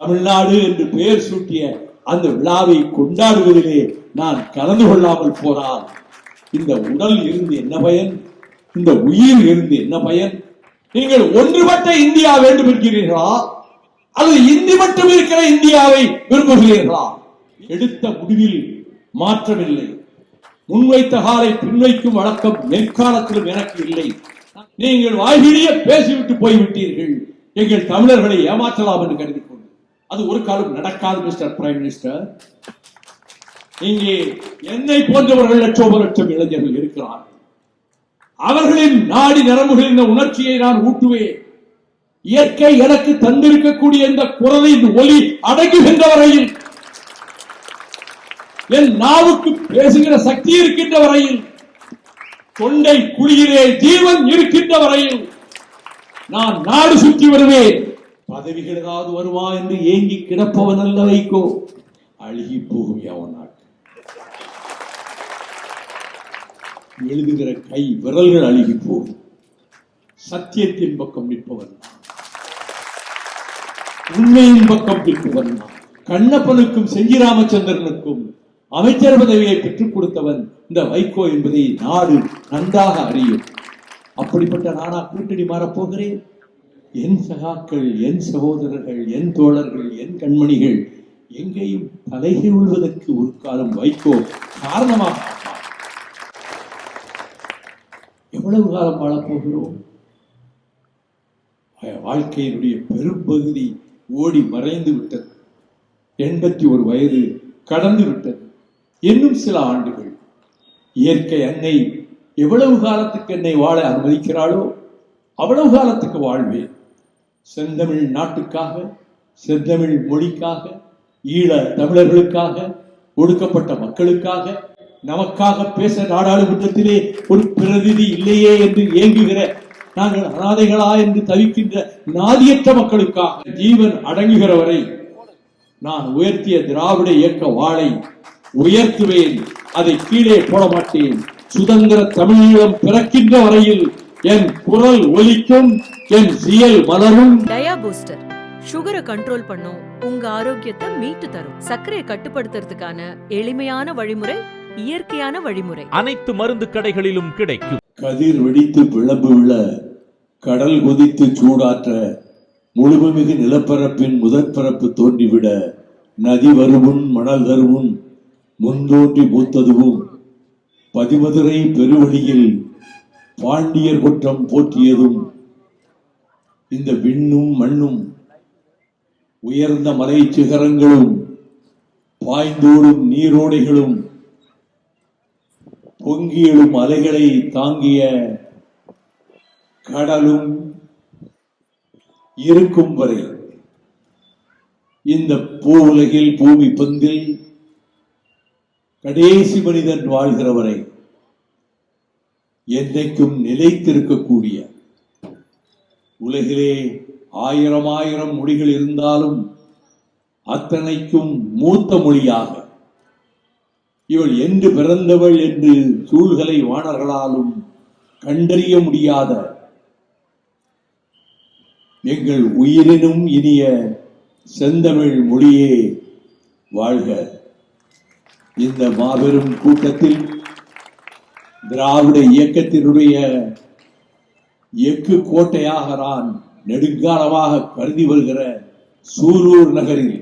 தமிழ்நாடு என்று பெயர் சூட்டிய அந்த விழாவை கொண்டாடுவதிலே நான் கலந்து கொள்ளாமல் போனால் இந்த உடல் இருந்து என்ன பயன்? இந்த உயிர் இருந்து என்ன பயன்? நீங்கள் ஒன்றுபட்ட இந்தியா வேண்டும் என்கிறீர்களா அல்லது இந்தி மட்டும் இருக்கிற இந்தியாவை விரும்புகிறீர்களா? எடுத்த முடிவில் மாற்றமில்லை. முன்வைத்த காலை பின்வைக்கும் வழக்கம் நெற்காலத்திலும் எனக்கு இல்லை. நீங்கள் வாய்கிழிய பேசிவிட்டு போய்விட்டீர்கள். எங்கள் தமிழர்களை ஏமாற்றலாம் என்று கருதி கொண்டு அது ஒரு காலம் நடக்காது. மிஸ்டர் பிரைம் மினிஸ்டர், இங்கே என்னை போன்றவர்கள் லட்சோப இளைஞர்கள் இருக்கிறார்கள். அவர்களின் நாடி நரம்புகளின் இந்த உணர்ச்சியை நான் ஊட்டுவேன். இயற்கை எனக்கு தந்திருக்கக்கூடிய இந்த குரலின் ஒலி அடங்குகின்ற வரையில், என் நாவுக்கு பேசுகிற சக்தி இருக்கின்ற வரையில், தொண்டை குழியிலே ஜீவன் இருக்கின்ற வரையில் நான் நாடு சுற்றி வருவேன். பதவிகள் ஏதாவது வருமா என்று ஏங்கி கிடப்பவன் அல்ல வைகோ. அழுகி போகும் எவன் நாட்டு எழுதுகிற கை விரல்கள் அழுகி போகும். சத்தியத்தின் பக்கம் நிற்பவன், உண்மையின் பக்கம் நிற்பவன். கண்ணப்பனுக்கும் செஞ்சி ராமச்சந்திரனுக்கும் அமைச்சர் பதவியை பெற்றுக் கொடுத்தவன் இந்த வைகோ என்பதை நாடு நன்றாக அறியும். அப்படிப்பட்ட நானா கூட்டணி மாறப்போகிறேன்? என் சகாக்கள், என் சகோதரர்கள், என் தோழர்கள், என் கண்மணிகள் எங்கேயும் தலைகீழ் விழுவதற்கு ஒரு காலம் வைகோ காரணமாக. எவ்வளவு காலம் வாழப்போகிறோம்? வாழ்க்கையினுடைய பெரும்பகுதி ஓடி மறைந்து விட்டது. 81 வயது கடந்து விட்டது. இன்னும் சில ஆண்டுகள் இயற்கை அன்னை எவ்வளவு காலத்துக்கு என்னை வாழ அனுமதிக்கிறாளோ அவ்வளவு காலத்துக்கு வாழ்வேன். செந்தமிழ் நாட்டுக்காக, செந்தமிழ் மொழிக்காக, ஈழ தமிழர்களுக்காக, ஒடுக்கப்பட்ட மக்களுக்காக, நமக்காக பேச நாடாளுமன்றத்திலே ஒரு பிரதிநிதி இல்லையே என்று ஏங்குகிற, நாங்கள் அனாதைகளா என்று தவிக்கின்ற நாதியற்ற மக்களுக்காக ஜீவன் அடங்குகிற வரை நான் உயர்த்திய திராவிட இயக்க வாளை உயர்த்துவேன். அதை கீழே போட மாட்டேன். சுதந்திர தமிழீழம் பிறக்கின்ற வரையில் என் குரல் ஒலிக்கும், என் செயல் மலரும். டயா பூஸ்டர் சுகரை கண்ட்ரோல் பண்ணும், உங்க ஆரோக்கியத்தை மீட்டு தரும். சர்க்கரையை கட்டுப்படுத்துறதுக்கான எளிமையான வழிமுறை, இயற்கையான வழிமுறை. அனைத்து மருந்து கடைகளிலும் கிடைக்கும். கதிர் வெடித்து பிளம்பு விழ, கடல் கொதித்து சூடாற்ற, முழுமைமிகு நிலப்பரப்பின் முதற்பரப்பு தோன்றிவிட, நதி வருமுன் மணல் தருமுன் முன்தோன்றி மூத்ததுவும், பதிமதுரை பெருவழியில் பாண்டியர் குற்றம் போற்றியதும், இந்த விண்ணும் மண்ணும் உயர்ந்த மலை சிகரங்களும் பாய்ந்தோடும் நீரோடைகளும் பொங்கியலும் அலைகளை தாங்கிய கடலும் இருக்கும் வரை, இந்த பூ உலகில் பூமி பந்தில் கடைசி மனிதன் வாழ்கிற வரை என்றைக்கும் நிலைத்திருக்கக்கூடிய, உலகிலே 1000 மொழிகள் இருந்தாலும் அத்தனைக்கும் மூத்த மொழியாக இவள் என்று பிறந்தவள் என்று சூழ்களை வாணர்களாலும் கண்டறிய முடியாத எங்கள் உயிரினும் இனிய செந்தமிழ் மொழியே வாழ்க. இந்த மாபெரும் கூட்டத்தில் திராவிட இயக்கத்தினுடைய எஃகு கோட்டையாக நான் நெடுங்காலமாக கருதி வருகிற சூலூர் நகரில்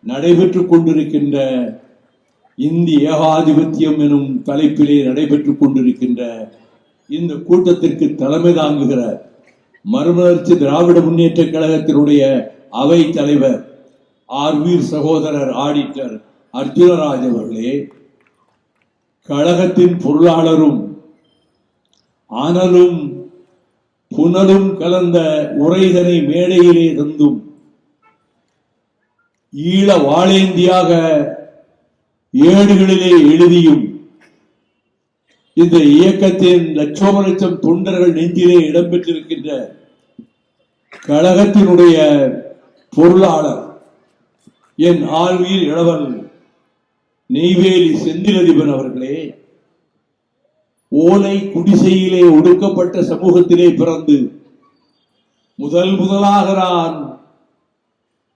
நடைபெற்றுக் கொண்டிருக்கின்ற இந்திய ஏகாதிபத்தியம் எனும் தலைப்பிலே நடைபெற்றுக் கொண்டிருக்கின்ற இந்த கூட்டத்திற்கு தலைமை தாங்குகிற மறுமலர்ச்சி திராவிட முன்னேற்ற கழகத்தினுடைய அவை தலைவர் ஆர்வீர் சகோதரர் ஆடிட்டர் அர்ஜுனராஜ் அவர்களே, கழகத்தின் பொருளாளரும் ஆனலும் புனலும் கலந்த உரைதனை மேடையிலே தந்தும் ஈழ வாழேந்தியாக ஏடுகளிலே எழுதியும் இந்த இயக்கத்தின் லட்சோப தொண்டர்கள் நெஞ்சிலே இடம்பெற்றிருக்கின்ற கழகத்தினுடைய பொருளாளர் என் ஆழ்வீர் இளவல் நெய்வேலி செந்திலதிபன் அவர்களே, ஓலை குடிசையிலே ஒடுக்கப்பட்ட சமூகத்திலே பிறந்து முதலாக நான்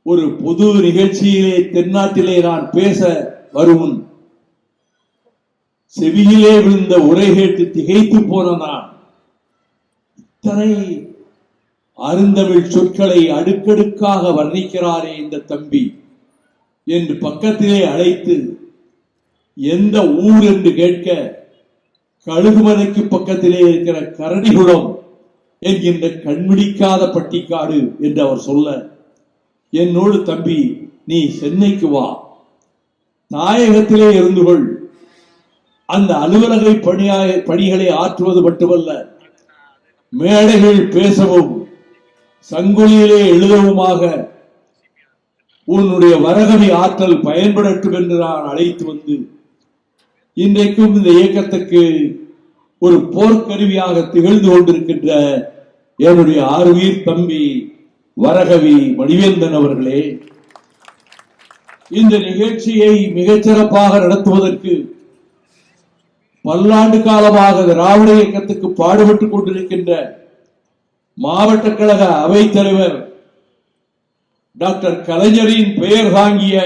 ஒரு பொது நிகழ்ச்சியிலே தென்னாட்டிலே நான் பேச வருமுன் செவியிலே விழுந்த உரை கேட்டு திகைத்து போன நான் இத்தனை அருந்தமிழ் சொற்களை அடுக்கடுக்காக வர்ணிக்கிறாரே இந்த தம்பி என்று பக்கத்திலே அழைத்து எந்த ஊர் என்று கேட்க கழுகுமலைக்கு பக்கத்திலே இருக்கிற கரடிகுளம் என்கின்ற கண்பிடிக்காத பட்டிக்காடு என்று அவர் சொல்ல, என்னோடு தம்பி நீ சென்னைக்கு வா, தாயகத்திலே இருந்து கொள், அந்த அலுவலக பணிகளை ஆற்றுவது மட்டுமல்ல, மேடைகள் பேசவும் சங்கொலியிலே எழுதவுமாக உன்னுடைய வரகவி ஆற்றல் பயன்படட்டும் என்று நான் அழைத்து வந்து இன்றைக்கும் இந்த இயக்கத்துக்கு ஒரு போர்க்கருவியாக திகழ்ந்து கொண்டிருக்கின்ற என்னுடைய ஆறுயிர் தம்பி வரகவி மணிவேந்தன் அவர்களே, இந்த நிகழ்ச்சியை மிகச்சிறப்பாக நடத்துவதற்கு பல்லாண்டு காலமாக திராவிட இயக்கத்துக்கு பாடுபட்டுக் கொண்டிருக்கின்ற மாவட்ட கழக அவைத் தலைவர் டாக்டர் கலைஞரின் பெயர் தாங்கிய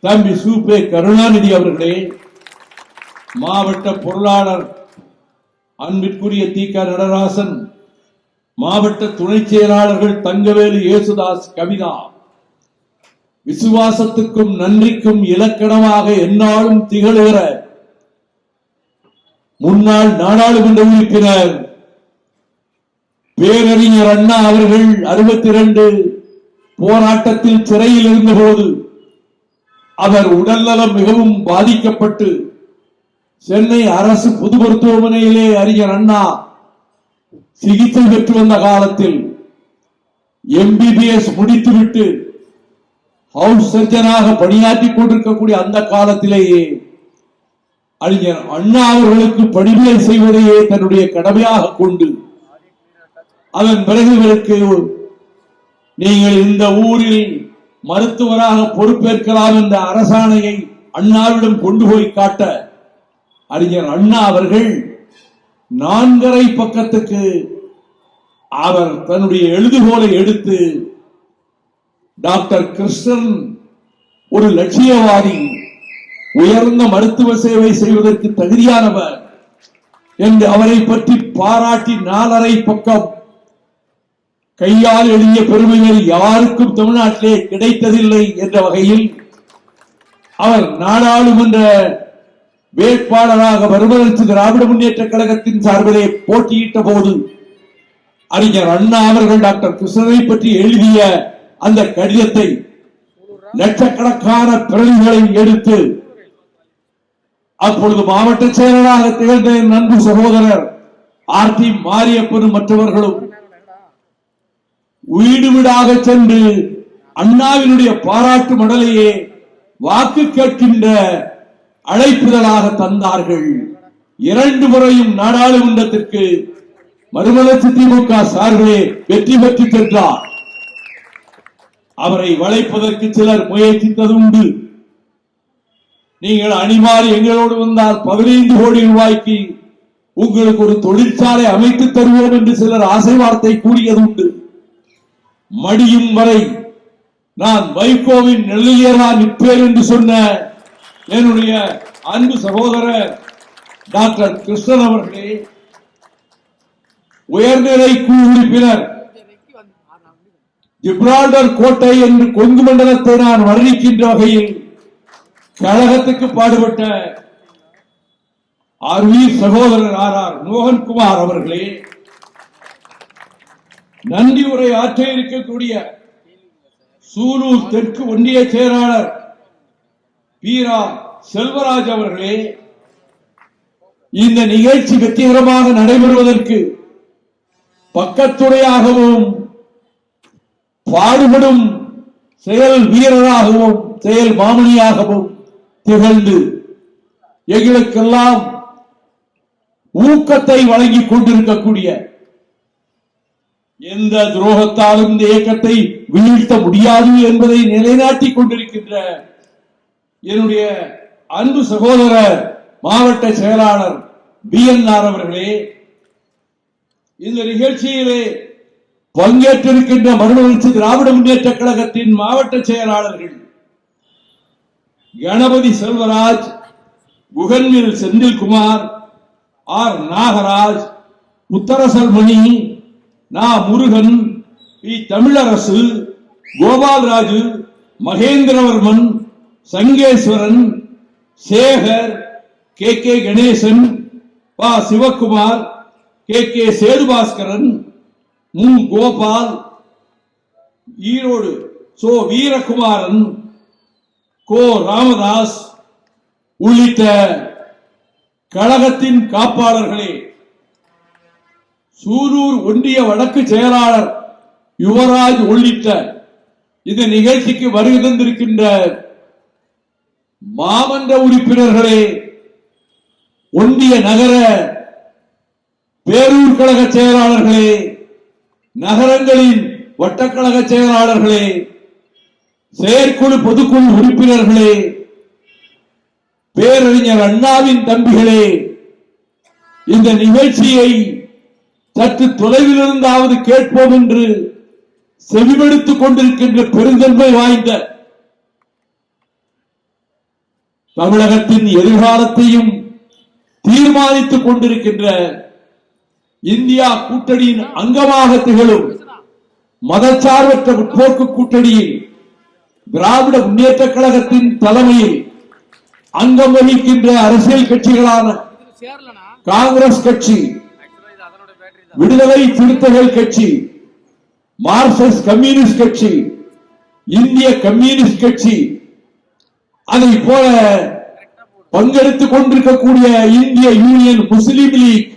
தம்பி சூப்பே கருணாநிதி அவர்களே, மாவட்ட பொருளாளர் அன்பிற்குரிய தி.க. நடராசன், மாவட்ட துணை செயலாளர்கள் தங்கவேலு, இயேசுதாஸ், கவிதா, விசுவாசத்துக்கும் நன்றிக்கும் இலக்கணமாக எந்நாளும் திகழ்கிற முன்னாள் நாடாளுமன்ற உறுப்பினர் பேரறிஞர் அண்ணா அவர்கள் 62 போராட்டத்தில் சிறையில் இருந்தபோது அவர் உடல்நலம் மிகவும் பாதிக்கப்பட்டு சென்னை அரசு பொது மருத்துவமனையிலே அறிஞர் அண்ணா சிகிச்சை பெற்று வந்த காலத்தில் MBBS முடித்துவிட்டு ஹவுஸ் சர்ஜனாக பணியாற்றிக் கொண்டிருக்கக்கூடிய அந்த காலத்திலேயே அறிஞர் அண்ணா அவர்களுக்கு பணிவிடை செய்வதையே தன்னுடைய கடமையாக கொண்டு அதன் பிறகு இவருக்கு நீங்கள் இந்த ஊரில் மருத்துவராக பொறுப்பேற்கலாம் என்ற அரசாணையை அண்ணாவிடம் கொண்டு போய் காட்ட அறிஞர் அண்ணா அவர்கள் 4½ பக்கத்துக்கு அவர் தன்னுடைய எழுதுகோலை எடுத்து டாக்டர் கிருஷ்ணன் ஒரு லட்சியவாதி, உயர்ந்த மருத்துவ சேவை செய்வதற்கு தகுதியானவர் என்று அவரை பற்றி பாராட்டி 4½ பக்கம் கையால் எழுதிய பெருமைகள் யாருக்கும் தமிழ்நாட்டிலே கிடைத்ததில்லை என்ற வகையில் அவர் நாடாளுமன்ற வேட்பாளராக மறுமலர்ச்சி திராவிட முன்னேற்ற கழகத்தின் சார்பிலே போட்டியிட்ட போது அறிஞர் அண்ணா அவர்கள் டாக்டர் கிருஷ்ணனை பற்றி எழுதிய அந்த கடிதத்தை லட்சக்கணக்கான பிரதிகளை எடுத்து அப்பொழுது மாவட்ட செயலராக திகழ்ந்த என் அன்பு சகோதரர் RT மாரியப்பனும் மற்றவர்களும் வீடு வீடாக சென்று அண்ணாவினுடைய பாராட்டு மடலையே வாக்கு கேட்கின்ற அழைப்புதலாக தந்தார்கள். 2 முறையும் நாடாளுமன்றத்திற்கு மறுமலர்ச்சி திமுக சார்பிலே வெற்றி பெற்று சென்றார். அவரை வளைப்பதற்கு சிலர் முயற்சித்தது உண்டு. நீங்கள் அணிமாறி எங்களோடு வந்தால் 15 கோடி ரூபாய்க்கு உங்களுக்கு ஒரு தொழிற்சாலை அமைத்து தருவோம் என்று சிலர் ஆசை வார்த்தை கூறியது உண்டு. மடியும் வரை நான் வைகோவின் நெல்லையரா நிற்பேன் என்று சொன்ன என்னுடைய அன்பு சகோதரர் டாக்டர் கிருஷ்ணன் அவர்களே, உயர்நிலை குழு உறுப்பினர், ஜிப்ரால்டர் கோட்டை என்று கொங்கு மண்டலத்தை நான் வர்ணிக்கின்ற வகையில் கழகத்துக்கு பாடுபட்ட ஆர்வீர் சகோதரர் RR மோகன்குமார் அவர்களே, நன்றி உரை ஆற்ற இருக்கக்கூடிய சூலூர் தெற்கு ஒன்றிய செயலாளர் பீரா செல்வராஜ் அவர்களே, இந்த நிகழ்ச்சி வெற்றிகரமாக நடைபெறுவதற்கு பக்கத்துறையாகவும் பாடுபடும் செயல் வீரராகவும் செயல் மாமணியாகவும் திகழ்ந்து எங்களுக்கெல்லாம் ஊக்கத்தை வழங்கிக் கொண்டிருக்கக்கூடிய, எந்த துரோகத்தாலும் இந்த இயக்கத்தை வீழ்த்த முடியாது என்பதை நிலைநாட்டிக் கொண்டிருக்கின்ற என்னுடைய அன்பு சகோதரர் மாவட்ட செயலாளர் BNR அவர்களே, இந்த நிகழ்ச்சியிலே பங்கேற்றிருக்கின்ற மறுமலர்ச்சி திராவிட முன்னேற்ற கழகத்தின் மாவட்ட செயலாளர்கள் கணபதி செல்வராஜ், குகன்வில் செந்தில்குமார், ஆர் நாகராஜ், உத்தரசல்மணி, நா Murugan, P Tamilarasu, Gopalraju, Mahendravarman, Sankeshwaran, Sekar, K K Ganesan, பா சிவகுமார், கே கே சேதுபாஸ்கரன், மு கோபால், ஈரோடு சோ வீரகுமாரன், கோ ராமதாஸ் உள்ளிட்ட கழகத்தின் காப்பாளர்களே, சூலூர் ஒன்றிய வடக்கு செயலாளர் யுவராஜ் உள்ளிட்ட இந்த நிகழ்ச்சிக்கு வருகை தந்திருக்கின்ற மாமன்ற உறுப்பினர்களே, ஒன்றிய நகர பேரூர் கழக செயலாளர்களே, நகரங்களின் வட்டக்கழக செயலாளர்களே, செயற்குழு பொதுக்குழு உறுப்பினர்களே, பேரறிஞர் அண்ணாவின் தம்பிகளே, இந்த நிகழ்ச்சியை சற்று தொலைவில் இருந்தாவது கேட்போம் என்று செவிமடுத்துக் கொண்டிருக்கின்ற பெருந்தன்மை வாய்ந்த தமிழகத்தின் எதிர்காலத்தையும் தீர்மானித்துக் கொண்டிருக்கின்ற இந்தியா கூட்டணியின் அங்கமாக திகழும் மதச்சார்பற்ற முற்போக்கு கூட்டணியில் திராவிட முன்னேற்ற கழகத்தின் தலைமையில் அங்கம் வகிக்கின்ற அரசியல் கட்சிகளான காங்கிரஸ் கட்சி, விடுதலை சிறுத்தைகள் கட்சி, மார்க்சிஸ்ட் கம்யூனிஸ்ட் கட்சி, இந்திய கம்யூனிஸ்ட் கட்சி, அதை போல பங்கெடுத்துக் கொண்டிருக்கக்கூடிய இந்திய யூனியன் முஸ்லிம் லீக்,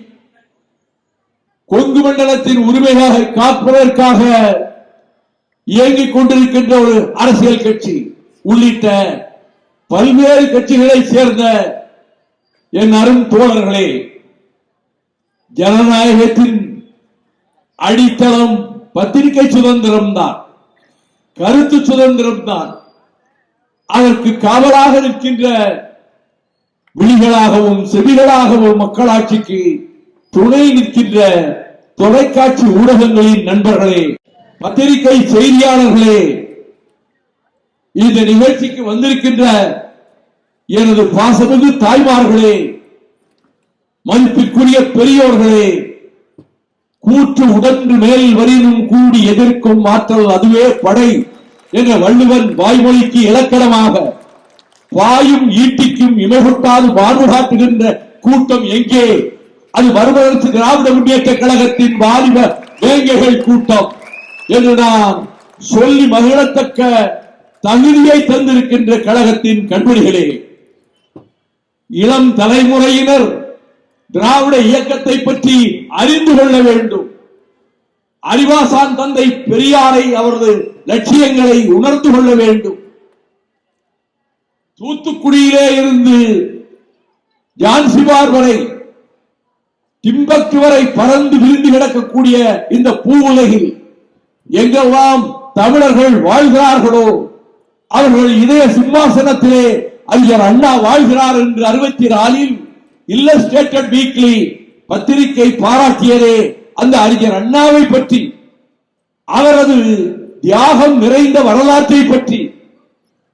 கொங்கு மண்டலத்தின் உரிமைகளை காப்பதற்காக இயங்கிக் கொண்டிருக்கின்ற ஒரு அரசியல் கட்சி உள்ளிட்ட பல்வேறு கட்சிகளை சேர்ந்த என் அரும் தோழர்களே, ஜனநாயகத்தின் அடித்தளம் பத்திரிகை சுதந்திரம் தான், கருத்து சுதந்திரம் தான். அதற்கு காவலாக நிற்கின்ற விழிகளாகவும் செவிகளாகவும் மக்களாட்சிக்கு துணை நிற்கின்ற தொலைக்காட்சி ஊடகங்களின் நண்பர்களே, பத்திரிகை செய்தியாளர்களே, இந்த நிகழ்ச்சிக்கு வந்திருக்கின்ற எனது பாசமிகு தாய்மார்களே, மதிப்பிற்குரிய பெரியோர்களே, கூற்று உடன்று மேல் வரினும் கூடி எதிர்க்கும் ஆற்றல் அதுவே படை என்ற வள்ளுவன் வாய்மொழிக்கு இலக்கணமாக பாயும் ஈட்டிக்கும் இமைகொட்டாது மார்பு காட்டுகின்ற கூட்டம் எங்கே? அது மறுமலர்ச்சி திராவிட முன்னேற்ற கழகத்தின் வாலிப வேங்கைகள் கூட்டம் என்று நாம் சொல்லி மகிழத்தக்க தகுதியை தந்திருக்கின்ற கழகத்தின் கண்மணிகளே, இளம் தலைமுறையினர் திராவிட இயக்கத்தை பற்றி அறிந்து கொள்ள வேண்டும். அறிவாசான் தந்தை பெரியாரை, அவரது லட்சியங்களை உணர்ந்து கொள்ள வேண்டும். தூத்துக்குடியிலே இருந்து ஜான்சிபார் வரை, டிம்பக்டு வரை பறந்து விரிந்து கிடக்கக்கூடிய இந்த பூ உலகில் எங்கெல்லாம் தமிழர்கள் வாழ்கிறார்களோ அவர்கள் இதய சிம்மாசனத்திலே அறிஞர் அண்ணா வாழ்கிறார் என்று 64 இல்லஸ்ட்ரேட்டட் வீக்லி பத்திரிகை பாராட்டியதே அந்த அறிஞர் அண்ணாவை பற்றி, அவரது தியாகம் நிறைந்த வரலாற்றை பற்றி,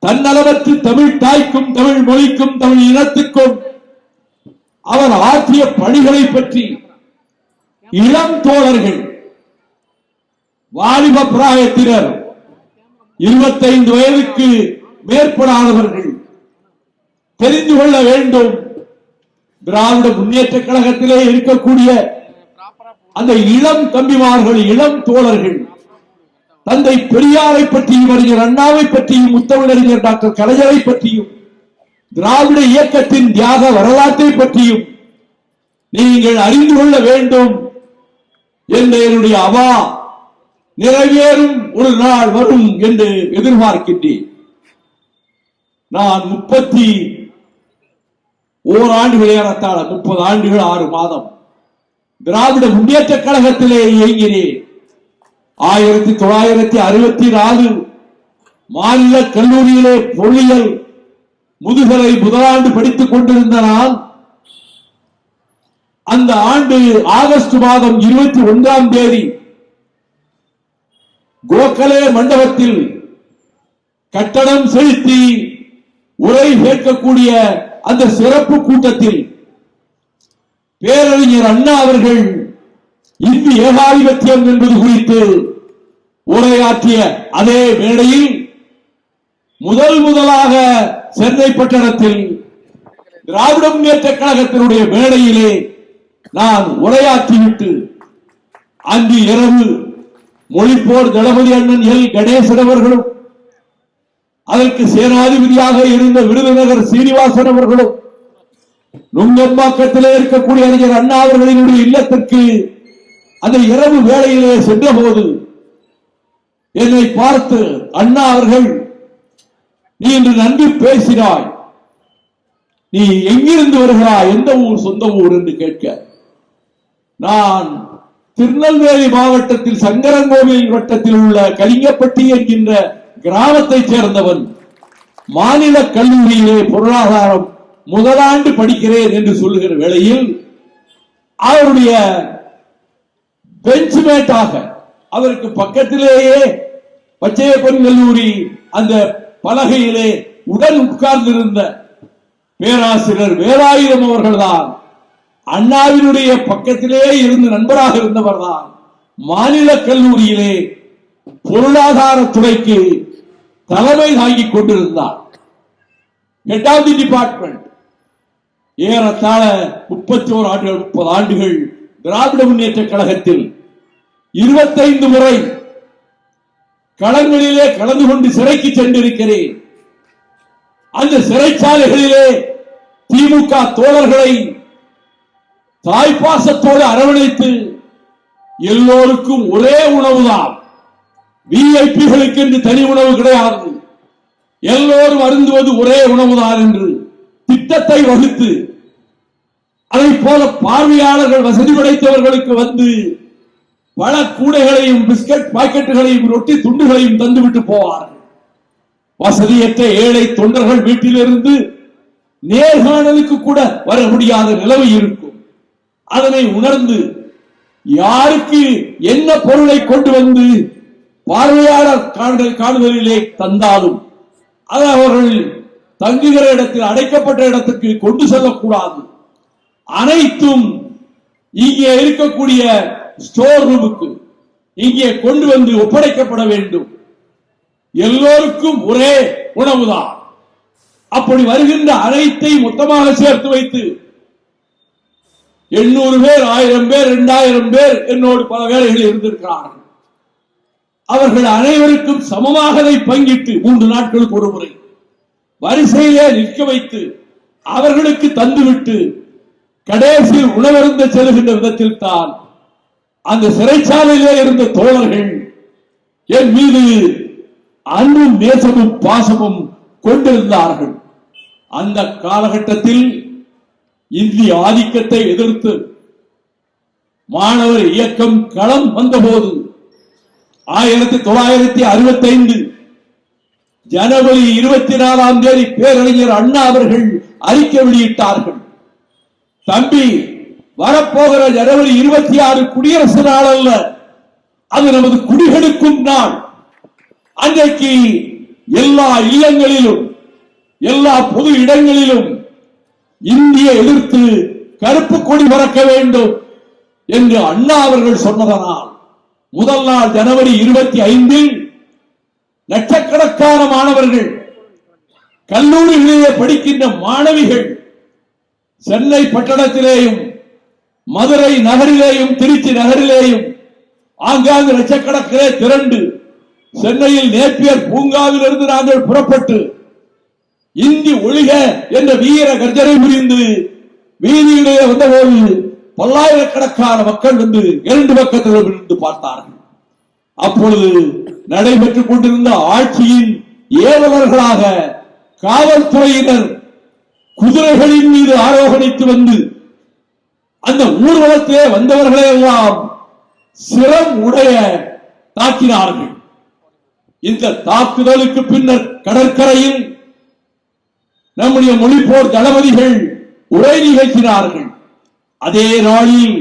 தன்னலமற்று தமிழ் தாய்க்கும் தமிழ் மொழிக்கும் தமிழ் இனத்துக்கும் அவர் ஆற்றிய பணிகளை பற்றி இளம் தோழர்கள், வாலிப பிராயத்தினர், 25 வயதுக்கு மேற்படாதவர்கள் தெரிந்து கொள்ள வேண்டும். திராவிட முன்னேற்ற கழகத்திலே இருக்கக்கூடிய அந்த இளம் தம்பிமார்கள், இளம் தோழர்கள் தந்தை பெரியாரை பற்றியும் அறிஞர் அண்ணாவை பற்றியும் முத்தமிழறிஞர் டாக்டர் கலைஞரை பற்றியும் திராவிட இயக்கத்தின் தியாக வரலாற்றை பற்றியும் நீங்கள் அறிந்து கொள்ள வேண்டும் என்ற என்னுடைய அவா நிறைவேறும் ஒரு நாள் வரும் என்று எதிர்பார்க்கின்றேன். நான் 31 ஆண்டுகள், ஏறத்தாழ 30 ஆண்டுகள் 6 மாதம் திராவிட முன்னேற்ற கழகத்திலே இயங்கினேன். 1964 மாநில கல்லூரியிலே பொறியியல் முதுகலை முதலாண்டு படித்துக் கொண்டிருந்த நான், அந்த ஆண்டு ஆகஸ்ட் மாதம் 21ஆம் தேதி கோகலே மண்டபத்தில் கட்டணம் செலுத்தி உரை கேட்கக்கூடிய அந்த சிறப்பு கூட்டத்தில் பேரறிஞர் அண்ணா அவர்கள் இந்திய ஏகாதிபத்தியம் என்பது குறித்து உரையாற்றிய அதே மேடையில் முதலாக சென்னை பட்டணத்தில் திராவிட முன்னேற்ற கழகத்தினுடைய மேடையிலே நான் உரையாற்றிவிட்டு அன்று இரவு மொழிப்போர் தளபதி அண்ணன் எல் கணேசன் அவர்களும் அதற்கு சேனாதிபதியாக இருந்த விருதுநகர் சீனிவாசன் அவர்களும் நுங்கம்பாக்கத்திலே இருக்கக்கூடிய அறிஞர் அண்ணா அவர்களினுடைய இல்லத்திற்கு அந்த இரவு வேளையிலே சென்ற போது என்னை பார்த்து அண்ணா அவர்கள், நீ இன்று நன்றி பேசினாய், நீ எங்கிருந்து வருகிறாய், எந்த ஊர், சொந்த ஊர் என்று கேட்க, நான் திருநெல்வேலி மாவட்டத்தில் சங்கரங்கோவில் வட்டத்தில் உள்ள கலிங்கப்பட்டி என்கின்ற கிராமத்தை சேர்ந்தவன், மாநில கல்லூரியிலே பொருளாதாரம் முதலாண்டு படிக்கிறேன் என்று சொல்லுகிற வேளையில் அவருடைய பெஞ்ச்மேட்டாக அவருக்கு பக்கத்திலேயே பச்சையப்பன் கல்லூரி அந்த பலகையிலே உடன் உட்கார்ந்திருந்த பேராசிரியர் வேலாயுதம் அவர்கள்தான் அண்ணாவினுடைய பக்கத்திலே இருந்து நண்பராக இருந்தவர்தான் மாநில கல்லூரியிலே பொருளாதார துறைக்கு தலைமை தாங்கிக் கொண்டிருந்தார். Head of the department. ஏறத்தாழ 31 ஆண்டுகள், 30 ஆண்டுகள் திராவிட முன்னேற்ற கழகத்தில் 25 முறை களங்களிலே கலந்து கொண்டு சிறைக்கு சென்றிருக்கிறேன். அந்த சிறைச்சாலைகளிலே திமுக தோழர்களை தாய்ப்பாசத்தோடு அரவணைத்து எல்லோருக்கும் ஒரே உணவுதான், விஐபிகளுக்கு என்று தனி உணவு கிடையாது, எல்லோரும் அருந்துவது ஒரே உணவுதான் என்று திட்டத்தை வகுத்து அதை போல பார்வையாளர்கள் வசதி படைத்தவர்களுக்கு வந்து பல கூடைகளையும் பிஸ்கட் பாக்கெட்டுகளையும் ரொட்டி துண்டுகளையும் தந்துவிட்டு போவார்கள். வசதியற்ற ஏழை தொண்டர்கள் வீட்டிலிருந்து நேர்காணலுக்கு கூட வர முடியாத நிலைமை இருக்கும். அதனை உணர்ந்து யாருக்கு என்ன பொருளை கொண்டு வந்து பார்வையாளர் காணுதலிலே தந்தாலும் அது அவர்கள் தங்குகிற இடத்தில் அடைக்கப்பட்ட இடத்துக்கு கொண்டு செல்லக்கூடாது. அனைத்தும் இங்கே இருக்கக்கூடிய ஸ்டோர் ரூமுக்கு இங்கே கொண்டு வந்து ஒப்படைக்கப்பட வேண்டும். எல்லோருக்கும் ஒரே உணவுதான். அப்படி வருகின்ற அனைத்தை மொத்தமாக சேர்த்து வைத்து 800 பேர், 1000 பேர், 2000 பேர் என்னோடு பல வேலைகளில் இருந்திருக்கிறார்கள். அவர்கள் அனைவருக்கும் சமமாக அதை பங்கிட்டு 3 நாட்களுக்கு ஒரு முறை வரிசையிலே நிற்க வைத்து அவர்களுக்கு தந்துவிட்டு கடைசியில் உணவருந்த செல்கின்ற விதத்தில் தான் அந்த சிறைச்சாலையிலே இருந்த தோழர்கள் என் மீது அன்பும் நேசமும் பாசமும் கொண்டிருந்தார்கள். அந்த காலகட்டத்தில் இந்திய ஆதிக்கத்தை எதிர்த்து மாணவர் இயக்கம் களம் வந்தபோது 1965 ஜனவரி 24ஆம் தேதி பேரறிஞர் அண்ணா அவர்கள் அறிக்கை வெளியிட்டார்கள். தம்பி, வரப்போகிற ஜனவரி 26 குடியரசு நாள் அல்ல, அது நமது குடிகளுக்கும் நாள். அன்றைக்கு எல்லா இல்லங்களிலும் எல்லா பொது இடங்களிலும் இந்திய எதிர்த்து கருப்பு கொடி பறக்க வேண்டும் என்று அண்ணா அவர்கள் சொன்னதனால் முதல் நாள் ஜனவரி 25 லட்சக்கணக்கான மாணவர்கள், கல்லூரிகளிலே படிக்கின்ற மாணவிகள் சென்னை பட்டணத்திலேயும் மதுரை நகரிலேயும் திருச்சி நகரிலேயும் ஆங்காங்கு லட்சக்கணக்கிலே திரண்டு சென்னையில் நேப்பியர் பூங்காவிலிருந்து நாங்கள் புறப்பட்டு இந்தி ஒழிக என்ற வீர கர்ஜனை புரிந்து வீதியிலே வந்தபோது பல்லாயிரக்கணக்கான மக்கள் வந்து 2 பக்கத்தில் இருந்து பார்த்தார்கள். அப்பொழுது நடைபெற்றுக் கொண்டிருந்த ஆட்சியின் ஏவலர்களாக காவல்துறையினர் குதிரைகளின் மீது ஆரோகணித்து வந்து அந்த ஊர்வலத்திலே வந்தவர்களை எல்லாம் சிரம் உடைய தாக்கினார்கள். இந்த தாக்குதலுக்கு பின்னர் கடற்கரையில் நம்முடைய மொழிப்போர் தளபதிகள் உரை நிகழ்த்தினார்கள். அதே நாளில்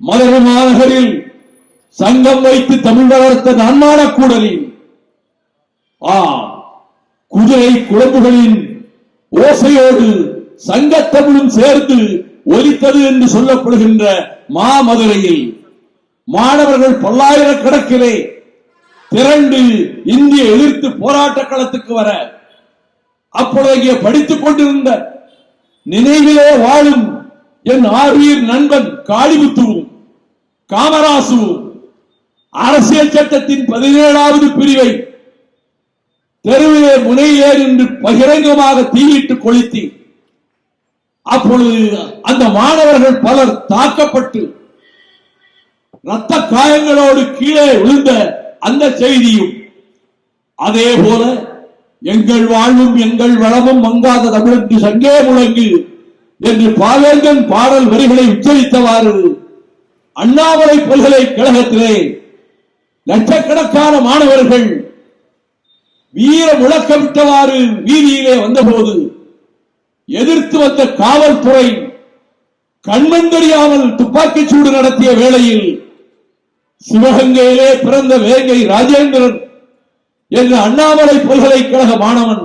மதுரை மாநகரில் சங்கம் வைத்து தமிழ் வளர்த்த நன்மான கூடலில் குதிரை குழம்புகளின் ஓசையோடு சங்கத்தமிழும் சேர்ந்து ஒலித்தது என்று சொல்லப்படுகின்ற மாமதுரையில் மாணவர்கள் பல்லாயிரக்கணக்கிலே திரண்டு இந்திய எதிர்த்து போராட்ட களத்துக்கு வர அப்பொழுது இங்கே படித்துக் கொண்டிருந்த நினைவிலே வாழும் என் ஆர்வீர் நண்பன் காளிமுத்துவும் காமராசுவும் அரசியல் சட்டத்தின் 17வது பிரிவை தெருவிலே முனையிலே நின்று பகிரங்கமாக தீயிட்டு கொளுத்தி அப்பொழுது அந்த மாணவர்கள் பலர் தாக்கப்பட்டு இரத்த காயங்களோடு கீழே விழுந்த அந்த செய்தியும், அதே போல எங்கள் வாழ்வும் எங்கள் வளமும் மங்காத தமிழுக்கு சங்கே முழங்கு என்று பாவேந்தன் பாடல் வரிகளை உச்சரித்தவாறு அண்ணாமலை பல்கலைக்கழகத்திலே லட்சக்கணக்கான மாணவர்கள் வீர முழக்கமிட்டவாறு வீதியிலே வந்தபோது எதிர்த்து வந்த காவல்துறை கண்மண் தெரியாமல் துப்பாக்கிச் சூடு நடத்திய வேளையில் சிவகங்கையிலே பிறந்த வேங்கை ராஜேந்திரன் என்ற அண்ணாமலை பல்கலைக்கழக மாணவன்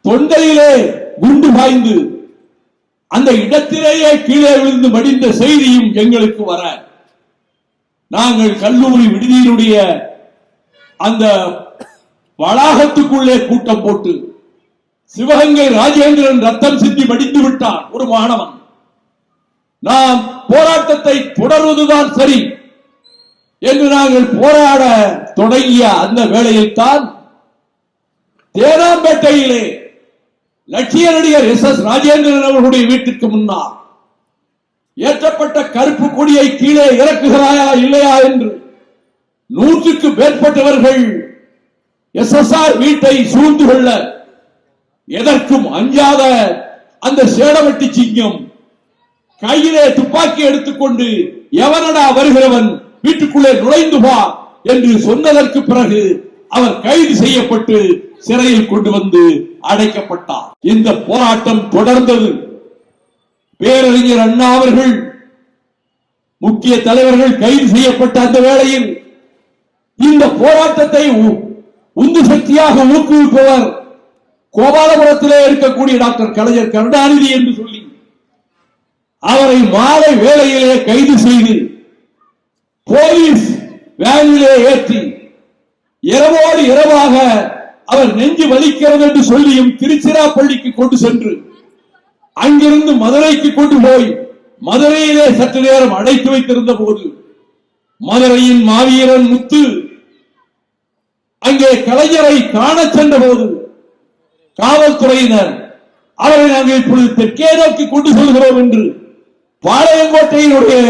தொண்டையிலே குண்டு பாய்ந்து அந்த இடத்திலேயே கீழே விழுந்து மடிந்த செய்தியும் எங்களுக்கு வர நாங்கள் கல்லூரி விடுதியினுடைய அந்த வளாகத்துக்குள்ளே கூட்டம் போட்டு சிவகங்கை ராஜேந்திரன் ரத்தம் சிந்தி மடிந்து விட்டான் ஒரு மாணவன். நாம் போராட்டத்தை தொடர்வதுதான் சரி என்று நாங்கள் போராட தொடங்கிய அந்த வேளையில் தான் தேனாம்பேட்டையிலே லட்சிய நடிகர் எஸ் ராஜேந்திரன் அவர்களுடைய வீட்டிற்கு முன்னால் ஏற்றப்பட்ட கருப்பு கொடியை கீழே இறக்குகிறாயா இல்லையா என்று 100க்கு மேற்பட்டவர்கள் SSR வீட்டை சூழ்ந்து கொள்ள எதற்கும் அஞ்சாத அந்த சேடவட்டி சிங்கம் கையிலே துப்பாக்கி எடுத்துக்கொண்டு எவனடா வருகிறவன் வீட்டுக்குள்ளே நுழைந்து வா என்று சொன்னதற்கு பிறகு அவர் கைது செய்யப்பட்டு சிறையில் கொண்டு வந்து அடைக்கப்பட்டார். இந்த போராட்டம் தொடர்ந்தது. பேரறிஞர் அண்ணா அவர்கள் முக்கிய தலைவர்கள் கைது செய்யப்பட்ட அந்த வேளையில் இந்த போராட்டத்தை உந்து சக்தியாக ஊக்குவிப்பவர் கோபாலபுரத்திலே இருக்கக்கூடிய டாக்டர் கலைஞர் கருணாநிதி என்று சொல்லி அவரை மாலை வேளையிலே கைது செய்து போலீஸ் வேனிலே ஏற்றி இரவோடு இரவாக அவர் நெஞ்சு வலிக்கிறது என்று சொல்லியும் திருச்சிராப்பள்ளிக்கு கொண்டு சென்று அங்கிருந்து மதுரைக்கு கொண்டு போய் மதுரையிலே சற்று நேரம் அடைத்து வைத்திருந்த போது மதுரையின் மாவீரன் முத்து அங்கே கலைஞரை காண சென்ற போது காவல்துறையினர் அவரை நாங்கள் இப்பொழுது தெற்கே நோக்கி கொண்டு செல்கிறோம் என்று பாளையங்கோட்டையினுடைய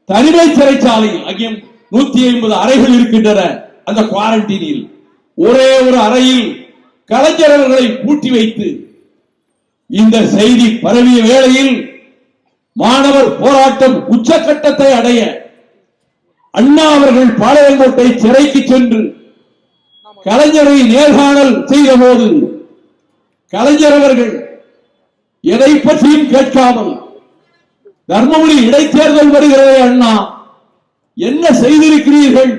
தனிமை சிறைச்சாலையில் அங்கே 150 அறைகள் இருக்கின்றன. அந்த குவாரண்டீனில் ஒரே ஒரு அறையில் கலைஞர் அவர்களை பூட்டி வைத்து இந்த செய்தி பரவிய வேளையில் மாணவர் போராட்டம் உச்சகட்டத்தை அடைய அண்ணா அவர்கள் பாளையங்கோட்டை சிறைக்கு சென்று கலைஞரை நேர்காணல் செய்த போது கலைஞர் அவர்கள் எதை பற்றியும் கேட்காமல் தர்மபுரி இடைத்தேர்தல் வருகிறதே அண்ணா, என்ன செய்திருக்கிறீர்கள்,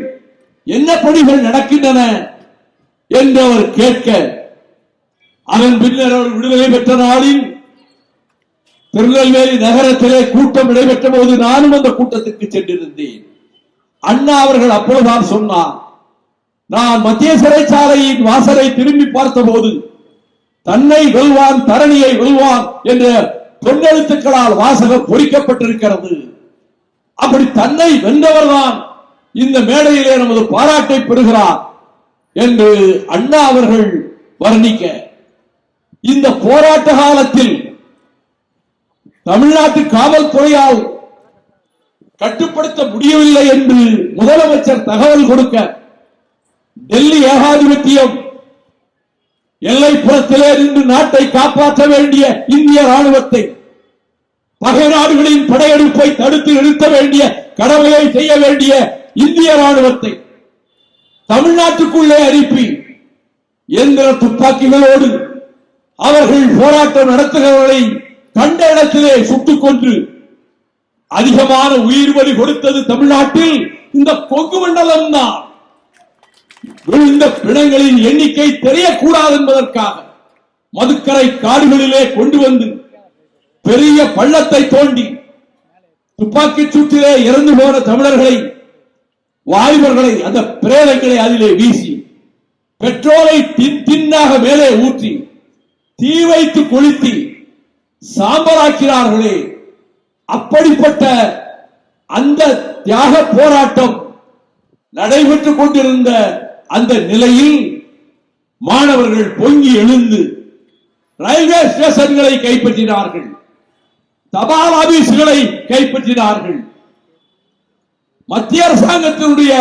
என்ன பணிகள் நடக்கின்றன என்று அவர் கேட்க, அதன் பின்னர் அவர் விடுதலை பெற்ற நாளில் திருநெல்வேலி நகரத்திலே கூட்டம் நடைபெற்ற போது நானும் அந்த கூட்டத்திற்கு சென்றிருந்தேன். அண்ணா அவர்கள் அப்போதுதான் சொன்னார், நான் மத்திய சிறைச்சாலையின் வாசலை திரும்பி பார்த்த போது தன்னை வெல்வான் தரணியை வெல்வான் என்ற பொன்னெழுத்துக்களால் வாசகம் பொறிக்கப்பட்டிருக்கிறது. அப்படி தன்னை வென்றவர்தான் இந்த மேடையிலே நமது பாராட்டை பெறுகிறார் என்று அண்ணா அவர்கள் வர்ணிக்க, இந்த போராட்ட காலத்தில் தமிழ்நாட்டு காவல்துறையால் கட்டுப்படுத்த முடியவில்லை என்று முதலமைச்சர் தகவல் கொடுக்க, டெல்லி ஏகாதிபத்தியம் எல்லைப்புறத்திலே நின்று நாட்டை காப்பாற்ற வேண்டிய இந்திய ராணுவத்தை, பகை நாடுகளின் படையெடுப்பை தடுத்து நிறுத்த வேண்டிய கடமையை செய்ய வேண்டிய இந்திய ராணுவத்தை தமிழ்நாட்டுக்குள்ளே அனுப்பி எந்திர துப்பாக்கிகளோடு அவர்கள் போராட்டம் நடத்துகிறவர்களை கண்ட இடத்திலே சுட்டுக் கொன்று அதிகமான உயிர் பலி கொடுத்தது தமிழ்நாட்டில் இந்த கொங்கு மண்டலம் தான். விழுந்த பிணங்களின் எண்ணிக்கை தெரியக்கூடாது என்பதற்காக மதுக்கரை காடுகளிலே கொண்டு வந்து பெரிய பள்ளத்தை தோண்டி துப்பாக்கி சூட்டிலே இறந்து போன தமிழர்களை, வாலிபர்களை, அந்த பிரேதங்களை அதிலே வீசி பெட்ரோலை தின்னாக மேலே ஊற்றி தீ வைத்து கொளுத்தி சாம்பலாக்கிறார்களே. அப்படிப்பட்ட அந்த தியாக போராட்டம் நடைபெற்றுக் கொண்டிருந்த அந்த நிலையில் மாணவர்கள் பொங்கி எழுந்து ரயில்வே ஸ்டேஷன்களை கைப்பற்றினார்கள், தபால் ஆபீஸ்களை கைப்பற்றினார்கள், மத்திய அரசாங்கத்தினுடைய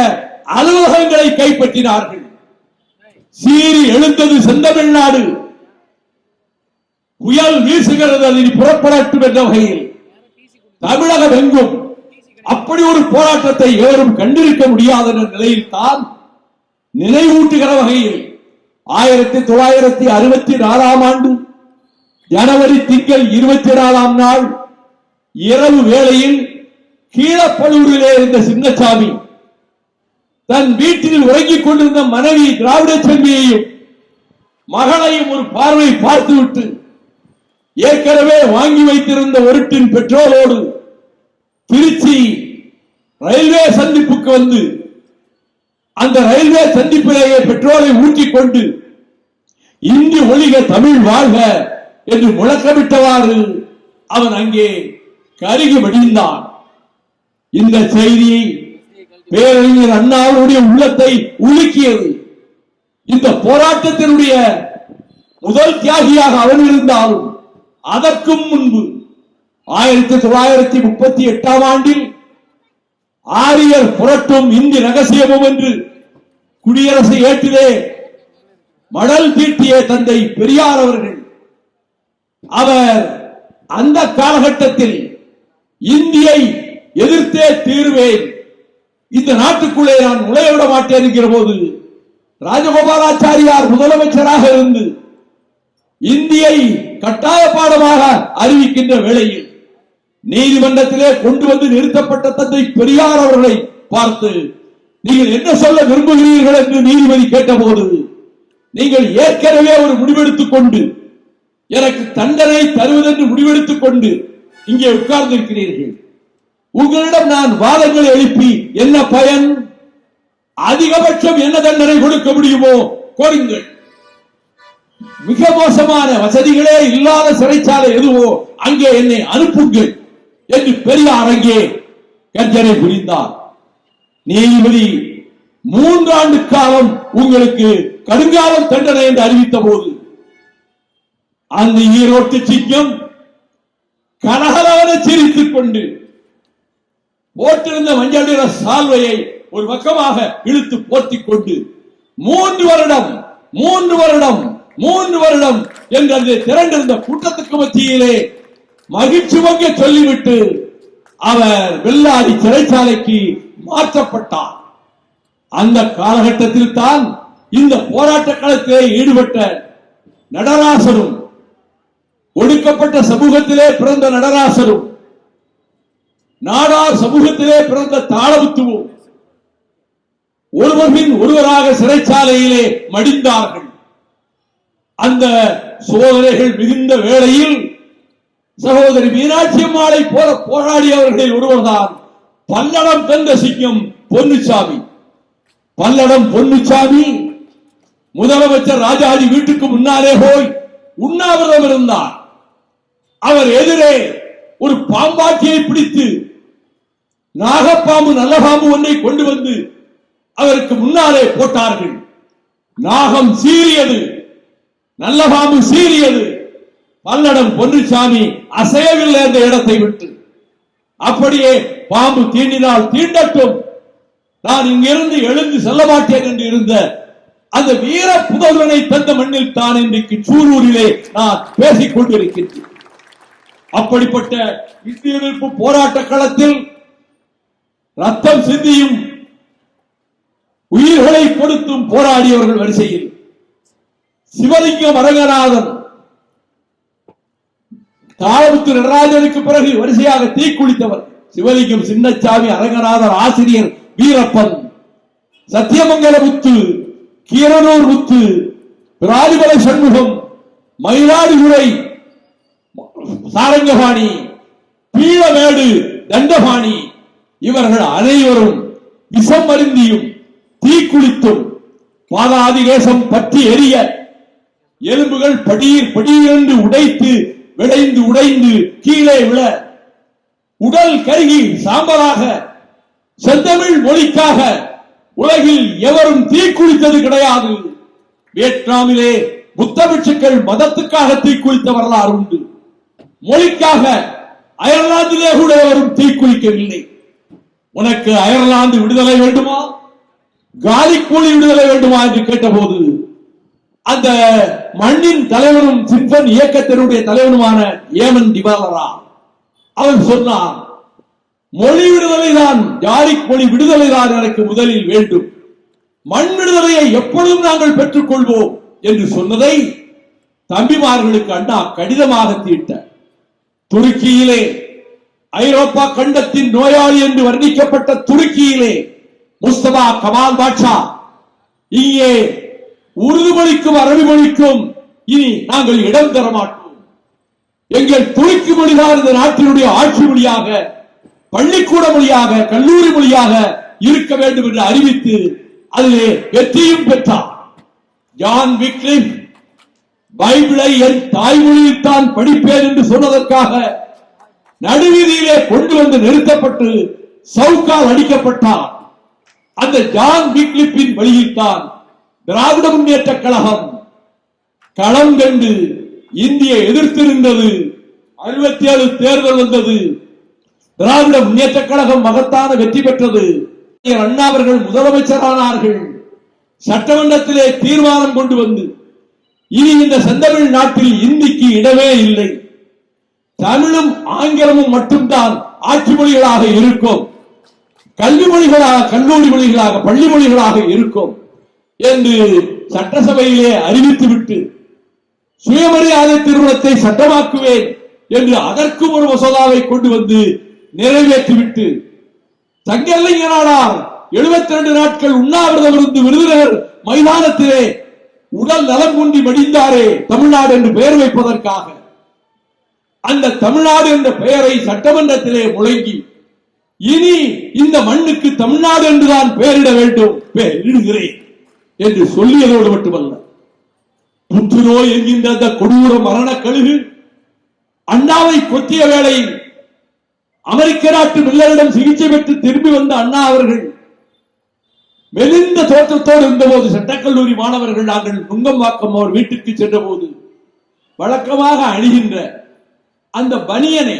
அலுவலகங்களை கைப்பற்றினார்கள். சீறி எழுந்தது செந்தமிழ்நாடு. புயல் வீசுகிறது, அதில் புறப்படட்டும் என்ற வகையில் தமிழகம் எங்கும் அப்படி ஒரு போராட்டத்தை எவரும் கண்டிருக்க முடியாத நிலையில் தான் நினைவூட்டுகிற வகையில் 1964 ஆண்டு ஜனவரி திங்கள் 24 நாள் இரவு வேளையில் கீழப்பழுவூரிலே இருந்த சின்னசாமி தன் வீட்டில் உறங்கிக் கொண்டிருந்த மனைவி திராவிட செல்வியையும் மகளையும் ஒரு பார்வை பார்த்துவிட்டு ஏற்கனவே வாங்கி வைத்திருந்த ஒரு டின் பெட்ரோலோடு திருச்சி ரயில்வே சந்திப்புக்கு வந்து அந்த ரயில்வே சந்திப்பிலேயே பெட்ரோலை ஊற்றிக் கொண்டு இந்தி ஒழிக தமிழ் வாழ்க என்று முழக்கமிட்டவாறு அவன் அங்கே கருகி மடிந்தான். இந்த செய்தி பேரறிஞர் அண்ணாவுடைய உள்ளத்தை உலுக்கியது. இந்த போராட்டத்தினுடைய முதல் தியாகியாக அவன் இருந்தாலும் அதற்கும் முன்பு 1938 ஆண்டில் ஆரியர் புரட்டும் இந்தி ரகசியமும் என்று குடியரசு ஏட்டிலே மடல் தீட்டிய தந்தை பெரியார் அவர்கள், அவர் அந்த காலகட்டத்தில் இந்தியை எதிர்த்தே தீர்வேன், இந்த நாட்டுக்குள்ளே நான் நுழையவிட மாட்டேன் என்கிற போது ராஜகோபாலாச்சாரியார் முதலமைச்சராக இருந்து இந்தியை கட்டாய பாடமாக அறிவிக்கின்ற வேளையில் நீதிமன்றத்திலே கொண்டு வந்து நிறுத்தப்பட்ட தந்தை பெரியார் அவர்களை பார்த்து நீங்கள் என்ன சொல்ல விரும்புகிறீர்கள் என்று நீதிபதி கேட்டபோது, நீங்கள் ஏற்கனவே ஒரு முடிவெடுத்துக் கொண்டு எனக்கு தண்டனை தருவதென்று முடிவெடுத்துக் கொண்டு இங்கே உட்கார்ந்து இருக்கிறீர்கள். உங்களிடம் நான் வாதங்களை எழுப்பி என்ன பயன்? அதிகபட்சம் என்ன தண்டனை கொடுக்க முடியுமோ கொடுங்கள். மிக மோசமான வசதிகளே இல்லாத சிறைச்சாலை எதுவோ அங்கே என்னை அனுப்புங்கள் என்று பெரியார் அங்கே கர்ஜனை புரிந்தார். நீதிபதி 3 ஆண்டு காலம் உங்களுக்கு கடுங்காலம் தண்டனை என்று அறிவித்த போது அந்த ஈரோட்டு சிங்கம் கலகலவென சிரித்துக் கொண்டு போட்டிருந்த மஞ்சள் நிற சால்வையை ஒரு பக்கமாக இழுத்து போர்த்திக் கொண்டு 3 வருடம் 3 வருடம் 3 வருடம் என்று அந்த திரண்டிருந்த கூட்டத்துக்கு மத்தியிலே மகிழ்ச்சி வங்க சொல்லிவிட்டு அவர் வெள்ளாடி சிறைச்சாலைக்கு மாற்றப்பட்டார். அந்த காலகட்டத்தில் தான் இந்த போராட்ட களத்திலே ஈடுபட்ட நடராசரும், ஒடுக்கப்பட்ட சமூகத்திலே பிறந்த நடராசரும், நாடார் சமூகத்திலே பிறந்த தாளமுத்துவும் ஒருவரின் ஒருவராக சிறைச்சாலையிலே மடிந்தார்கள். அந்த சோதனைகள் மிகுந்த வேளையில் சகோதரி மீனாட்சி அம்மாளை போல போராடியவர்களில் ஒருவர்தான் பல்லடம் தந்த சிங்கம் பொன்னுச்சாமி. பல்லடம் பொன்னுச்சாமி முதலமைச்சர் ராஜாஜி வீட்டுக்கு முன்னாலே போய் உண்ணாவிரதம் இருந்தார். அவர் எதிரே ஒரு பாம்பாட்டியை பிடித்து நாகப்பாம்பு நல்ல பாம்பு ஒன்றை கொண்டு வந்து அவருக்கு முன்னாலே போட்டார்கள். நாகம் சீறியது, நல்ல பாம்பு சீறியது. பல்லடம் பொன்னுச்சாமி அசையவில்லை அந்த இடத்தை விட்டு. அப்படியே பாம்பு தீண்டினால் தீண்டட்டும், நான் இங்கிருந்து எழுந்து செல்ல மாட்டேன் என்று இருந்த அந்த வீர புதல்வனை தந்த மண்ணில் தான் இன்றைக்கு சூலூரிலே நான் பேசிக் கொண்டிருக்கின்றேன். அப்படிப்பட்ட இந்திய எதிர்ப்பு போராட்ட களத்தில் ரத்தம் சிந்தியும் உயிர்களை கொடுத்தும் போராடியவர்கள் வரிசையில் சிவலிங்கம் அரங்கநாதன், தாளமுத்து நடராஜனுக்கு பிறகு வரிசையாக தீக்குளித்தவர். சிவலிங்கம் சின்னச்சாமி, அரங்கநாதர், ஆசிரியர் வீரப்பன், சத்தியமங்கலமுத்து, கீரனூர் முத்து, ராஜமலை சண்முகம், மயிலாடுதுறை சாரங்கபாணி, பீழமேடு தண்டபாணி, இவர்கள் அனைவரும் விஷம் அருந்தியும் தீக்குளித்தும் பாதாதிகேசம் பற்றி எரிய எலும்புகள் படியீர் படியிரண்டு உடைத்து விளைந்து உடைந்து கீழே விழ உடல் கருகி சாம்பலாக செந்தமிழ் மொழிக்காக உலகில் எவரும் தீக்குளித்தது கிடையாது. வியட்நாமிலே புத்த பிட்சுக்கள் மதத்துக்காக தீக்குளித்த வரலாறு உண்டு. மொழிக்காக அயர்லாந்திலே கூட எவரும் தீக்குளிக்கவில்லை. உனக்கு அயர்லாந்து விடுதலை வேண்டுமா, காலிக் மொழி விடுதலை வேண்டுமா என்று கேட்டபோது அந்த மண்ணின் தலைவனும் சிம்பன் இயக்கத்தினுடைய தலைவனுமான ஏமன் டிபாலரா அவன் சொன்னான், மொழி விடுதலை தான், ஜாரிக் மொழி விடுதலை தான் எனக்கு முதலில் வேண்டும், மண் விடுதலையை எப்பொழுதும் நாங்கள் பெற்றுக் கொள்வோம் என்று சொன்னதை தம்பிமார்களுக்கு அண்ணா கடிதமாக தீட்ட. துருக்கியிலே ஐரோப்பா கண்டத்தின் நோயாளி என்று வர்ணிக்கப்பட்ட துருக்கியிலே முஸ்தபா கமால் பாட்சா இங்கே உருது மொழிக்கும் அரபி மொழிக்கும் இனி நாங்கள் இடம் தர மாட்டோம், எங்கள் துருக்கி மொழிதான் இந்த நாட்டினுடைய ஆட்சி மொழியாக, பள்ளிக்கூட மொழியாக, கல்லூரி மொழியாக இருக்க வேண்டும் என்று அறிவித்து அதிலே வெற்றியும் பெற்றார். ஜான் விக்லிஃப் பைபிளை என் தாய்மொழியில் தான் படிப்பேன் என்று சொன்னதற்காக நடுவீதியிலே கொண்டு வந்து நிறுத்தப்பட்டு சவுக்கால் அடிக்கப்பட்டார். அந்த ஜான் விக்லிப்பின் வழியில்தான் திராவிட முன்னேற்ற கழகம் களம் கண்டு இந்திய எதிர்த்திருந்தது. 67 தேர்தல் வந்தது. திராவிட முன்னேற்ற கழகம் மகத்தான வெற்றி பெற்றது. அண்ணா அவர்கள் முதலமைச்சரானார்கள். சட்டமன்றத்திலே தீர்மானம் கொண்டு வந்து இனி இந்த செந்தமிழ் நாட்டில் இந்திக்கு இடமே இல்லை, தமிழும் ஆங்கிலமும் மட்டும்தான் ஆட்சி மொழிகளாக இருக்கும், கல்வி மொழிகளாக, கல்லூரி மொழிகளாக, பள்ளி மொழிகளாக இருக்கும் என்று சட்டசபையிலே அறிவித்துவிட்டு சுயமரியாதை திருமணத்தை சட்டமாக்குவேன் என்று அதற்கும் ஒரு மசோதாவை கொண்டு வந்து நிறைவேற்றிவிட்டு தங்கலிங்க நாடார் 72 நாட்கள் உண்ணாவிரதம் இருந்து விருதுநகர் மைதானத்திலே உடல் நலம் குன்றி மடிந்தாரே தமிழ்நாடு என்று பெயர் வைப்பதற்காக அந்த தமிழ்நாடு என்ற பெயரை சட்டமன்றத்திலே முழங்கி இனி இந்த மண்ணுக்கு தமிழ்நாடு என்றுதான் பெயரிட வேண்டும், பெயரிடுகிறேன் என்று சொல்லியதோடு மட்டுமல்ல, புற்றுநோய் என்கின்ற அந்த கொடூர மரண கழுகு அண்ணாவை கொத்திய வேளையில் அமெரிக்க நாட்டு மில்லரிடம் சிகிச்சை பெற்று திரும்பி வந்த அண்ணா அவர்கள் மெலிந்த தோற்றத்தோடு இருந்தபோது சட்டக்கல்லூரி மாணவர்கள் நாங்கள் நுங்கம்பாக்கம் அவர் வீட்டுக்கு சென்ற போது வழக்கமாக அணிகின்ற அந்த பனியனை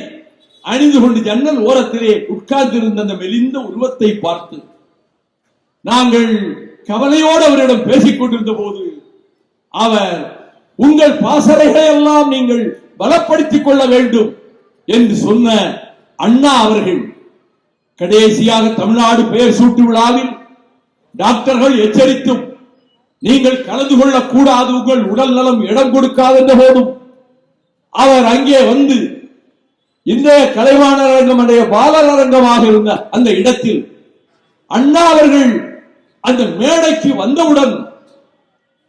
அணிந்து கொண்டு ஜன்னல் ஓரத்திலே உட்கார்ந்திருந்த அந்த மெலிந்த உருவத்தை பார்த்து நாங்கள் கவலையோடு அவரிடம் பேசிக் கொண்டிருந்த போது அவர் உங்கள் பாசறைகளை எல்லாம் நீங்கள் பலப்படுத்திக் கொள்ள வேண்டும் என்று சொன்ன அண்ணா அவர்கள் கடைசியாக தமிழ்நாடு பெயர் சூட்டு விழாவில் டாக்டர்கள் எச்சரித்தும் நீங்கள் கலந்து கொள்ளக்கூடாது, உங்கள் உடல் நலம் இடம் கொடுக்காது என்ற போதும் அவர் அங்கே வந்து இன்றைய கலைவாணர் அரங்கம், அன்றைய பாலர் அரங்கமாக இருந்த அந்த இடத்தில் அண்ணா அவர்கள் அந்த மேடைக்கு வந்தவுடன்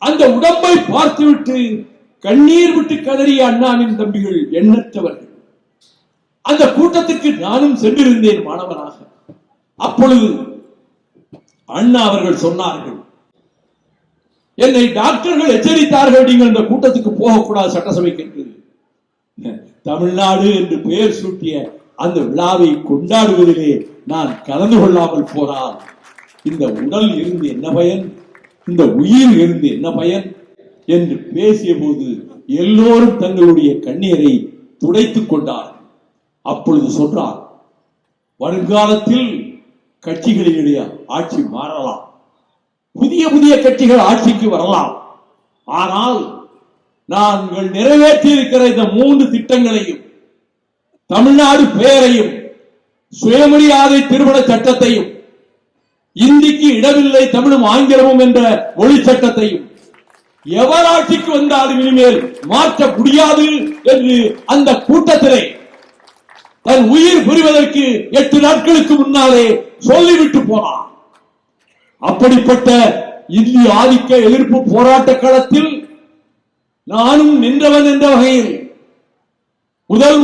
அந்த உடம்பை பார்த்துவிட்டு கண்ணீர் விட்டு கதறிய அண்ணாவின் தம்பிகள் எண்ணற்றவர்கள். அந்த கூட்டத்திற்கு நானும் சென்றிருந்தேன் மாணவனாக. அப்பொழுது அண்ணா அவர்கள் சொன்னார்கள், என்னை டாக்டர்கள் எச்சரித்தார்கள், நீங்கள் இந்த கூட்டத்துக்கு போகக்கூடாது சட்டசபைக்கு என்று. தமிழ்நாடு என்று பெயர் சூட்டிய அந்த விழாவை கொண்டாடுவதிலே நான் கலந்து கொள்ளாமல் போனால் இந்த உடல் இருந்து என்ன பயன், இந்த உயிர் இருந்து என்ன பயன் என்று பேசிய போது எல்லோரும் தங்களுடைய கண்ணீரை துடைத்துக் கொண்டார்கள். அப்பொழுது சொன்னார், வருங்காலத்தில் கட்சிகளினுடைய ஆட்சி மாறலாம், புதிய புதிய கட்சிகள் ஆட்சிக்கு வரலாம், ஆனால் நாங்கள் நிறைவேற்றி இருக்கிற இந்த 3 திட்டங்களையும், தமிழ்நாடு பெயரையும், சுயமரியாதை திருமண சட்டத்தையும், இந்திக்கு இடமில்லை தமிழும் ஆங்கிலமும் என்ற மொழி சட்டத்தையும் எவர் ஆட்சிக்கு வந்தாலும் இனிமேல் மாற்ற முடியாது என்று அந்த கூட்டத்திலே தன் உயிர் புரிவதற்கு 8 நாட்களுக்கு முன்னாலே சொல்லிவிட்டு போனார். அப்படிப்பட்ட இந்திய ஆதிக்க எதிர்ப்பு போராட்ட களத்தில் நானும் நின்றவன் என்ற வகையில்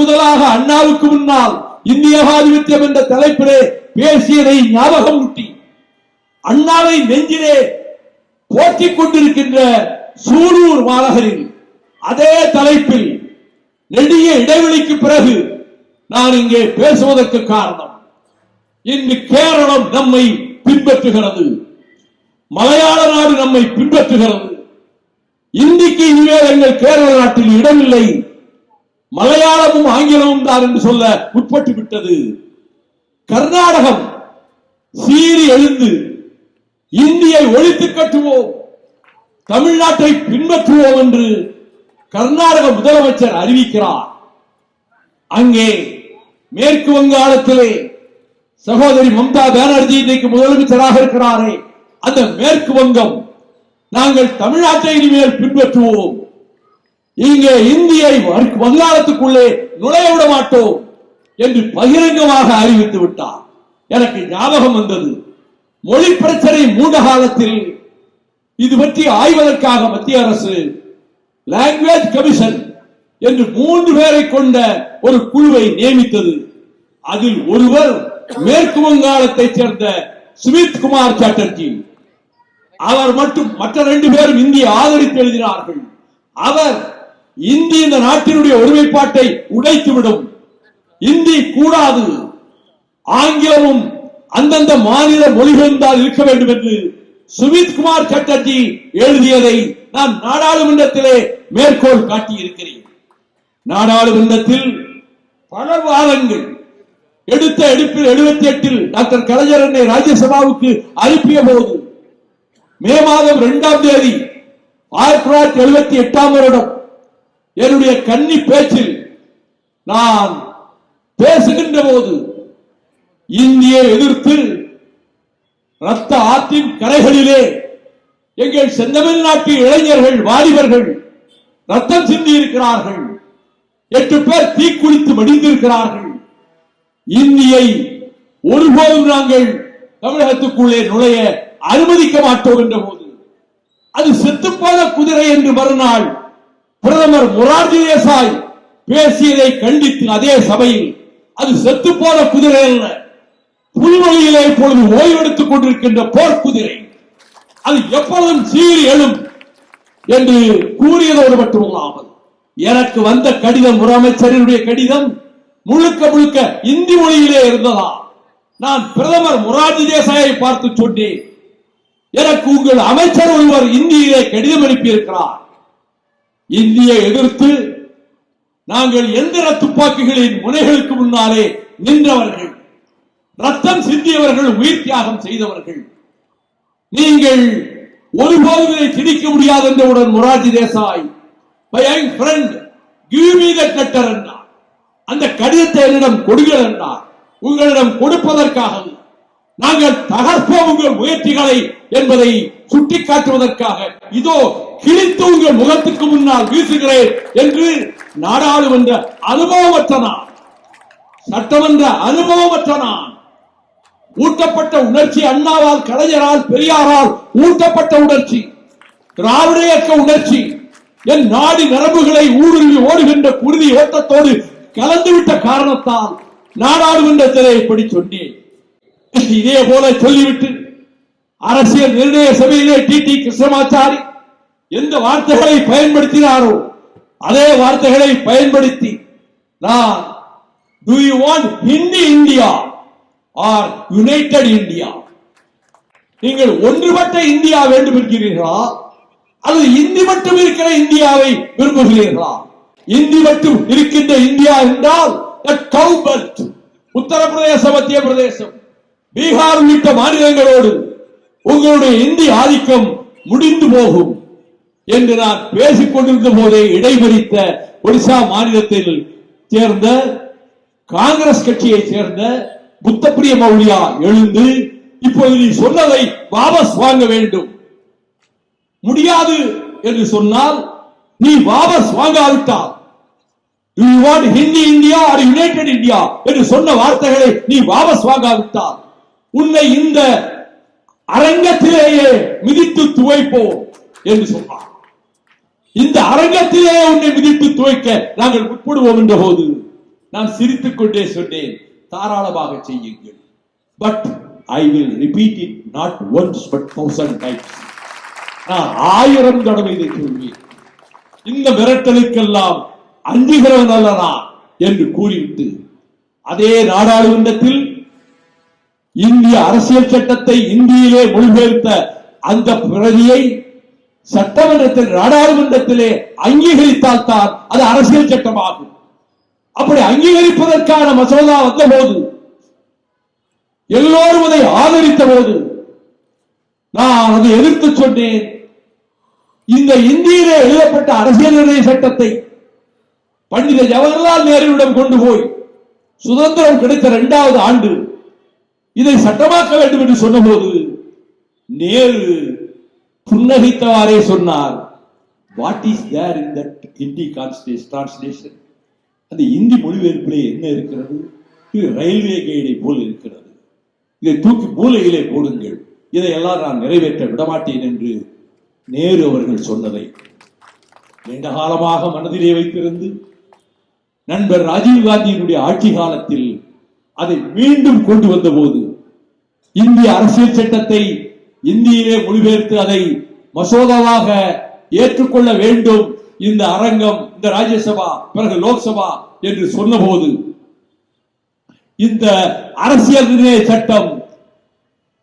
முதலாக அண்ணாவுக்கு முன்னால் இந்திய ஆதிபத்தியம் என்ற தலைப்பிலே பேசியதை ஞாபகம் ஊட்டி அண்ணாவை நெஞ்சிலே போற்றிக் கொண்டிருக்கின்ற சூலூர் மாநகரில் அதே தலைப்பில் நெடிய இடைவெளிக்கு பிறகு நான் இங்கே பேசுவதற்கு காரணம், இன்று கேரளம் நம்மை பின்பற்றுகிறது, மலையாள நாடு நம்மை பின்பற்றுகிறது. இந்திக்கு இனிமேல் எங்கள் கேரள நாட்டில் இடமில்லை, மலையாளமும் ஆங்கிலமும் தான் என்று சொல்ல உட்பட்டு விட்டது. கர்நாடகம் சீறி எழுந்து இந்தியை ஒழித்து கட்டுவோம், தமிழ்நாட்டை பின்பற்றுவோம் என்று கர்நாடக முதலமைச்சர் அறிவிக்கிறார். அங்கே மேற்கு வங்காளத்திலே சகோதரி மம்தா பானர்ஜி இன்றைக்கு முதலமைச்சராக இருக்கிறாரே, அந்த மேற்கு வங்கம் நாங்கள் தமிழ்நாட்டை இனிமேல் பின்பற்றுவோம், இங்கே இந்தியை வங்காளத்துக்குள்ளே நுழைய விட மாட்டோம் என்று பகிரங்கமாக அறிவித்து விட்டார். எனக்கு ஞாபகம் வந்தது, மொழி பிரச்சனை மூண்ட காலத்தில் இது பற்றி ஆய்வதற்காக மத்திய அரசு லாங்குவேஜ் கமிஷன் என்று 3 பேரை கொண்ட ஒரு குழுவை நியமித்தது. அதில் ஒருவர் மேற்கு வங்காளத்தைச் சேர்ந்த சுமித் குமார் சாட்டர்ஜி, அவர் மட்டும், மற்ற 2 பேரும் இந்தியை ஆதரித்து எழுதினார்கள். அவர் இந்தி இந்த நாட்டினுடைய ஒருமைப்பாட்டை உடைத்துவிடும், இந்தி கூடாது, ஆங்கிலமும் அந்தந்த மாநில மொழிகள் தான் இருக்க வேண்டும் என்று சுமித் குமார் சாட்டர்ஜி எழுதியதை நான் நாடாளுமன்றத்திலே மேற்கோள் காட்டியிருக்கிறேன். நாடாளுமன்றத்தில் பல வாதங்கள் எடுத்த எடுப்பில் 78 டாக்டர் கலைஞர் என்னை ராஜ்யசபாவுக்கு அனுப்பிய போது மே மாதம் 2ஆம் தேதி 1978ஆம் வருடம் என்னுடைய கன்னி பேச்சில் நான் பேசுகின்ற போது இந்தியை எதிர்த்து ரத்த ஆற்றின் கரைகளிலே எங்கள் செந்தமிழ்நாட்டு இளைஞர்கள் வாலிபர்கள் ரத்தம் சிந்தி இருக்கிறார்கள், 8 பேர் தீக்குளித்து மடிந்திருக்கிறார்கள், இந்தியை ஒருபோதும் நாங்கள் தமிழகத்துக்குள்ளே நுழைய அனுமதிக்க மாட்டோம் என்ற போது அது செத்துப்போன குதிரை என்று மறுநாள் பிரதமர் மொரார்ஜி தேசாய் பேசியதை கண்டித்து அதே சபையில் அது செத்துப்போன குதிரை அல்ல, புல்வெளியிலே இப்பொழுது ஓய்வெடுத்துக் கொண்டிருக்கின்ற போர்க்குதிரை, அது எப்பொழுதும் சீறி எழும் என்று கூறியதோடு மட்டுமல்லாமல் எனக்கு வந்த கடிதம், முதலமைச்சரினுடைய கடிதம் முழுக்க முழுக்க இந்தி மொழியிலே இருந்ததா. நான் பிரதமர் மொரார்ஜி தேசாயை பார்த்து சொன்னேன், எனக்கு உங்கள் அமைச்சர் ஒருவர் இந்தியிலே கடிதம் அனுப்பியிருக்கிறார், இந்தியை எதிர்த்து நாங்கள் எந்திர துப்பாக்கிகளின் முனைகளுக்கு முன்னாலே நின்றவர்கள், ரத்தம் சிந்தியவர்கள், உயிர் தியாகம் செய்தவர்கள், நீங்கள் ஒருபோதும் இதை திணிக்க முடியாது என்றவுடன் Morarji Desai my young friend give me that letter என்றார். அந்த கடிதத்தை என்னிடம் கொடுங்கள் என்றார். உங்களிடம் கொடுப்பதற்காக நாங்கள் தகர்ப்போம் உங்கள் முயற்சிகளை என்பதை சுட்டிக்காட்டுவதற்காக இதோ கிழித்து உங்கள் முகத்துக்கு முன்னால் வீசுகிறேன் என்று நாடாளுமன்ற அனுபவமற்ற நான், சட்டமன்ற அனுபவமற்ற நான், ஊட்டப்பட்ட உணர்ச்சி, அண்ணாவால், கலைஞரால், பெரியாரால் ஊட்டப்பட்ட உணர்ச்சி, திராவிட இயக்க உணர்ச்சி என் நாடி நரம்புகளை ஊடுருவி ஓடுகின்ற குருதி ஓட்டத்தோடு கலந்துவிட்ட காரணத்தால் நாடாளுமன்றத்திலே இப்படி சொன்னேன். இதே போல சொல்லிவிட்டு அரசியல் நிர்ணய சபையிலே டி கிருஷ்ணமாச்சாரி எந்த வார்த்தைகளை பயன்படுத்தினாரோ அதே வார்த்தைகளை பயன்படுத்தி நான் do you want Hindi India or United India, நீங்கள் ஒன்றுபட்ட இந்தியா வேண்டும் என்கிறீர்களா அல்லது இந்தி மட்டும் இருக்கிற இந்தியாவை விரும்புகிறீர்களா? இந்தி மட்டும் இருக்கின்ற இந்தியா என்றால் உத்தரப்பிரதேச, மத்திய பிரதேசம், பீகார் உள்ளிட்ட மாநிலங்களோடு உங்களுடைய இந்தி ஆதிக்கம் முடிந்து போகும் என்று நான் பேசிக் கொண்டிருந்த போதே இடைமறித்த ஒடிசா மாநிலத்தில் சேர்ந்த காங்கிரஸ் கட்சியை சேர்ந்த புத்தப்பிரிய மௌலியா எழுந்து இப்போது நீ சொன்னதை வாபஸ் வாங்க வேண்டும், முடியாது என்று சொன்னால் நீ வாபஸ் வாங்காவிட்டால் Do you want Hindi India or United India என்று சொன்ன வார்த்தைகளை நீ வாபஸ் வாங்காவிட்டால் உன்னை இந்த அரங்கத்திலேயே மிதித்து துவைப்போம் என்று சொன்னார். இந்த அரங்கத்திலேயே உன்னை மிதித்து துவைக்க நாங்கள் உட்படுவோம் என்ற போது நான் சிரித்துக் கொண்டே சொன்னேன், தாராளமாக செய்யுங்கள். But I will repeat it not once but 1000 times. நான் 1000 தடவை இதை சொல்வேன். இந்த மிரட்டலுக்கெல்லாம் அஞ்சுகிறவன் அல்ல நான் என்று கூறிவிட்டு அதே நாடாளுமன்றத்தில் இந்திய அரசியல் சட்டத்தை இந்தியிலே மொழிபெயர்த்த அந்த பிரதியை சட்டமன்றத்தில் நாடாளுமன்றத்திலே அங்கீகரித்தால் தான் அது அரசியல் சட்டமாகும். அப்படி அங்கீகரிப்பதற்கான மசோதா வந்தபோது எல்லோரும் அதை ஆதரித்த போது நான் அதை எதிர்த்து சொன்னேன். இந்த இந்தியிலே எழுதப்பட்ட அரசியல் நிர்ணய சட்டத்தை பண்டித ஜவஹர்லால் நேருவிடம் கொண்டு போய் சுதந்திரம் கிடைத்த 2வது ஆண்டு இதை சட்டமாக்க வேண்டும் என்று சொன்னபோது நேரு புன்னகைத்தவாறே சொன்னார், what is there in that Hindi translation? அந்த இந்தி மொழிபெயர்ப்பிலே என்ன இருக்கிறது? இது ரயில்வே கைடை போல் இருக்கிறது. இதை தூக்கி மூலையிலே போடுங்கள், இதையெல்லாம் நான் நிறைவேற்ற விடமாட்டேன் என்று நேரு அவர்கள் சொன்னதை நீண்ட காலமாக மனதிலே வைத்திருந்து நண்பர் ராஜீவ்காந்தியினுடைய ஆட்சி காலத்தில் அதை மீண்டும் கொண்டு வந்த போது இந்திய அரசியல் சட்டத்தை இந்தியிலே மொழிபெயர்த்து அதை மசோதாவாக ஏற்றுக்கொள்ள வேண்டும் இந்த அரங்கம், இந்த ராஜ்யசபா பிறகு லோக்சபா என்று சொன்னபோது இந்த அரசியல் நிர்ணய சட்டம்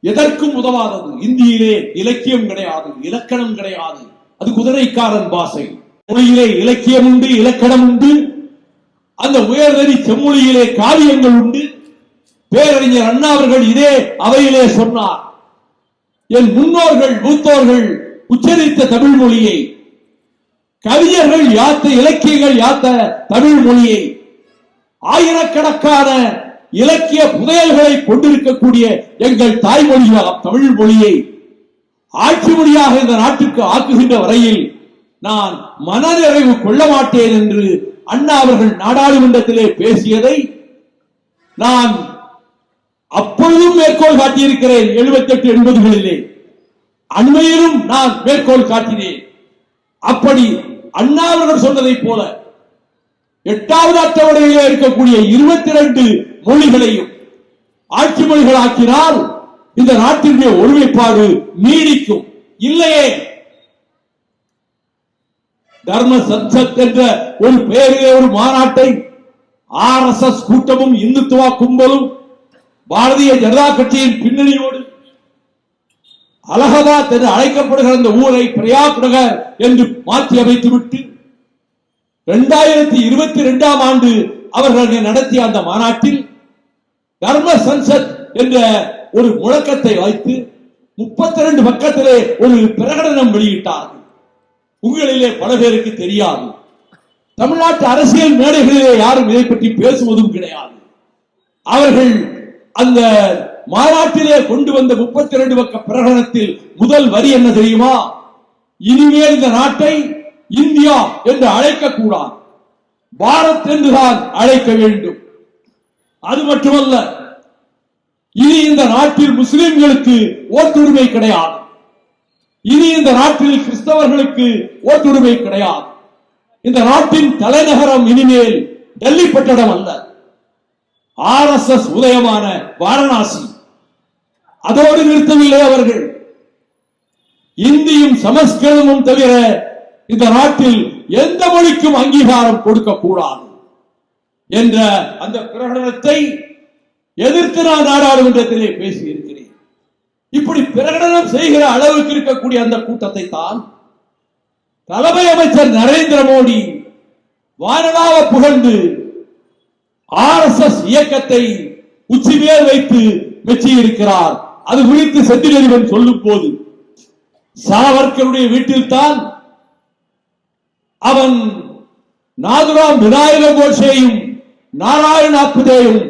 எதற்கும் உதவாதது. இந்தியிலே இலக்கியம் கிடையாது, இலக்கணம் கிடையாது, அது குதிரைக்காரன் பாஷை. மொழியிலே இலக்கியம் உண்டு, இலக்கணம் உண்டு, அந்த உயர்தனி செம்மொழியிலே காவியங்கள் உண்டு. பேரறிஞர் அண்ணா அவர்கள் இதே அவையிலே சொன்னார், என் முன்னோர்கள் மூத்தோர்கள் உச்சரித்த தமிழ் மொழியை, கவிஞர்கள் யாத்த இலக்கியங்கள் யாத்த தமிழ் மொழியை, ஆயிரக்கணக்கான இலக்கிய புதையல்களை கொண்டிருக்கக்கூடிய எங்கள் தாய்மொழியாம் தமிழ் மொழியை ஆட்சி மொழியாக இந்த நாட்டுக்கு ஆக்குகின்ற வரையில் நான் மனநிறைவு கொள்ள மாட்டேன் என்று அண்ணா அவர்கள் நாடாளுமன்றத்திலே பேசியதை நான் அப்பொழுதும் மேற்கோள் காட்டியிருக்கிறேன். 78 80களிலே அண்மையிலும் நான் மேற்கோள் காட்டினேன். அப்படி அண்ணா அவர்கள் சொன்னதை போல 8வது அட்டவணையிலே இருக்கக்கூடிய 22 மொழிகளையும் ஆட்சி மொழிகளாக்கினால் இந்த நாட்டினுடைய ஒருமைப்பாடு நீடிக்கும். இல்லையே தர்ம சன்சத் என்ற ஒரு பெயரிலே ஒரு மாநாட்டை RSS கூட்டமும் இந்துத்துவா கும்பலும் பாரதிய ஜனதா கட்சியின் பின்னணியோடு அலகாபாத் என்று அழைக்கப்படுகிற அந்த ஊரை பிரயாக் நகர் என்று மாற்றி அமைத்துவிட்டு 2022ஆம் ஆண்டு அவர்கள் நடத்திய அந்த மாநாட்டில் தர்ம சன்சத் என்ற ஒரு முழக்கத்தை வைத்து 32 பக்கத்திலே ஒரு பிரகடனம் வெளியிட்டார்கள். உங்களிலே பல பேருக்கு தெரியாது, தமிழ்நாட்டு அரசியல் மேடைகளிலே யாரும் இதை பற்றி பேசுவதும் கிடையாது. அவர்கள் அந்த மாநாட்டிலே கொண்டு வந்த 32 பக்க பிரகடனத்தில் முதல் வரி என்ன தெரியுமா? இனிமேல் இந்த நாட்டை இந்தியா என்று அழைக்க கூடாது, பாரத் என்றுதான் அழைக்க வேண்டும். அது மட்டுமல்ல, இனி இந்த நாட்டில் முஸ்லிம்களுக்கு ஓட்டுரிமை கிடையாது, இனி இந்த நாட்டில் கிறிஸ்தவர்களுக்கு ஓட்டுரிமை கிடையாது. இந்த நாட்டின் தலைநகரம் இனிமேல் டெல்லி பட்டணம் அல்ல, RSS உதயமான வாரணாசி. அதோடு நிறுத்தவில்லை அவர்கள், இந்தியும் சமஸ்கிருதமும் தவிர இந்த நாட்டில் எந்த மொழிக்கும் அங்கீகாரம் கொடுக்க கூடாது என்ற அந்த பிரகடனத்தை எதிர்த்து நான் நாடாளுமன்றத்திலே பேசி இருக்கிறேன். இப்படி பிரகடனம் செய்கிற அளவுக்கு இருக்கக்கூடிய அந்த கூட்டத்தை தான் தலைமை அமைச்சர் நரேந்திர மோடி வானளாவ புகழ்ந்து RSS இயக்கத்தை உச்சிமேல் வைத்து மெச்சியிருக்கிறார். அது குறித்து செந்திலறிவன் சொல்லும் போது சாவர்கருடைய வீட்டில் தான் அவன் நாதுராம் விநாயக கோட்சேயும் நாராயண ஆப்தேயும்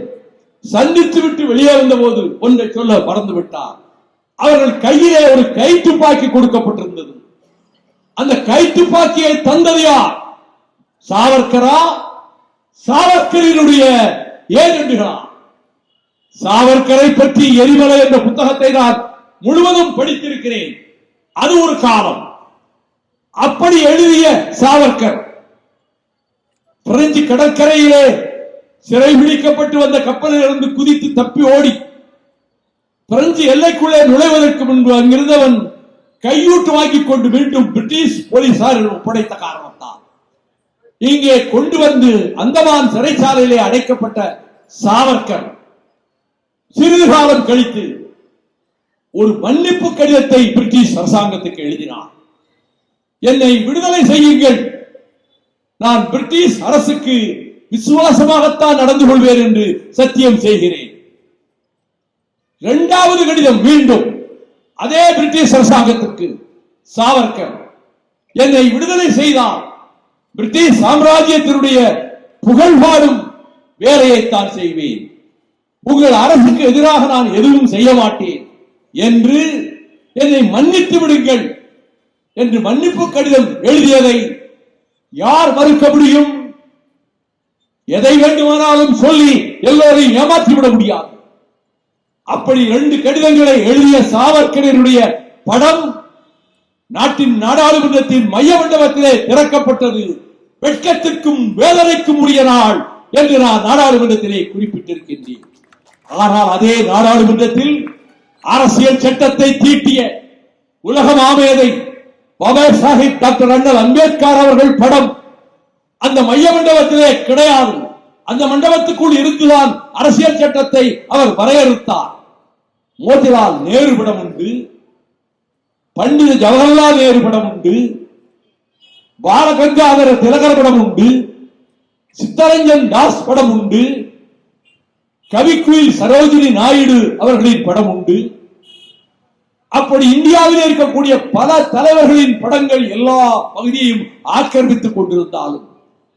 சந்தித்து விட்டு வெளியே வந்த போது ஒன்றை சொல்ல மறந்து விட்டார். அவர்கள் கையிலே ஒரு கை துப்பாக்கி கொடுக்கப்பட்டிருந்தது. அந்த கை துப்பாக்கியை தந்தது யார்? சாவர்கரா சாவர்கரினுடைய ஏஜெண்டுகளா? சாவர்கரை பற்றி எரிமலை என்ற புத்தகத்தை நான் முழுவதும் படித்திருக்கிறேன். அது ஒரு காலம். அப்படி எழுதிய சாவர்கர் பிரெஞ்சு கடற்கரையிலே சிறைபிடிக்கப்பட்டு வந்த கப்பலில் இருந்து குதித்து தப்பி ஓடி பிரெஞ்சு எல்லைக்குள்ளே நுழைவதற்கு முன்பு அங்கிருந்தவன் கையூட்டு வாங்கிக் கொண்டு மீண்டும் பிரிட்டிஷ் போலீசாரில் ஒப்படைத்த காரணத்தால் இங்கே கொண்டு வந்து அந்தமான் சிறைச்சாலையிலே அடைக்கப்பட்ட சாவர்கர் சிறிது காலம் கழித்து ஒரு மன்னிப்பு கடிதத்தை பிரிட்டிஷ் அரசாங்கத்துக்கு எழுதினார். என்னை விடுதலை செய்யுங்கள், நான் பிரிட்டிஷ் அரசுக்கு விசுவாசமாகத்தான் நடந்து கொள்வேன் என்று சத்தியம் செய்கிறேன். இரண்டாவது கடிதம் மீண்டும் அதே பிரிட்டிஷ் அரசாங்கத்திற்கு, சாவர்கர் என்னை விடுதலை செய்தால் பிரிட்டிஷ் சாம்ராஜ்யத்தினுடைய புகழ்பாடும் வேலையைத்தான் செய்வேன், உங்கள் அரசுக்கு எதிராக நான் எதுவும் செய்ய மாட்டேன் என்று என்னை மன்னித்து விடுங்கள் என்று மன்னிப்பு கடிதம் எழுதியதை யார் மறுக்க முடியும்? எதை வேண்டுமானாலும் சொல்லி எல்லோரையும் ஏமாற்றிவிட முடியாது. அப்படி 2 கடிதங்களை எழுதிய சாவர்கரினுடைய படம் நாட்டின் நாடாளுமன்றத்தின் மைய மண்டபத்திலே திறக்கப்பட்டது. வெட்கத்திற்கும் வேதனைக்கும் உரிய நாள் என்று நான் நாடாளுமன்றத்திலே குறிப்பிட்டிருக்கின்றேன். ஆனால் அதே நாடாளுமன்றத்தில் அரசியல் சட்டத்தை தீட்டிய உலக மாமேதை பாபா சாஹிப் டாக்டர் அண்ணல் அம்பேத்கர் அவர்கள் படம் அந்த மைய மண்டபத்திலே கிடையாது. அந்த மண்டபத்துக்குள் இருந்துதான் அரசியல் சட்டத்தை அவர் வரையறுத்தார். மோதிலால் நேரு படம் உண்டு, பண்டித ஜவஹர்லால் நேரு படம் உண்டு, பாலகங்காதர திலகர் படம் உண்டு, சித்தரஞ்சன் தாஸ் படம் உண்டு, கவிக்குயில் சரோஜினி நாயுடு அவர்களின் படம் உண்டு. அப்படி இந்தியாவில் இருக்கக்கூடிய பல தலைவர்களின் படங்கள் எல்லா பகுதியையும் ஆக்கிரமித்துக் கொண்டிருந்தாலும்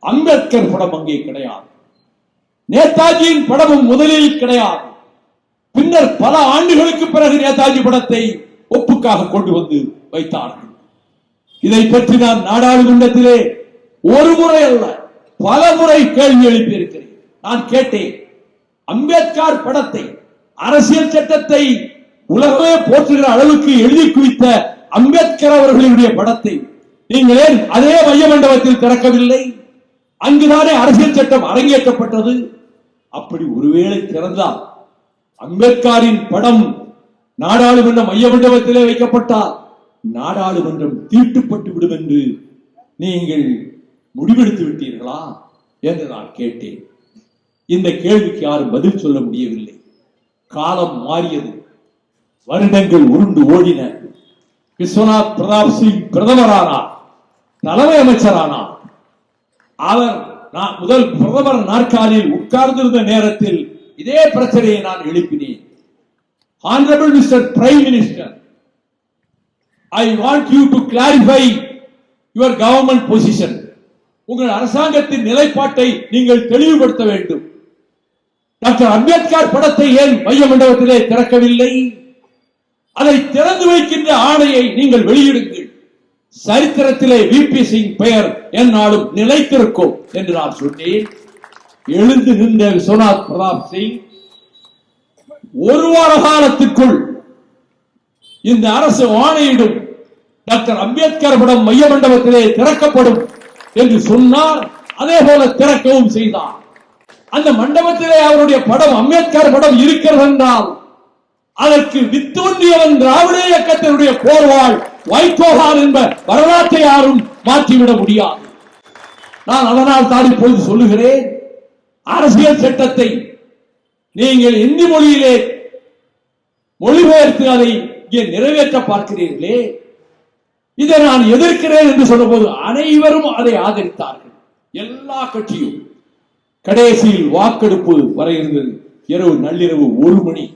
அம்பேத்கர் படம் அங்கே கிடையாது. நேதாஜியின் படமும் முதலில் கிடையாது. பின்னர் பல ஆண்டுகளுக்கு பிறகு நேதாஜி படத்தை ஒப்புக்காக கொண்டு வந்து வைத்தார்கள். இதை பற்றி நான் நாடாளுமன்றத்திலே ஒரு முறை அல்ல பல முறை கேள்வி எழுப்பியிருக்கிறேன். நான் கேட்டேன், அம்பேத்கர் படத்தை, அரசியல் சட்டத்தை உலகமே போற்றுகிற அளவுக்கு எழுதி குவித்த அம்பேத்கர் அவர்களுடைய படத்தை நீங்கள் ஏன் அதே மைய மண்டபத்தில் திறக்கவில்லை? அங்குதானே அரசியல் சட்டம் அரங்கேற்றப்பட்டது. அப்படி ஒருவேளை திறந்தால் அம்பேத்கரின் படம் நாடாளுமன்ற மைய மண்டபத்திலே வைக்கப்பட்டால் நாடாளுமன்றம் தீட்டுப்பட்டு விடும் என்று நீங்கள் முடிவெடுத்து விட்டீர்களா என்று நான் கேட்டேன். இந்த கேள்விக்கு யாரும் பதில் சொல்ல முடியவில்லை. காலம் மாறியது, வருடங்கள் உருண்டு ஓடின. விஸ்வநாத் பிரதாப் சிங் பிரதமரானார், தலைமை அமைச்சரானார். அவர் முதல் பிரதமர் நாற்காலில் உட்கார்ந்திருந்த நேரத்தில் இதே பிரச்சனையை நான் எழுப்பினேன். Honorable Mr. Prime Minister, I want you to clarify your government position. உங்கள் அரசாங்கத்தின் நிலைப்பாட்டை நீங்கள் தெளிவுபடுத்த வேண்டும். டாக்டர் அம்பேத்கர் படத்தை ஏன் மைய மண்டபத்திலே திறக்கவில்லை? அதை திறந்து வைக்கின்ற ஆணையை நீங்கள் வெளியிடுங்கள். சரித்திரத்திலே விபி சிங் பெயர் என்னாலும் நிலைத்திருக்கும் என்று நான் சொன்னேன். எழுந்து நின்ற விஸ்வநாத் பிரதாப் சிங் ஒரு வார காலத்திற்குள் இந்த அரசு ஆணையிடும், டாக்டர் அம்பேத்கர் படம் மைய மண்டபத்திலே திறக்கப்படும் என்று சொன்னார். அதே போல திறக்கவும் செய்தார். அந்த மண்டபத்திலே அவருடைய படம், அம்பேத்கர் படம் இருக்கிறது என்றால் அதற்கு வித்தோன்றியவன் திராவிட இயக்கத்தினுடைய போர்வாள் வைகோகான் என்ற வரலாற்றை யாரும் மாற்றிவிட முடியாது. நான் அதனால் தான் இப்பொழுது சொல்லுகிறேன், அரசியல் சட்டத்தை நீங்கள் இந்தி மொழியிலே மொழிபெயர்த்து அதை இங்கே நிறைவேற்ற பார்க்கிறீர்களே, இதை நான் எதிர்க்கிறேன் என்று சொன்னபோது அனைவரும் அதை ஆதரித்தார்கள். எல்லா கட்சியும். கடைசியில் வாக்கெடுப்பு வர இருந்தது. நள்ளிரவு 1 மணி.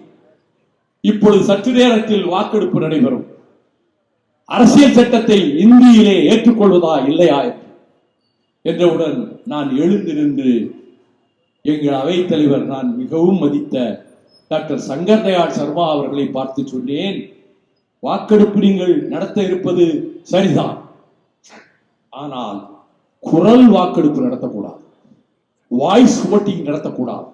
இப்பொழுது சற்று நேரத்தில் வாக்கெடுப்பு நடைபெறும். அரசியல் சட்டத்தை இந்தியிலே ஏற்றுக்கொள்வதா இல்லையா என்றவுடன் நான் எழுந்து நின்று எங்கள் அவைத் தலைவர், நான் மிகவும் மதித்த டாக்டர் சங்கர் தயாள் சர்மா அவர்களை பார்த்து சொன்னேன், வாக்கெடுப்பு நீங்கள் நடத்த இருப்பது சரிதான், ஆனால் குரல் வாக்கெடுப்பு நடத்தக்கூடாது. வாய்ஸ் ஓட்டிங் நடத்தக்கூடாது.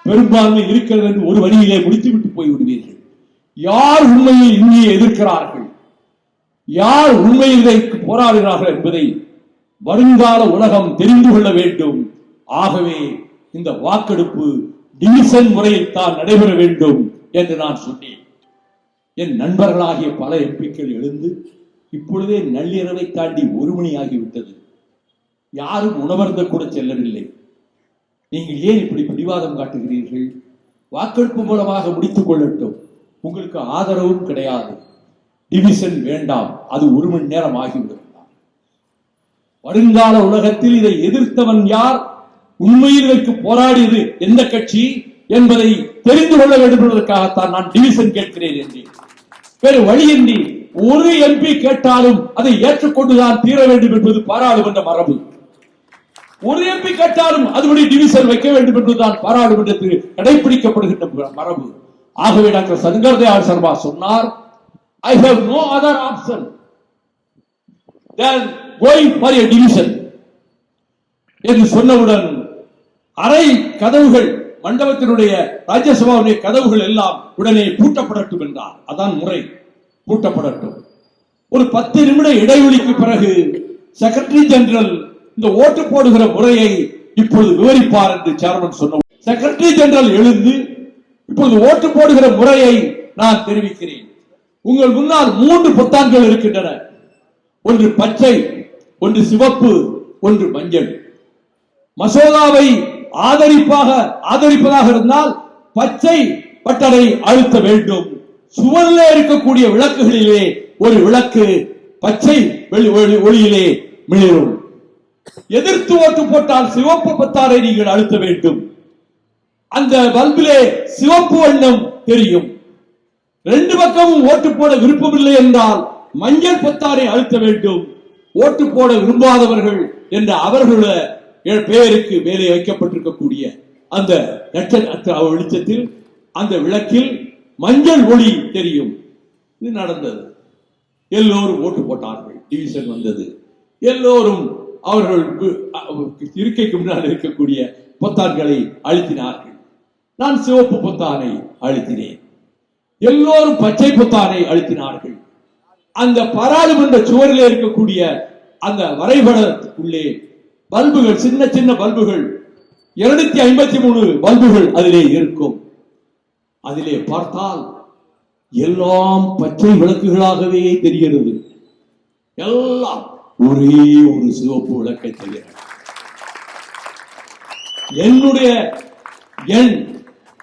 பெரும்பான்மை இருக்கிறது என்று ஒரு வழியிலே முடித்துவிட்டு போய்விடுவீர்கள். யார் உண்மையில் இந்தியை எதிர்க்கிறார்கள், யார் உண்மையில் இதற்கு போராடுகிறார்கள் என்பதை வருங்கால உலகம் தெரிந்து கொள்ள வேண்டும். ஆகவே இந்த வாக்கெடுப்பு டிவிஷன் முறையில் தான் நடைபெற வேண்டும் என்று நான் சொன்னேன். என் நண்பர்களாகிய பல எம்பிக்கள் எழுந்து இப்பொழுதே நள்ளிரவை தாண்டி 1 மணி ஆகிவிட்டது, யாரும் உணவருந்த கூட செல்லவில்லை, நீங்கள் ஏன் இப்படி பிடிவாதம் காட்டுகிறீர்கள், வாக்கெடுப்பு மூலமாக முடித்துக் கொள்ளட்டும், உங்களுக்கு ஆதரவும் கிடையாது, டிவிஷன் வேண்டாம், அது 1 மணி நேரம் ஆகிவிடும். வருங்கால உலகத்தில் இதை எதிர்த்தவன் யார், உண்மையில் இதற்கு போராடியது எந்த கட்சி என்பதை தெரிந்து கொள்ள வேண்டும் என்பதற்காகத்தான் நான் டிவிஷன் கேட்கிறேன் என்றேன். வேறு வழியின்றி ஒரு எம்பி கேட்டாலும் அதை ஏற்றுக்கொண்டுதான் தீர வேண்டும் என்பது பாராளுமன்ற மரபு. ஒரு எம்பி கேட்டாலும் அதுபடி டிவிஷன் வைக்க வேண்டும் என்பதுதான் பாராளுமன்றத்தில் கடைபிடிக்கப்படுகின்ற மரபு. ஆகவே டாக்டர் சங்கர் தயாள் சர்மா சொன்னார், I have no other option than going for a division என்று சொன்னவுடன் அறை கதவுகள், மண்டபத்தினுடைய ராஜ்யசபாவுடைய கதவுகள் எல்லாம் உடனே பூட்டப்படட்டும் என்றார். அதான் முறை, பூட்டப்படட்டும். ஒரு 10 நிமிட இடைவெளிக்கு பிறகு செக்ரட்டரி ஜெனரல் இந்த ஓட்டு போடுகிற முறையை இப்பொழுது விவரிப்பார் என்று சேர்மன் சொன்னார். செக்ரட்டரி ஜெனரல் எழுந்து இப்பொழுது ஓட்டு போடுகிற முறையை நான் தெரிவிக்கிறேன். உங்கள் முன்னால் 3 பொத்தான்கள் இருக்கின்றன, ஒன்று பச்சை, ஒன்று சிவப்பு, ஒன்று மஞ்சள். மசோதாவை ஆதரிப்பதாக இருந்தால் பச்சை பட்டனை அழுத்த வேண்டும். சுவரில் இருக்கக்கூடிய விளக்குகளிலே ஒரு விளக்கு பச்சை ஒளியிலே மிளிரும். எதிர்த்து ஓட்டு போட்டால் சிவப்பு பொத்தானை நீங்கள் அழுத்த வேண்டும். அந்த பல்பிலே சிவப்பு வண்ணம் தெரியும். 2 பக்கமும் ஓட்டு போட விருப்பமில்லை என்றால் மஞ்சள் பொத்தானை அழுத்த வேண்டும். ஓட்டு போட விரும்பாதவர்கள் என்ற அவர்களுடைய பெயருக்கு மேலே வைக்கப்பட்டிருக்கக்கூடிய அந்த நட்சத்திர வெளிச்சத்தில் அந்த விளக்கில் மஞ்சள் ஒளி தெரியும். இது நடந்தது. எல்லோரும் ஓட்டு போட்டார்கள், டிவிஷன் வந்தது. எல்லோரும் அவர்கள் இருக்கைக்கு முன்னால் இருக்கக்கூடிய பொத்தான்களை அழுத்தினார்கள். நான் சிவப்பு பொத்தானை அழுத்தினேன், எல்லோரும் பச்சை பொத்தானை அழுத்தினார்கள். அந்த பாராளுமன்ற சுவரில் இருக்கக்கூடிய அந்த வரைபடத்துக்குள்ளே பல்புகள், சின்ன சின்ன பல்புகள், 253 பல்புகள் அதிலே இருக்கும். அதிலே பார்த்தால் எல்லாம் பச்சை விளக்குகளாகவே தெரிகிறது. எல்லாம் ஒரே ஒரு சிவப்பு விளக்கை தவிர. என்னுடைய எண்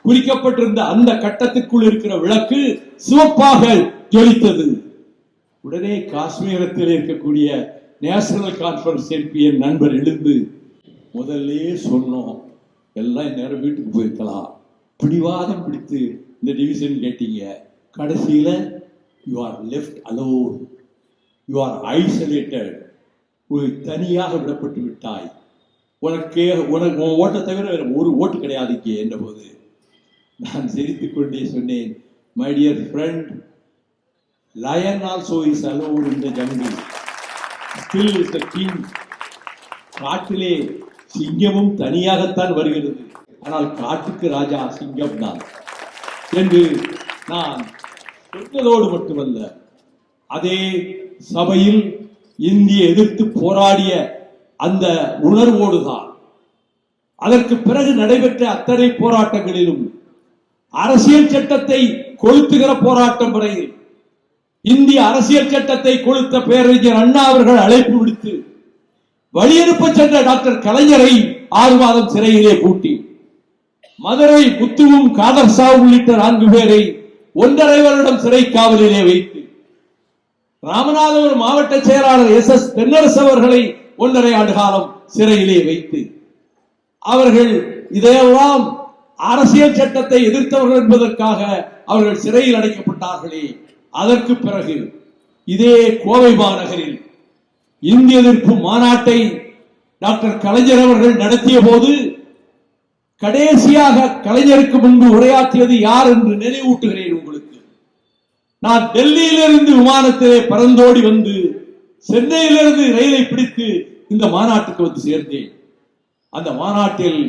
குறிக்கப்பட்டிருந்த அந்த கட்டத்திற்குள் இருக்கிற விளக்கு சிவப்பாக ஜொலித்தது. உடனே காஷ்மீரத்தில் இருக்கக்கூடிய நேஷனல் கான்பரன்ஸ் எம்பி என் நண்பர் எழுந்து, முதல்ல சொன்னோம், எல்லாம் நேரம் வீட்டுக்கு போயிருக்கலாம், பிடிவாதம் பிடித்து இந்த டிவிஷன் கேட்டீங்க, கடைசியில you are left alone, you are isolated, தனியாக விடப்பட்டு விட்டாய், உனக்கு உன் ஓட்டை தவிர வேற ஒரு ஓட்டு கிடையாது இங்கே என்ற போது நான் சிரித்துக் கொண்டே சொன்னேன், my dear friend, lion also is alone in the jungle, still is the king. காட்டிலே சிங்கமும் தனியாகத்தான் வருகிறது, ஆனால் காட்டுக்கு ராஜா சிங்கம் தான் என்று நான் சொன்னதோடு மட்டுமல்ல, அதே சபையில் இந்திய எதிர்த்து போராடிய அந்த உணர்வோடுதான் அதற்கு பிறகு நடைபெற்ற அத்தனை போராட்டங்களிலும் அரசியல் சட்டத்தை கொளுத்துகிற போராட்டம் வரையில் இந்திய அரசியல் சட்டத்தை கொளுத்த பேரறிஞர் அண்ணா அவர்கள் அழைப்பு விடுத்து வழியனுப்ப சென்ற டாக்டர் கலைஞரை 6 மாதம் சிறையிலே பூட்டி, மதுரை முத்துவும் காதர் சாவு உள்ளிட்ட 4 பேரை 1.5 வருடம் சிறை காவலிலே வைத்து, ராமநாதபுரம் மாவட்ட செயலாளர் SS தென்னரசு அவர்களை 1.5 ஆண்டு காலம் சிறையிலே வைத்து, அவர்கள் இதையெல்லாம் அரசியல் சட்டத்தை எதிர்த்தவர்கள் என்பதற்காக அவர்கள் சிறையில் அடைக்கப்பட்டார்களே. அதற்கு பிறகு இதே கோவை மாநகரில் இந்திய எதிர்ப்பு மாநாட்டை டாக்டர் கலைஞர் அவர்கள் நடத்திய போது கடைசியாக கலைஞருக்கு முன்பு உரையாற்றியது யார் என்று நினைவூட்டுகிறேன் உங்களுக்கு. நான் டெல்லியிலிருந்து விமானத்திலே பறந்தோடி வந்து சென்னையிலிருந்து ரயிலை பிடித்து இந்த மாநாட்டுக்கு வந்து சேர்ந்தேன். அந்த மாநாட்டில்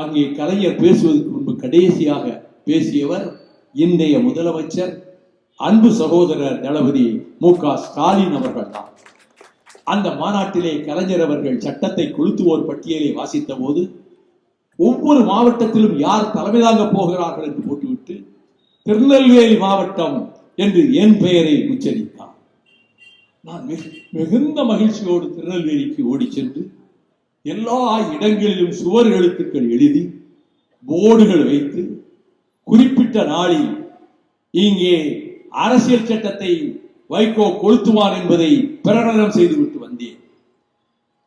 அங்கே கலைஞர் பேசுவதற்கு முன்பு கடைசியாக பேசியவர் இன்றைய முதலமைச்சர் அன்பு சகோதரர் தளபதி மு.க. ஸ்டாலின் அவர்கள் தான். அந்த மாநாட்டிலே கலைஞர் அவர்கள் சட்டத்தை கொளுத்துவோர் பட்டியலை வாசித்த போது ஒவ்வொரு மாவட்டத்திலும் யார் தலைமை தாங்க போகிறார்கள் என்று போட்டுவிட்டு திருநெல்வேலி மாவட்டம் என்று என் பெயரை உச்சரித்தார். நான் மிகுந்த மகிழ்ச்சியோடு திருநெல்வேலிக்கு ஓடி சென்று எல்லா இடங்களிலும் சுவர் எழுத்துக்கள் எழுதி போர்டுகள் வைத்து குறிப்பிட்ட நாளில் இங்கே அரசியல் சட்டத்தை வைகோ கொளுத்துவான் என்பதை பிரகடனம் செய்துவிட்டு வந்தேன்.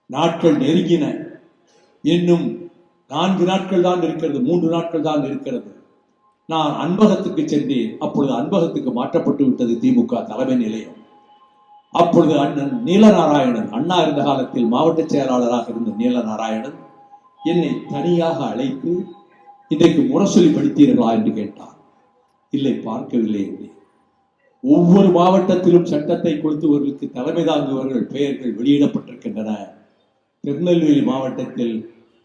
நாட்கள் நெருங்கின. இன்னும் 4 நாட்கள் தான் இருக்கிறது, 3 நாட்கள் தான் இருக்கிறது. நான் அன்பகத்துக்கு சென்றேன். அப்பொழுது அன்பகத்துக்கு மாற்றப்பட்டு விட்டது திமுக தலைமை நிலையம். அப்பொழுது அண்ணன் நீலநாராயணன், அண்ணா இருந்த காலத்தில் மாவட்ட செயலாளராக இருந்த நீலநாராயணன் என்னை தனியாக அழைத்து இன்றைக்கு முரசொலி படித்தீர்களா என்று கேட்டார். இல்லை, பார்க்கவில்லை என்றேன். ஒவ்வொரு மாவட்டத்திலும் சட்டத்தை கொளுத்துவர்களுக்கு தலைமை தாங்குவர்கள் பெயர்கள் வெளியிடப்பட்டிருக்கின்றன. திருநெல்வேலி மாவட்டத்தில்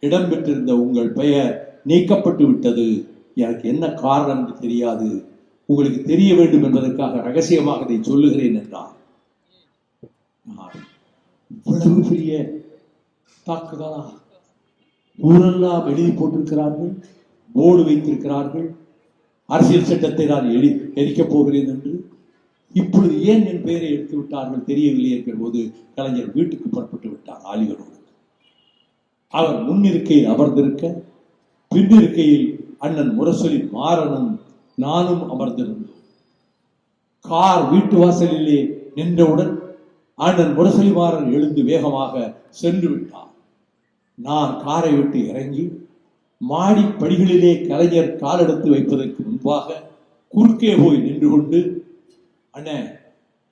இடம்பெற்றிருந்த உங்கள் பெயர் நீக்கப்பட்டு விட்டது. எனக்கு என்ன காரணம் என்று தெரியாது, உங்களுக்கு தெரிய வேண்டும் என்பதற்காக ரகசியமாக இதை சொல்லுகிறேன் என்றார். இவ்வளவு பெரிய தாக்குதலா? ஊரெல்லாம் எழுதி போட்டிருக்கிறார்கள், போர்டு வைத்திருக்கிறார்கள், அரசியல் சட்டத்தை நான் எரிக்கப் போகிறேன் என்று. இப்பொழுது ஏன் என் பெயரை எடுத்து விட்டார்கள் தெரியவில்லை என்கிற போது கலைஞர் வீட்டுக்கு புறப்பட்டு விட்டார் ஆலிவரோடு. அவர் முன்னிருக்கையில் அமர்ந்திருக்க, பின்னிருக்கையில் அண்ணன் முரசொலி மாறனும் நானும் அமர்ந்திருந்தோம். கார் வீட்டு வாசலிலே நின்றவுடன் அண்ணன் முரசொலி மாறன் எழுந்து வேகமாக சென்று விட்டார். நான் காரை விட்டு இறங்கி மாடி படிகளிலே கலைஞர் காலெடுத்து வைப்பதற்கு முன்பாக குறுக்கே போய் நின்று கொண்டு, அண்ணே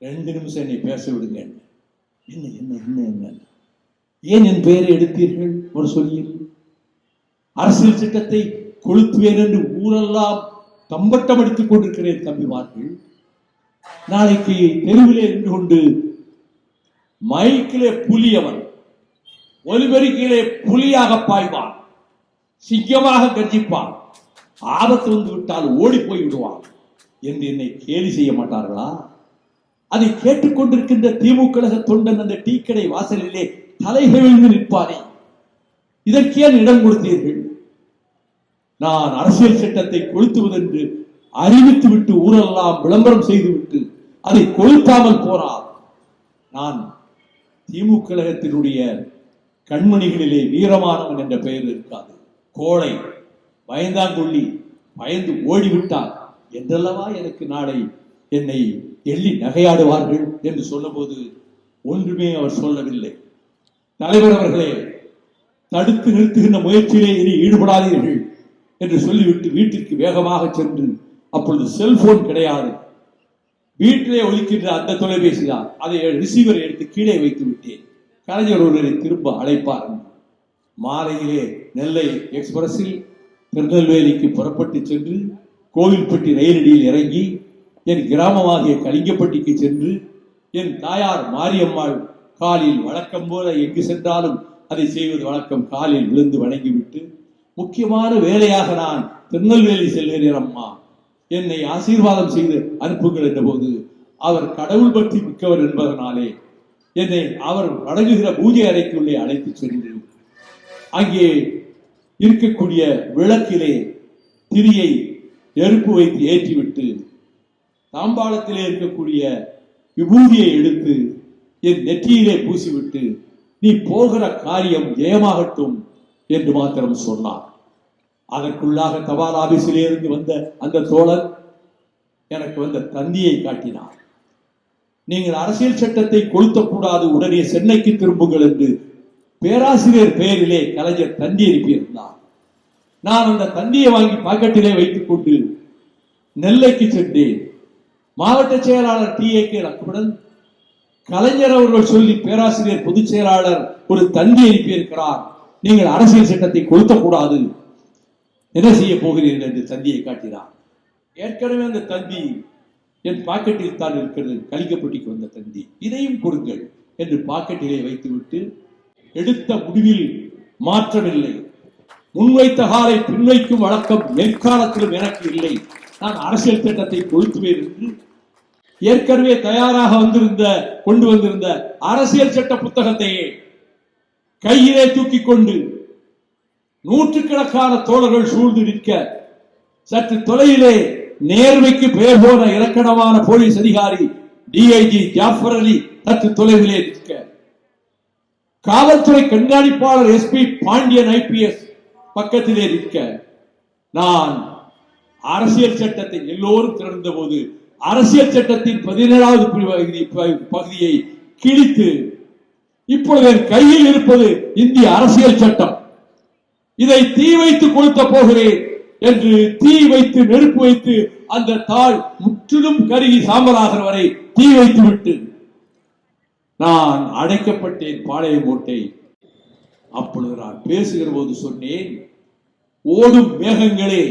2 நிமிஷம் என்னை பேச விடுங்க. என்ன என்ன என்ன என்ன ஏன் என் பெயரை எடுத்தீர்கள்? ஒரு சொல்லியில் அரசியல் சட்டத்தை கொளுத்துவேன் என்று ஊரெல்லாம் தம்பட்டம் அடித்துக் கொண்டிருக்கிறேன் தம்பிமார்கள். நாளைக்கு தெருவிலே நின்று கொண்டு மைக்கிலே புலியவன், ஒலிபெருக்கிலே புலியாக பாய்வான், சிங்கமாக கர்ஜிப்பான், ஆபத்து வந்து விட்டால் ஓடி போய் விடுவான் என்று என்னை கேலி செய்ய மாட்டார்களா? அதை கேட்டுக்கொண்டிருக்கின்ற திமுக தொண்டன் அந்த டீ கடை வாசலிலே தலைகவிழ்ந்து நிற்பானே, இதற்கு ஏன் இடம் கொடுத்தீர்கள்? நான் அரசியல் சட்டத்தை கொளுத்துவதென்று அறிவித்து விட்டு ஊரெல்லாம் விளம்பரம் செய்துவிட்டு அதை கொளுத்தாமல் போறார். நான் திமுக கழகத்தினுடைய கண்மணிகளிலே வீரமானவன் என்ற பெயர் இருக்காது. கோழை, பயந்தாங்கொள்ளி, பயந்து ஓடிவிட்டார் என்றல்லவா எனக்கு நாளை என்னை எள்ளி நகையாடுவார்கள் என்று சொன்னபோது ஒன்றுமே அவர் சொல்லவில்லை. தலைவர் அவர்களே, தடுத்து நிறுத்துகின்ற முயற்சியிலே இனி ஈடுபடாதீர்கள் என்று சொல்லிவிட்டு வீட்டிற்கு வேகமாக சென்று, அப்பொழுது செல்போன் கிடையாது, வீட்டிலே ஒலிக்கின்ற அந்த தொலைபேசி தான், அதை ரிசீவரை எடுத்து கீழே வைத்து விட்டேன். கலைஞர் ஒருவரை திரும்ப அழைப்பார். மாலையிலே நெல்லை எக்ஸ்பிரஸில் திருநெல்வேலிக்கு புறப்பட்டு சென்று கோவில்பட்டி ரயிலடியில் இறங்கி என் கிராமமாகிய கலிங்கப்பட்டிக்கு சென்று என் தாயார் மாரியம்மாள் காலில் வழக்கம் போல எங்கு சென்றாலும் அதை செய்வது வழக்கம், காலில் விழுந்து வணங்கிவிட்டு, முக்கியமான வேலையாக நான் திருநெல்வேலி செல்கிறேன் அம்மா, என்னை ஆசீர்வாதம் செய்து அனுப்புங்கள் என்ற போது அவர் கடவுள் பக்தி மிக்கவர் என்பதனாலே என்னை அவர் வணங்குகிற பூஜை அறைக்குள்ளே அழைத்து சென்று அங்கே இருக்கக்கூடிய விளக்கிலே திரியை நெருப்பு வைத்து ஏற்றிவிட்டு தாம்பாளத்திலே இருக்கக்கூடிய விபூதியை எடுத்து என் நெற்றியிலே பூசிவிட்டு, நீ போகிற காரியம் ஜெயமாகட்டும் என்று மாத்திரம் சொன்னார். அதற்குள்ளாக தபால் ஆபீஸிலே இருந்து வந்த அந்த தோழர் எனக்கு வந்த தந்தியை காட்டினார். நீங்கள் அரசியல் சட்டத்தை கொளுத்தக்கூடாது, உடனே சென்னைக்கு திரும்புங்கள் என்று பேராசிரியர் பெயரிலே கலைஞர் தந்தி அனுப்பியிருந்தார். நான் அந்த தந்தியை வாங்கி பாக்கெட்டிலே வைத்துக் கொண்டு நெல்லைக்கு சென்றேன். மாவட்ட செயலாளர் டி.ஏ.கே. லக்ஷ்மணன், கலைஞர் அவர்கள் சொல்லி பேராசிரியர் பொதுச் செயலாளர் ஒரு தந்தி அனுப்பியிருக்கிறார், நீங்கள் அரசியல் சட்டத்தை கொளுத்தக்கூடாது, என்ன செய்ய போகிறீர்கள் என்று தந்தியை காட்டினார். ஏற்கனவே அந்த தந்தி என் பாக்கெட்டில் தான் இருக்கிறது, கலிங்கப்பட்டிக்கு வந்த தந்தி, இதையும் கொடுங்கள் என்று பாக்கெட்டிலே வைத்துவிட்டு எடுத்த முடிவில் மாற்றமில்லை. முன்வைத்த காலை பின்வைக்கும் வழக்கம் எக்காலத்திலும் எனக்கு இல்லை. நான் அரசியல் சட்டத்தை கொளுத்துவேன் என்று ஏற்கனவே தயாராக கொண்டு வந்திருந்த அரசியல் சட்ட புத்தகத்தையே கையிலே தூக்கி கொண்டு நூற்றுக்கணக்கான தோழர்கள் சூழ்ந்து நிற்க, சற்று தொலைவிலே நேர்மைக்கு பெயர் போன இலக்கணமான போலீஸ் அதிகாரி டிஐஜி ஜாஃபர் அலி சற்று தொலைவிலே நிற்க, காவல்துறை கண்காணிப்பாளர் எஸ்பி பாண்டியன் ஐபிஎஸ் பக்கத்திலே நிற்க, நான் அரசியல் சட்டத்தை எல்லோரும் திறந்த போது அரசியல் சட்டத்தின் 17வது பகுதியை கிழித்து இப்பொழுது என் கையில் இருப்பது இந்திய அரசியல் சட்டம், இதை தீ வைத்து கொளுத்த போகிறேன் என்று தீ வைத்து நெருப்பு வைத்து அந்த தாள் முற்றிலும் கருகி சாம்பலாகிற வரை தீ வைத்து விட்டு நான் அடைக்கப்பட்டேன் பாளையங்கோட்டை. அப்பொழுது நான் பேசுகிற போது சொன்னேன், ஓடும் மேகங்களே,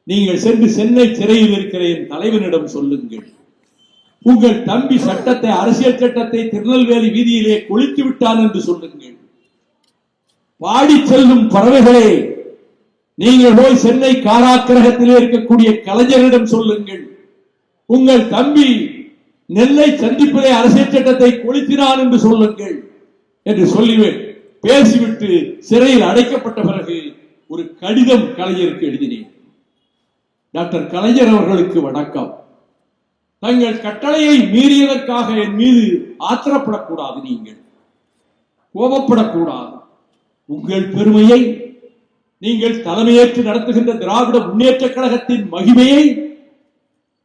நீங்கள் சென்று சென்னை சிறையில் இருக்கிற என் தலைவனிடம் சொல்லுங்கள், உங்கள் தம்பி சட்டத்தை அரசியல் சட்டத்தை திருநெல்வேலி வீதியிலே கொளுத்து விட்டான் என்று சொல்லுங்கள். பாடி செல்லும் பறவைகளே, நீங்கள் போய் சென்னை காராக்கிரகத்திலே இருக்கக்கூடிய கலைஞரிடம் சொல்லுங்கள், உங்கள் தம்பி நெல்லை சந்திப்பிலே அரசியல் சட்டத்தை கொளுத்தினான் என்று சொல்லுங்கள் என்று சொல்லிவேன். பேசிவிட்டு சிறையில் அடைக்கப்பட்ட பிறகு ஒரு கடிதம் கலைஞருக்கு எழுதினேன். டாக்டர் கலைஞர் அவர்களுக்கு வணக்கம். தங்கள் கட்டளையை மீறியதற்காக என் மீது ஆத்திரப்படக்கூடாது, நீங்கள் கோபப்படக்கூடாது. உங்கள் பெருமையை, நீங்கள் தலைமையேற்று நடத்துகின்ற திராவிட முன்னேற்ற கழகத்தின் மகிமையை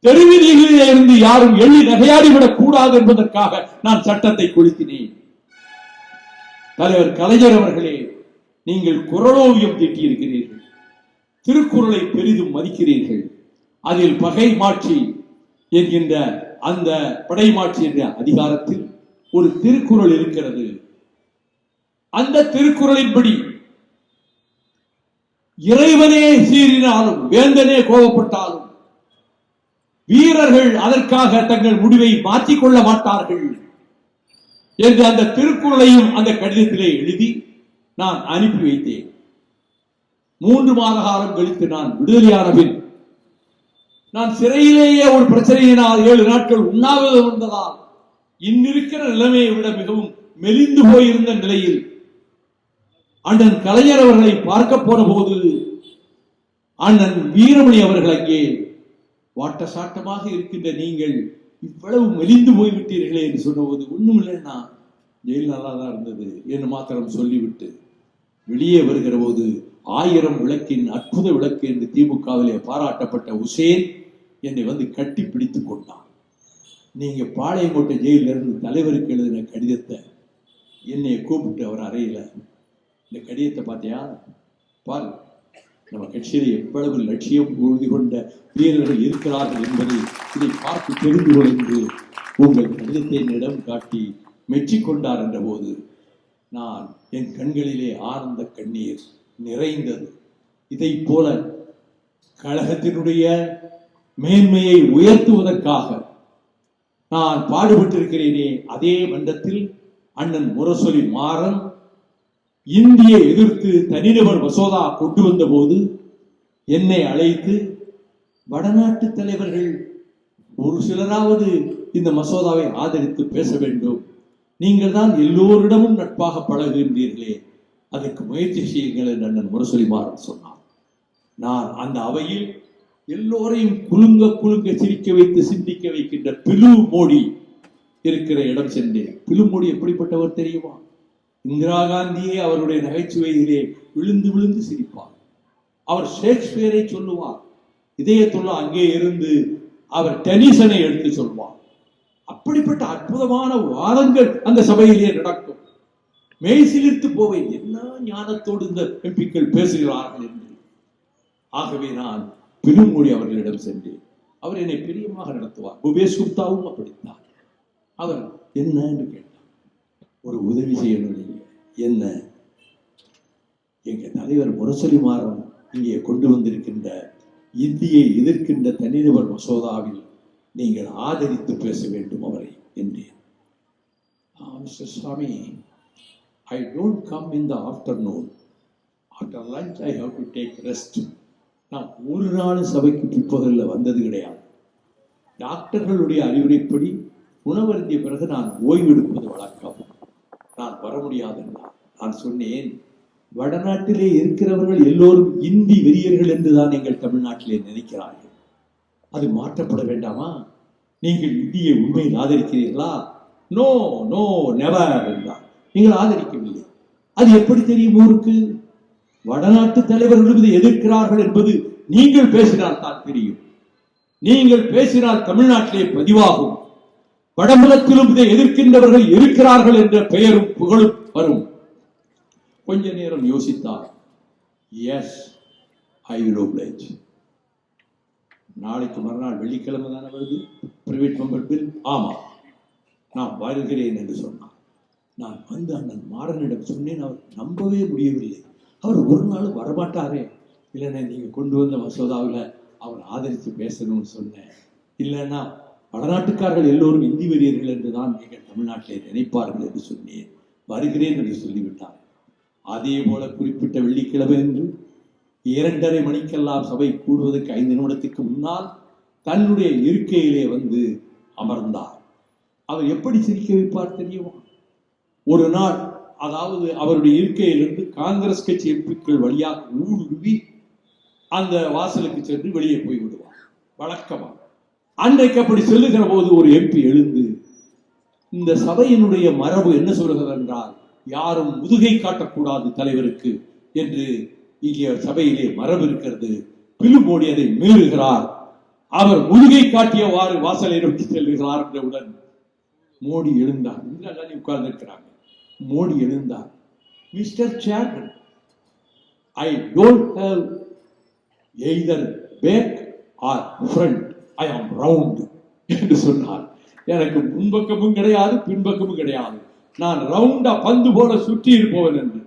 தெருவீதிகளிலே இருந்து யாரும் எள்ளி நகையாடிவிடக் கூடாது என்பதற்காக நான் சட்டத்தை கொளுத்தினேன். தலைவர் கலைஞர் அவர்களே, நீங்கள் குறளோவியம் தீட்டியிருக்கிறீர்கள், திருக்குறளை பெரிதும் மதிக்கிறீர்கள். அதில் பகை மாட்சி என்கின்ற அந்த படைமாட்சி என்ற அதிகாரத்தில் ஒரு திருக்குறள் இருக்கிறது. அந்த திருக்குறளின்படி இறைவனே சீறினாலும் வேந்தனே கோபப்பட்டாலும் வீரர்கள் அதற்காக தங்கள் முடிவை மாற்றிக்கொள்ள மாட்டார்கள் என்று அந்த திருக்குறளையும் அந்த கடிதத்திலே எழுதி நான் அனுப்பி வைத்தேன். 3 மாத காலம் கழித்து நான் விடுதலையான பின், நான் சிறையிலேயே ஒரு பிரச்சனையினால் 7 நாட்கள் உண்ணாவிரதம் இருந்ததால் இன்னிருக்கிற நிலைமையை விட மிகவும் மெலிந்து போயிருந்த நிலையில் அண்ணன் கலைஞர் அவர்களை பார்க்க போன போது அண்ணன் வீரமணி அவர்கள் அங்கே வாட்ட சாட்டமாக இருக்கின்ற நீங்கள் இவ்வளவு மெலிந்து போய்விட்டீர்களே என்று சொன்னபோது, ஒண்ணும் இல்லைன்னா ஜெயில் நல்லா தான் இருந்தது என்று மாத்திரம் சொல்லிவிட்டு வெளியே வருகிற போது 1000 விளக்கின் அற்புத விளக்கு என்று திமுகவிலே பாராட்டப்பட்ட உசேன் என்னை வந்து கட்டி பிடித்துக் கொண்டார். நீங்க பாளையங்கோட்டை ஜெயிலில் இருந்து தலைவருக்கு எழுதின கடிதத்தை என்னை கூப்பிட்டு அவர் அறையில, இந்த கடிதத்தை பார்த்தியா பாரு, நம்ம கட்சியில எவ்வளவு லட்சியம் உறுதி கொண்ட வீரர்கள் இருக்கிறார்கள் என்பதை இதை பார்த்து தெரிந்து கொள் என்று உங்கள் கடிதத்தை என்னிடம் காட்டி மெச்சிக்கொண்டார் என்ற போது நான் என் கண்களிலே ஆனந்த கண்ணீர் நிறைந்தது. இதை போல கழகத்தினுடைய மேன்மையை உயர்த்துவதற்காக நான் பாடுபட்டிருக்கிறேனே, அதே மன்றத்தில் அண்ணன் முரசொலி மாறன் இந்தியை எதிர்த்து தனிநபர் மசோதா கொண்டு வந்த போது என்னை அழைத்து, வடநாட்டு தலைவர்கள் ஒரு சிலராவது இந்த மசோதாவை ஆதரித்து பேச வேண்டும், நீங்கள் தான் எல்லோரிடமும் நட்பாக பழகுகின்றீர்களே, அதற்கு முயற்சி செய்யுங்கள் என்று அண்ணன் முரசொலி மாறன் சொன்னார். நான் அந்த அவையில் எல்லோரையும் குலுங்க சிரிக்க வைத்து சிந்திக்க வைக்கின்ற பிலு மோடி இருக்கிற இடம் சென்றேன். பிலு மோடி எப்படிப்பட்டவர் தெரியுமா? இந்திரா காந்தியே அவருடைய நகைச்சுவையிலே விழுந்து விழுந்து சிரிப்பார். அவர் ஷேக்ஸ்பியரை சொல்லுவார், இதயத்துள்ள அங்கே இருந்து அவர் டெனிசனை எடுத்து சொல்வார். அப்படிப்பட்ட அற்புதமான வாதங்கள் அந்த சபையிலே நடக்கும். மெய்சிலிர்த்து போவேன், என்ன ஞானத்தோடு இந்த எம்பிக்கள் பேசுகிறார்கள் என்று. ஆகவே நான் பிலுமொழி அவர்களிடம் சென்றேன். அவர் என்னை பிரியமாக நடத்துவார். பூபேஷ் குப்தாவும் அப்படித்தான். அவர் என்ன என்று கேட்டார், ஒரு உதவி செய்யணும், என்ன? எங்க தலைவர் முரசொலி மாறன் இங்கே கொண்டு வந்திருக்கின்ற இந்தியை எதிர்க்கின்ற தனிநபர் மசோதாவில் நீங்கள் ஆதரித்து பேச வேண்டும் அவரை என்றேன். Mister Swami, I don't come in the afternoon After lunch, I have to take rest. நான் ஒரு நாள் சபைக்கு பிற்பகலில் வந்தது கிடையாது. டாக்டர்களுடைய அறிவுரைப்படி உணவருந்திய பிறகு நான் ஓய்வெடுப்பது வழக்கம். நான் வர முடியாது என்றார். நான் சொன்னேன், வடநாட்டிலே இருக்கிறவர்கள் எல்லோரும் இந்தி வெறியர்கள் என்றுதான் எங்கள் தமிழ்நாட்டிலே நினைக்கிறார்கள். அது மாற்றப்பட வேண்டாமா? நீங்கள் இந்தியை உண்மையில் ஆதரிக்கிறீர்களா? நோ நோ நெவர் என்றார். நீங்கள் ஆதரிக்கவில்லை. அது எப்படி தெரியும் ஊருக்கு? வடநாட்டு தலைவர்களும் இதை எதிர்க்கிறார்கள் என்பது நீங்கள் பேசினால் தான் தெரியும். நீங்கள் பேசினால் தமிழ்நாட்டிலே பதிவாகும். வடபுலத்திலும் இதை எதிர்க்கின்றவர்கள் இருக்கிறார்கள் என்ற பெயரும் புகழும் வரும். கொஞ்ச நேரம் யோசித்தார். Yes, I will oblige. நாளைக்கு மறுநாள் வெள்ளிக்கிழமை தானே வருது பிரைவேட் மெம்பர் பில். ஆமா, நான் வருகிறேன் என்று சொன்னார். நான் வந்து அண்ணன் மாறனிடம் சொன்னேன். அவர் நம்பவே முடியவில்லை. அவர் ஒரு நாள் வரமாட்டாரே. இல்லைன்னா நீங்க கொண்டு வந்த மசோதாவில் அவர் ஆதரித்து பேசணும்னு சொன்னேன். இல்லைன்னா வடநாட்டுக்காரர்கள் எல்லோரும் இந்தி வெறியர்கள் என்றுதான் நீங்கள் தமிழ்நாட்டிலே நினைப்பார்கள் என்று சொன்னேன். வருகிறேன் என்று சொல்லிவிட்டார். அதே போல குறிப்பிட்ட வெள்ளிக்கிழமை என்று 2:30 மணிக்கெல்லாம் சபை கூடுவதற்கு 5 நிமிடத்துக்கு முன்னால் தன்னுடைய இருக்கையிலே வந்து அமர்ந்தார். அவர் எப்படி சிரிக்க வைப்பார் தெரியுமா? ஒரு நாள், அதாவது அவருடைய இருக்கையிலிருந்து காங்கிரஸ் கட்சி எம்பிக்கள் வழியாக ஊடுருவி அந்த வாசலுக்கு சென்று வெளியே போய் விடுவார் வழக்கமாக. அன்றைக்கு அப்படி செல்லுகிற போது ஒரு எம்பி எழுந்து, இந்த சபையினுடைய மரபு என்ன சொல்கிறது என்றால், யாரும் முதுகை காட்டக்கூடாது தலைவருக்கு என்று இங்கே சபையிலே மரபு இருக்கிறது. பிலு மோடி அதை மீறுகிறார். அவர் முதுகை காட்டியவாறு வாசலை நோக்கி செல்கிறார் என்றவுடன் மோடி எழுந்தார். இந்திரா காந்தி உட்கார்ந்து இருக்கிறாங்க. மோடி எழுந்தார். Mister chairman, I don't have either back or front, I am round என்று சொன்னார். எனக்கு முன்பக்கமும் கிடையாது பின்பக்கமும் கிடையாது, நான் ரவுண்டா பந்து போல சுற்றி இருப்பவன் என்று.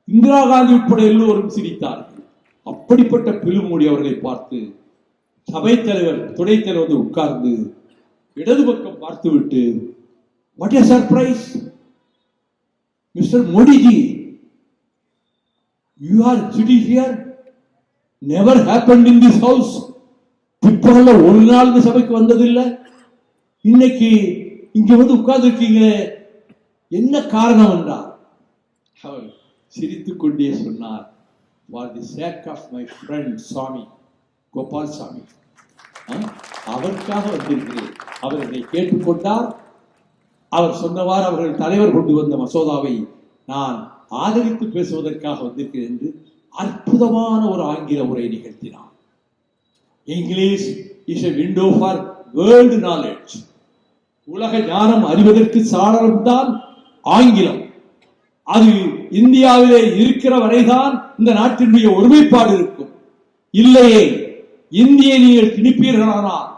இந்திரா காந்தி உட்பட எல்லோரும் சிரித்தார்கள். அப்படிப்பட்ட பிலு மோடி அவர்களை பார்த்து சபை தலைவர் துணைத் தலைவர் வந்து உட்கார்ந்து இடது பக்கம் பார்த்துவிட்டு, what a surprise mister Modiji, you are sitting here, never happened in this house. பிற்பகல்ல ஒரு நாள் இந்த சபைக்கு வந்ததில்லை, இன்னைக்கு இங்க வந்து உட்கார்ந்து இருக்கீங்களே, என்ன காரணம் என்றார். அவர் சிரித்துக் கொண்டே சொன்னார், for the sake of my friend Sami Gopal சாமி, அவருக்காக வந்திருக்கிறேன். அவர் என்னை கேட்டுக்கொண்டார். அவர் சொன்னவாறு அவர்கள் தலைவர் கொண்டு வந்த மசோதாவை நான் ஆதரித்து பேசுவதற்காக வந்திருக்கிறேன் என்று அற்புதமான ஒரு ஆங்கில உரை நிகழ்த்தினார். English is a window for world knowledge. உலக ஞானம் அறிவதற்கு சாளரம்தான் ஆங்கிலம். அது இந்தியாவிலே இருக்கிற வரைதான் இந்த நாட்டினுடைய ஒருமைப்பாடு இருக்கும். இல்லையே இந்தியை நீங்கள் திணிப்பீர்களானால்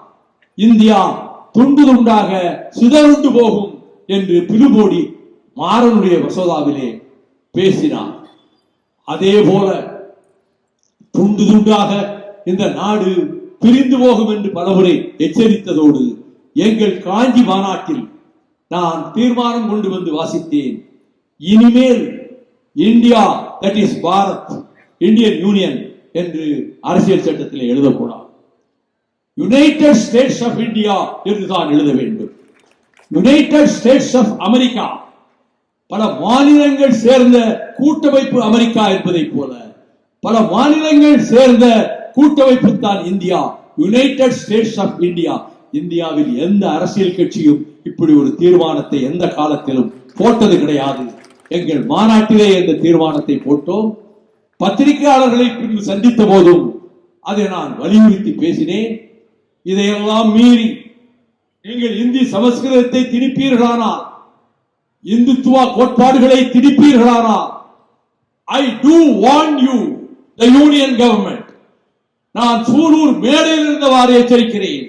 இந்தியா துண்டு துண்டாக சிதறுண்டு போகும் என்று பிலு மோடி மாறனுடைய மசோதாவிலே பேசினார். அதே போல துண்டு துண்டாக இந்த நாடு பிரிந்து போகும் என்று பலமுறை எச்சரித்ததோடு எங்கள் காஞ்சி மாநாட்டில் நான் தீர்மானம் கொண்டு வந்து வாசித்தேன். இனிமேல் India that is Bharat, Indian union என்று அரசியல் சட்டத்தில் எழுதக்கூடாது. யுனைடெட் ஸ்டேட்ஸ் ஆஃப் இந்தியா என்றுதான் எழுத வேண்டும். யுனைடெட் ஸ்டேட்ஸ் ஆஃப் அமெரிக்கா, பல மாநிலங்கள் சேர்ந்த கூட்டமைப்பு அமெரிக்கா என்பதை போல பல மாநிலங்கள் சேர்ந்த கூட்டமைப்பு தான் India, United States of India. இந்தியாவில் எந்த அரசியல் கட்சியும் இப்படி ஒரு தீர்மானத்தை எந்த காலத்திலும் போட்டது கிடையாது. எங்கள் மாநாட்டிலே இந்த தீர்மானத்தை போட்டோம். பத்திரிகையாளர்களை பின்பு சந்தித்த போதும் அதை நான் வலியுறுத்தி பேசினேன். இதையெல்லாம் மீறி நீங்கள் இந்தி சமஸ்கிருதத்தை திணிப்பீர்களானால், இந்துத்துவ கோட்பாடுகளை திணிப்பீர்களானால், I do warn you the union government. நான் சூலூர் மேடையில் இருந்தவாறு எச்சரிக்கிறேன்.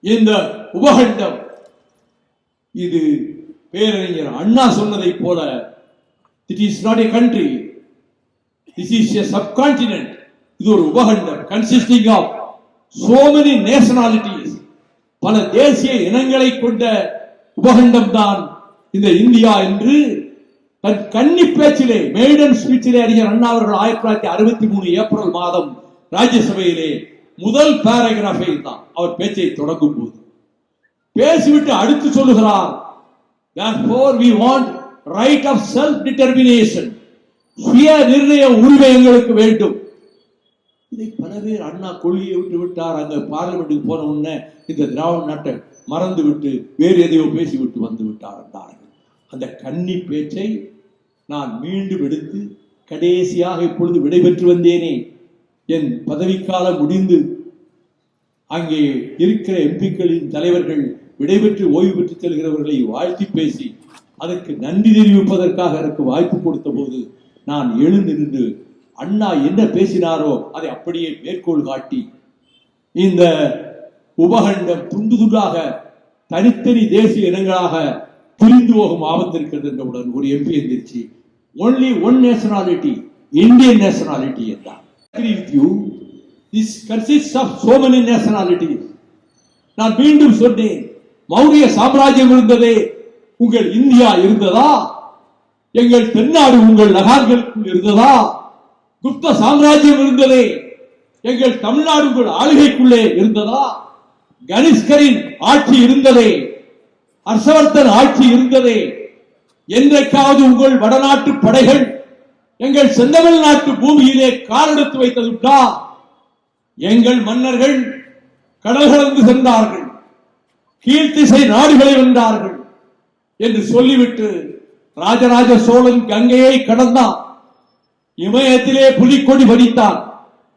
இந்த உபகண்டம் இது பேரறிஞர் அண்ணா சொன்னதை போல, it is not a country, this is a subcontinent. இது ஒரு உபகண்டம் consisting of so many nationalities, பல தேசிய இனங்களை கொண்ட உபகண்டம் தான் இந்த இந்தியா என்று தன் கன்னி பேச்சிலே மேடன் ஸ்பீச்சிலே அறிஞர் அண்ணா அவர்கள் 1963 ஏப்ரல் மாதம் ராஜ்யசபையிலே முதல் பேராகிராஃபை தான் அவர் பேச்சை தொடங்கும் போது பேசிவிட்டு அடுத்து சொல்லுகிறார், therefore we want right of self determination, சுய நிர்ணய உரிமை எங்களுக்கு வேண்டும். இதை பல பேர் அண்ணா கொள்கையை விட்டு விட்டார். அங்க பார்லிமெண்ட்டுக்கு போன உடனே இந்த திராவிட நாட்டை மறந்து விட்டு வேறு எதையோ பேசிவிட்டு வந்து விட்டார் என்றார்கள். அந்த கன்னி பேச்சை நான் மீண்டும் எடுத்து கடைசியாக இப்பொழுது விடைபெற்று வந்தேனே, என் பதவிக்காலம் முடிந்து அங்கே இருக்கிற எம்பிக்களின் தலைவர்கள் விடைபெற்று ஓய்வு பெற்று செல்கிறவர்களை வாழ்த்தி பேசி அதற்கு நன்றி தெரிவிப்பதற்காக எனக்கு வாய்ப்பு கொடுத்த போது நான் எழுந்து நின்று அண்ணா என்ன பேசினாரோ அதை அப்படியே மேற்கோள் காட்டி, இந்த உபகண்டம் துண்டு துண்டாக தனித்தனி தேசிய இனங்களாக பிரிந்து போகும் ஆபத்து இருக்கிறது என்றவுடன் ஒரு எம்பி எந்திரிச்சு only one nationality, Indian nationality என்றார். This consists of so many nationalities. நான் மீண்டும் சொன்னேன், மௌரிய சாம்ராஜ்யம் இருந்ததே, உங்கள் இந்தியா இருந்ததா? எங்கள் தென்னாடு உங்கள் நகார்களுக்குள் இருந்ததா? குப்த சாம்ராஜ்யம் இருந்ததே, எங்கள் தமிழ்நாடு உங்கள் ஆளுகைக்குள்ளே இருந்ததா? கனிஷ்கரின் ஆட்சி இருந்ததே, ஹர்ஷவர்தன் ஆட்சி இருந்ததே, என்றைக்காவது உங்கள் வடநாட்டு படைகள் எங்கள் செந்தமிழ் நாட்டு பூமியிலே காலெடுத்து வைத்ததுண்டா? எங்கள் மன்னர்கள் கடல் கடந்து சென்றார்கள், கீழ்த்திசை நாடுகளை வென்றார்கள் என்று சொல்லிவிட்டு ராஜராஜ சோழன் கங்கையை கடந்தான், இமயத்திலே புலிக்கொடி பறித்தான்.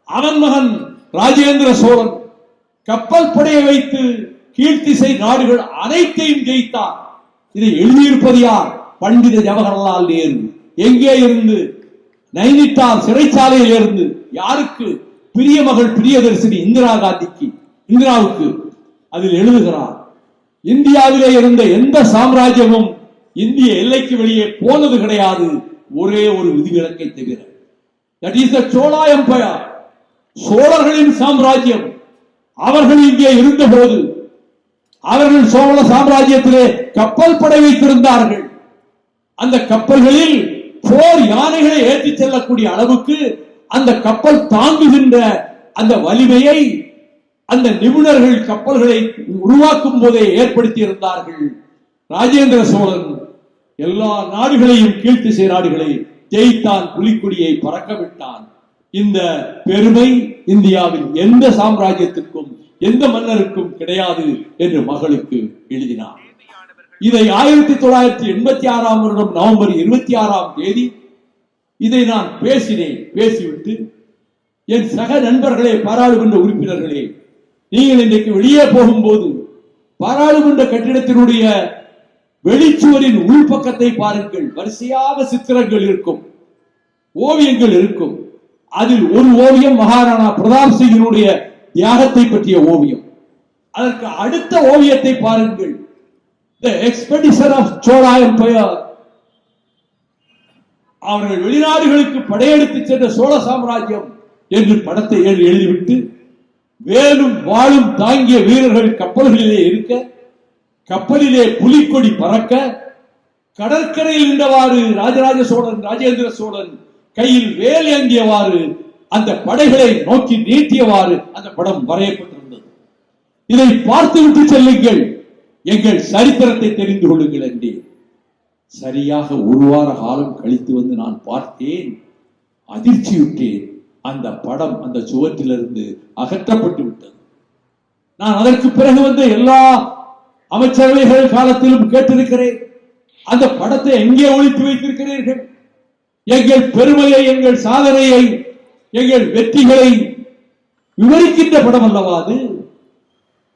அவன் மகன் ராஜேந்திர சோழன் கப்பல் படையை வைத்து கீழ்த்திசை நாடுகள் அனைத்தையும் ஜெயித்தான். இதை எழுதியிருப்பது யார்? பண்டித ஜவஹர்லால் நேரு. எங்கே இருந்து? நைனிட்டால் சிறைச்சாலையில் இருந்து. யாருக்கு? பிரிய மகள் பிரியதர்சினி இந்திராவுக்கு அதில் எழுதுகிறார், இந்தியாவிலே இருந்த எந்த சாம்ராஜ்யமும் இந்திய எல்லைக்கு வெளியே போனது கிடையாது, ஒரே ஒரு விதிவிலக்கை தவிர. That is the Chola Empire, சோழர்களின் சாம்ராஜ்யம். அவர்கள் இங்கே இருந்த போது அவர்கள் சோழ சாம்ராஜ்யத்திலே கப்பல் படை வைத்திருந்தார்கள். அந்த கப்பல்களில் போர் யானைகளை ஏற்றிச் செல்லக்கூடிய அளவுக்கு அந்த கப்பல் தாங்குகின்ற அந்த வலிமையை அந்த நிபுணர்கள் கப்பல்களை உருவாக்கும் போதே ஏற்படுத்தி இருந்தார்கள். ராஜேந்திர சோழன் எல்லா நாடுகளையும் கீழ்த்திசை நாடுகளை ஜெயித்தான், புலிக்கொடியை பறக்க விட்டான். இந்த பெருமை இந்தியாவில் எந்த சாம்ராஜ்யத்திற்கும் எந்த மன்னருக்கும் கிடையாது என்று மகளுக்கு எழுதினார். இதை 1986 வருடம் நவம்பர் 26 இதை நான் பேசினேன். பேசிவிட்டு என் சக நண்பர்களே, பாராளுமன்ற உறுப்பினர்களே, நீங்கள் இன்றைக்கு வெளியே போகும்போது பாராளுமன்ற கட்டிடத்தினுடைய வெளிச்சுவரின் உள்பக்கத்தை பாருங்கள். வரிசையாக சித்திரங்கள் இருக்கும், ஓவியங்கள் இருக்கும். அதில் ஒரு ஓவியம் மகாராணா பிரதாப் சிங்கினுடைய தியாகத்தை பற்றிய ஓவியம். அதற்கு அடுத்த ஓவியத்தை பாருங்கள், The Expedition of Chola Empire. அவர்கள் வெளிநாடுகளுக்கு படையெடுத்து சென்ற சோழ சாம்ராஜ்யம் என்று படத்தை எழுதிவிட்டு வேலும் வாளும் தாங்கிய வீரர்கள் கப்பல்களிலே இருக்க, கப்பலிலே புலிக்கொடி பறக்க, கடற்கரையில் நின்றவாறு ராஜராஜ சோழன் ராஜேந்திர சோழன் கையில் வேல் ஏந்தியவாறு அந்த படைகளை நோக்கி நீட்டியவாறு அந்த படம் வரையப்பட்டிருந்தது. இதை பார்த்துவிட்டு செல்லுங்கள், எங்கள் சரித்திரத்தை தெரிந்து கொள்ளுங்கள் என்றேன். சரியாக ஒரு வார காலம் கழித்து வந்து நான் பார்த்தேன், அதிர்ச்சியுற்றேன். அந்த படம் அந்த சுவற்றிலிருந்து அகற்றப்பட்டு விட்டது. நான் அதற்கு பிறகு வந்து எல்லா அமைச்சரவைகள் காலத்திலும் கேட்டிருக்கிறேன், அந்த படத்தை எங்கே ஒழித்து வைத்திருக்கிறீர்கள்? எங்கள் பெருமையை, எங்கள் சாதனையை, எங்கள் வெற்றிகளை விவரிக்கின்ற படம் அல்லவா அது?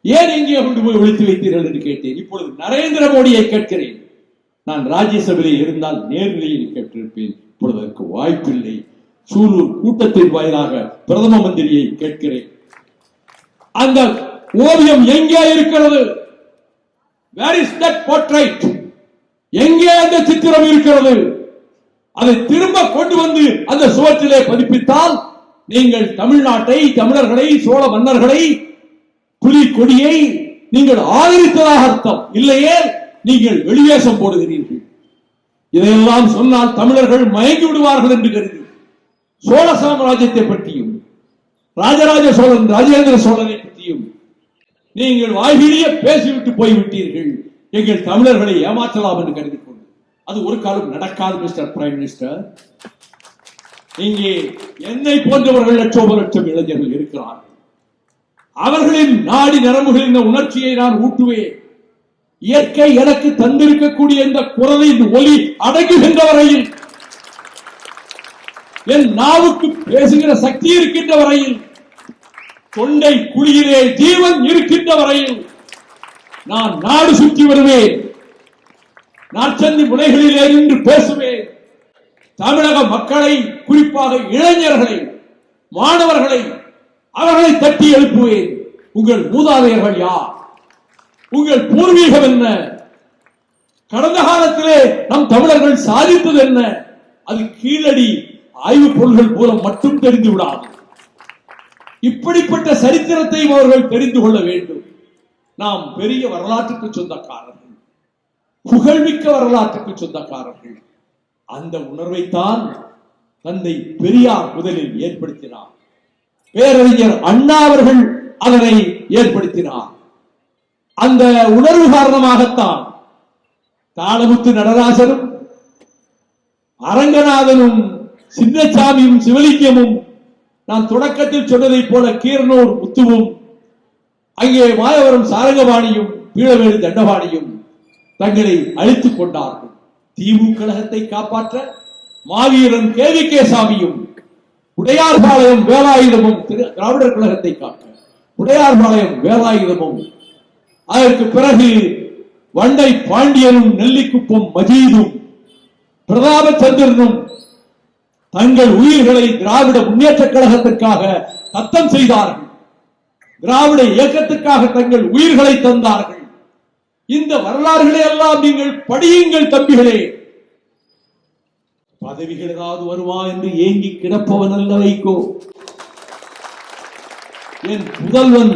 ஏன் எங்கே கொண்டு போய் ஒழித்து வைத்தீர்கள் என்று கேட்டேன். இப்பொழுது நரேந்திர மோடியை கேட்கிறேன். நான் ராஜ்யசபையில் இருந்தால் நேர்நிலையில் கேட்டிருப்பேன். இப்பொழுது அதற்கு வாய்ப்பில்லை. சூலூர் கூட்டத்தின் வாயிலாக பிரதம மந்திரியை கேட்கிறேன், அந்த ஓவியம் எங்கே இருக்கிறது? Where is that portrait? எங்கே அந்த சித்திரம் இருக்கிறது? அதை திரும்ப கொண்டு வந்து அந்த சுவற்றிலே பதிப்பித்தால் நீங்கள் தமிழ்நாட்டை, தமிழர்களை, சோழ மன்னர்களை, புலி கொடியை நீங்கள் ஆதரித்ததாக அர்த்தம். இல்லையே நீங்கள் வெளிவேசம் போடுகிறீர்கள். இதையெல்லாம் சொன்னால் தமிழர்கள் மயங்கி விடுவார்கள் என்று கருதி சோழ சாம்ராஜ்யத்தை பற்றியும் ராஜராஜ சோழன் ராஜேந்திர சோழனை பற்றியும் நீங்கள் வாய்கிழிய பேசிவிட்டு போய்விட்டீர்கள். எங்கள் தமிழர்களை ஏமாற்றலாம் என்று கருதி கொண்டு அது ஒரு காலம் நடக்காது. மிஸ்டர் பிரைம் மினிஸ்டர், இங்கே என்னை போன்றவர்கள் லட்சோப லட்சம் இளைஞர்கள் இருக்கிறார்கள். அவர்களின் நாடி நரம்புகளின் இந்த உணர்ச்சியை நான் ஊட்டுவேன். இயற்கை எனக்கு தந்திருக்கக்கூடிய இந்த குரலின் ஒலி அடங்குகின்ற வரையில், என் நாவுக்கு பேசுகிற சக்தி இருக்கின்ற வரையில், தொண்டை குழியிலே ஜீவன் இருக்கின்ற வரையில் நான் நாடு சுற்றி வருவேன். நாற்சந்தி முனைகளிலே நின்று பேசுவேன். தமிழக மக்களை, குறிப்பாக இளைஞர்களை, மாணவர்களை, அவர்களை தட்டி எழுப்புவேன். உங்கள் மூதாதையர்கள் யார்? உங்கள் பூர்வீகம் என்ன? கடந்த காலத்திலே நம் தமிழர்கள் சாதித்தது என்ன? அது கீழடி ஆய்வுப் பொருள்கள் மூலம் மட்டும் தெரிந்து விடாது. இப்படிப்பட்ட சரித்திரத்தை அவர்கள் தெரிந்து கொள்ள வேண்டும். நாம் பெரிய வரலாற்றுக்கு சொந்தக்காரர்கள், புகழ்மிக்க வரலாற்றுக்கு சொந்தக்காரர்கள். அந்த உணர்வைத்தான் தந்தை பெரியார் முதலில் ஏற்படுத்தினார். பேரறிஞர் அண்ணா அவர்கள் அதனை ஏற்படுத்தினார். அந்த உணர்வு காரணமாகத்தான் தாளமுத்து நடராசனும் அரங்கநாதனும் சின்னசாமியும் சிவலிங்கமும், நான் தொடக்கத்தில் சொன்னதைப் போல கீரனூர் முத்துவும், அங்கே மாயவரம் சாரங்கபாணியும் பீளவேடு தண்டபாணியும் தங்களை அழித்துக் கொண்டார்கள். திமுக கழகத்தை காப்பாற்ற மாவீரன் KVK சாமியும், உடையார்பாளையம் வேலாயுதமும், திராவிடர் கழகத்தை காக்க உடையார்பாளையம் வேலாயுதமும், அதற்கு பிறகு வண்டை பாண்டியனும் நெல்லிக்குப்பம் மஜீதும் பிரதாபச்சந்திரனும் தங்கள் உயிர்களை திராவிட முன்னேற்ற கழகத்திற்காக தத்தம் செய்தார்கள். திராவிட இயக்கத்துக்காக தங்கள் உயிர்களை தந்தார்கள். இந்த வரலாறுகளை எல்லாம் நீங்கள் படியுங்கள் தம்பிகளே. பதவிகள் ஏதாவது வருமா என்று ஏங்கி கிடப்பவன் அல்ல வைகோ. என் புதல்வன்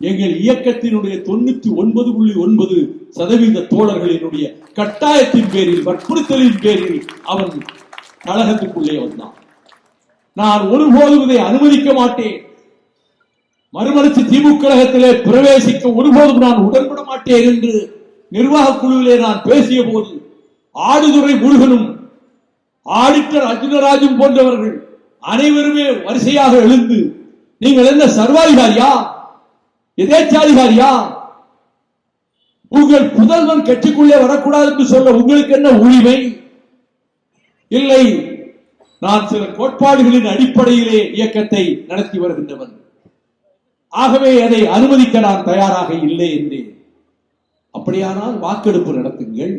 எங்கள் இயக்கத்தினுடைய 99.9% தோழர்களினுடைய கட்டாயத்தின் பேரில், வற்புறுத்தலின் பேரில் அவன் கழகத்துக்குள்ளே வந்தான். நான் ஒருபோதும் இதை அனுமதிக்க மாட்டேன். மறுமலர்ச்சி திமுக கழகத்திலே பிரவேசிக்க ஒருபோதும் நான் உடன்பட மாட்டேன் என்று நிர்வாக குழுவிலே நான் பேசிய போது ஆடுதுறை முருகனும் ஆடிட்டர் அர்ஜுனராஜும் போன்றவர்கள் அனைவருமே வரிசையாக எழுந்து, நீங்கள் என்ன சர்வாதிகாரியா, எதேச்சாதிகாரியா, உங்கள் புதல்வன் கட்சிக்குள்ளே வரக்கூடாது என்று சொல்ல உங்களுக்கு என்ன உரிமை? இல்லை, நான் சில கோட்பாடுகளின் அடிப்படையிலே இயக்கத்தை நடத்தி வருகின்றவன், ஆகவே அதை அனுமதிக்க நான் தயாராக இல்லை என்றேன். அப்படியானால் வாக்கெடுப்பு நடத்துங்கள்,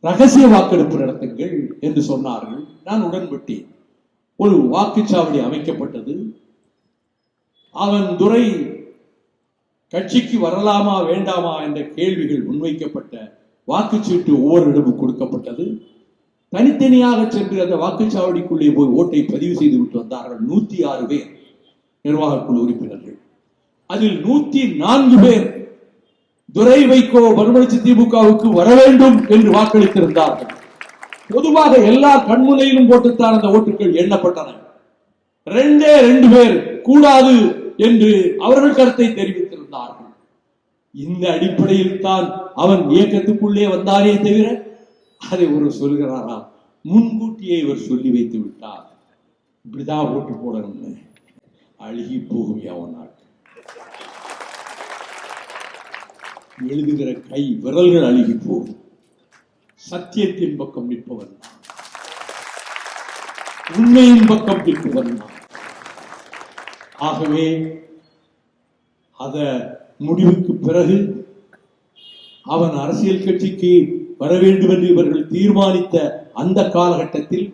ரகசிய வாக்கெடுப்பு நடத்துங்கள் என்று சொன்னார்கள். நான் உடன்பட்டேன். ஒரு வாக்குச்சாவடி அமைக்கப்பட்டது. அவன் துரை கட்சிக்கு வரலாமா வேண்டாமா என்ற கேள்விகள் முன்வைக்கப்பட்ட வாக்குச்சீட்டு ஒவ்வொரு இடமும் கொடுக்கப்பட்டது. தனித்தனியாக சென்று அந்த வாக்குச்சாவடிக்குள்ளே போய் ஓட்டை பதிவு செய்து விட்டு வந்தார்கள். 106 பேர் நிர்வாக குழு உறுப்பினர்கள். அதில் 104 பேர் துரை வைகோ மறுமலர்ச்சி திமுகவுக்கு வர வேண்டும் என்று வாக்களித்திருந்தார்கள். பொதுவாக எல்லா கண்முனையிலும் போட்டுத்தான் அந்த ஓட்டுகள் எண்ணப்பட்டன. 2 பேர் கூடாது என்று அவர்கள் கருத்தை தெரிவித்திருந்தார்கள். இந்த அடிப்படையில் தான் அவன் இயக்கத்துக்குள்ளே வந்தாரே தவிர அதை ஒரு சொல்கிறாரா, முன்கூட்டியே இவர் சொல்லி வைத்து விட்டார். இப்படிதான் ஓட்டு போடணும்னு. அழுகி போகும் அவனால் எழுதுகிற கை விரல்கள் அழுகி போகும். சத்தியத்தின் பக்கம் நிற்பவன் தான், உண்மையின் பக்கம் நிற்பவன் தான். ஆகவே அத முடிவுக்கு பிறகு அவன் அரசியல் கட்சிக்கு வர வேண்டும் என்று இவர்கள் தீர்மானித்த அந்த காலகட்டத்தில்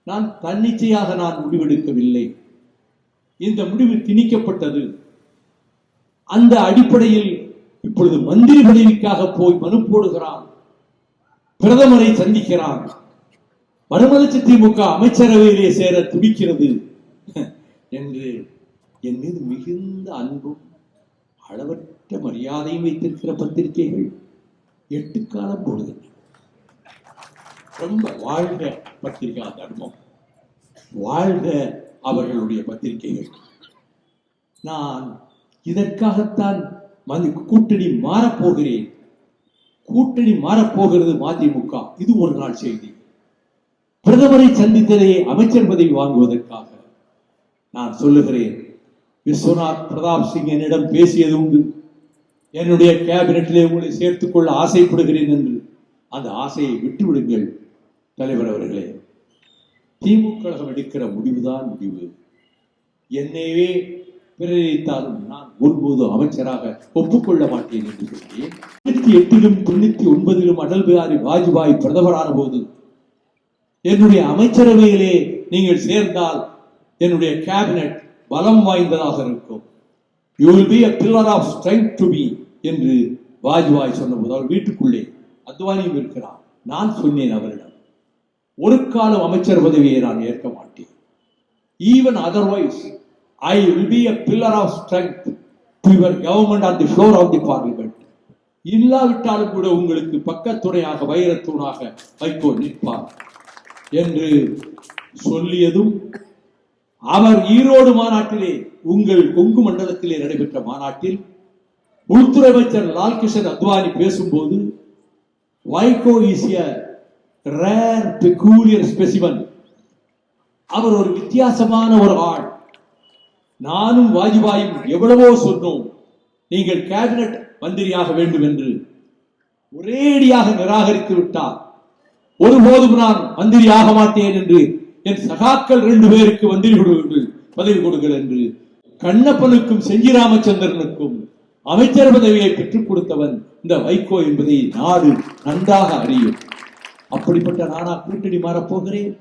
நான் தன்னிச்சையாக நான் முடிவெடுக்கவில்லை. இந்த முடிவு திணிக்கப்பட்டது. அந்த அடிப்படையில் இப்பொழுது மந்திரி பதவிக்காக போய் மனு போடுகிறான், பிரதமரை சந்திக்கிறான், மறுமலர்ச்சி திமுக அமைச்சரவையிலே சேர துடிக்கிறது என்று என் மீது மிகுந்த அன்பும் அளவற்ற மரியாதையும் வைத்திருக்கிற பத்திரிகைகள் 8 காலம் போடுகின்றன. ரொம்ப வாழ்க பத்திரிகா தர்மம், வாழ்க அவர்களுடைய பத்திரிகைகள். நான் இதற்காகத்தான் கூட்டணி மாறப்போகிறேன், கூட்டணி மாறப்போகிறது மதிமுக. இது ஒரு நாள் செய்தி. பிரதமரை சந்தித்ததே அமைச்சர் பதவி வாங்குவதற்காக. நான் சொல்லுகிறேன், விஸ்வநாத் பிரதாப் சிங் என்னிடம் பேசியது உண்டு, என்னுடைய கேபினெட்டிலே உங்களை சேர்த்துக் கொள்ள ஆசைப்படுகிறேன் என்று. அந்த ஆசையை விட்டுவிடுங்கள் தலைவர் அவர்களே. திமுக எடுக்கிற முடிவுதான் முடிவு. என்னையே பிரேரித்தாலும் நான் ஒருபோதும் அமைச்சராக ஒப்புக்கொள்ள மாட்டேன் என்று சொல்லி 98லும் 99லும் அடல் பிஹாரி வாஜ்பாய் பிரதமரான போது என்னுடைய அமைச்சரவையிலே நீங்கள் சேர்ந்தால் என்னுடைய கேபினெட் பலம் வாய்ந்ததாக இருக்கும். You will be a pillar of strength to me என்று வாஜ்பாய் சொன்னபோது அவர் வீட்டுக்குள்ளே அத்வானியும் இருக்கிறார். நான் சொன்னேன் அவரிடம், ஒரு காலம் அமைச்சர் பதவியை நான் ஏற்க மாட்டேன். Even otherwise, I will be a pillar of strength to your government on the floor of the parliament. இல்லாவிட்டாலும் கூட உங்களுக்கு பக்கத்துணையாக வைரத்தூணாக வைகோ நிற்பார் என்று சொல்லியதும், அவர் ஈரோடு மாநாட்டிலே, உங்கள் கொங்கு மண்டலத்திலே நடைபெற்ற மாநாட்டில் உள்துறை அமைச்சர் லால்கிருஷ்ணன் அத்வானி பேசும்போது, Vaiko is a rare peculiar specimen, அவர் ஒரு வித்தியாசமான ஒரு ஆள். நானும் வாஜ்பாயும் எவ்வளவோ சொன்னோம், நீங்கள் கேபினட் மந்திரியாக வேண்டும் என்று. ஒரேடியாக நிராகரித்து விட்டார். ஒருபோதும் நான் மந்திரி ஆக மாட்டேன் என்று என் சகாக்கள் 2 பேருக்கு மந்திரி கொடுங்கள், பதவி கொடுங்கள் என்று கண்ணப்பனுக்கும் செஞ்சி ராமச்சந்திரனுக்கும் அமைச்சர் பதவியை பெற்றுக் கொடுத்தவன் இந்த வைகோ என்பதை நாடு நன்றாக அறியும். அப்படிப்பட்ட நானா கூட்டணி மாறப்போகிறேன்?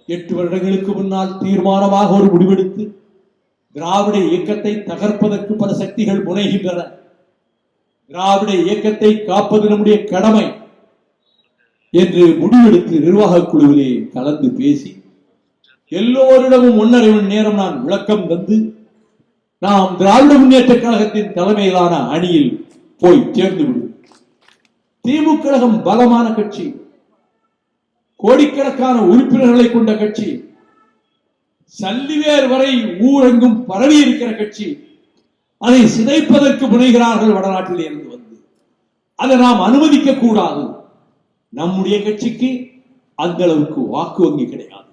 8 வருடங்களுக்கு முன்னால் தீர்மானமாக ஒரு முடிவெடுத்து திராவிட இயக்கத்தை தகர்ப்பதற்கு பல சக்திகள் முனைகின்றன. திராவிட இயக்கத்தை காப்பது நம்முடைய கடமை என்று முடிவெடுத்து நிர்வாக குழுவிலே கலந்து பேசி எல்லோரிடமும் 1.5 மணி நேரம் நான் விளக்கம் தந்து நாம் திராவிட முன்னேற்ற கழகத்தின் தலைமையிலான அணியில் போய் சேர்ந்து விடும். திமுக கழகம் பலமான கட்சி, கோடிக்கணக்கான உறுப்பினர்களை கொண்ட கட்சி, சல்லிவேர் வரை ஊரெங்கும் பரவி இருக்கிற கட்சி. அதை சிதைப்பதற்கு முனைகிறார்கள் வடநாட்டில் இருந்து வந்து. அதை நாம் அனுமதிக்க கூடாது. நம்முடைய கட்சிக்கு அந்த அளவுக்கு வாக்கு வங்கி கிடையாது,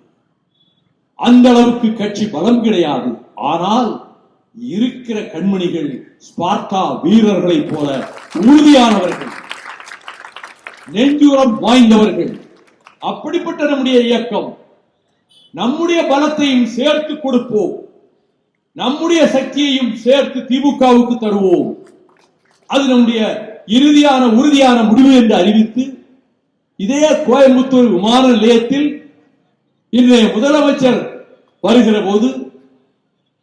அந்த அளவுக்கு கட்சி பலம் கிடையாது. ஆனால் இருக்கிற கண்மணிகள் ஸ்பார்ட்டா வீரர்களை போல உறுதியானவர்கள், நெஞ்சுரம் வாய்ந்தவர்கள். அப்படிப்பட்ட நம்முடைய இயக்கம், நம்முடைய பலத்தையும் சேர்த்து கொடுப்போம், நம்முடைய சக்தியையும் சேர்த்து திமுகவுக்கு தருவோம். அது நம்முடைய இறுதியான உறுதியான முடிவு என்று அறிவித்து, இதே கோயம்புத்தூர் விமான நிலையத்தில் இன்றைய முதலமைச்சர் வருகிற போது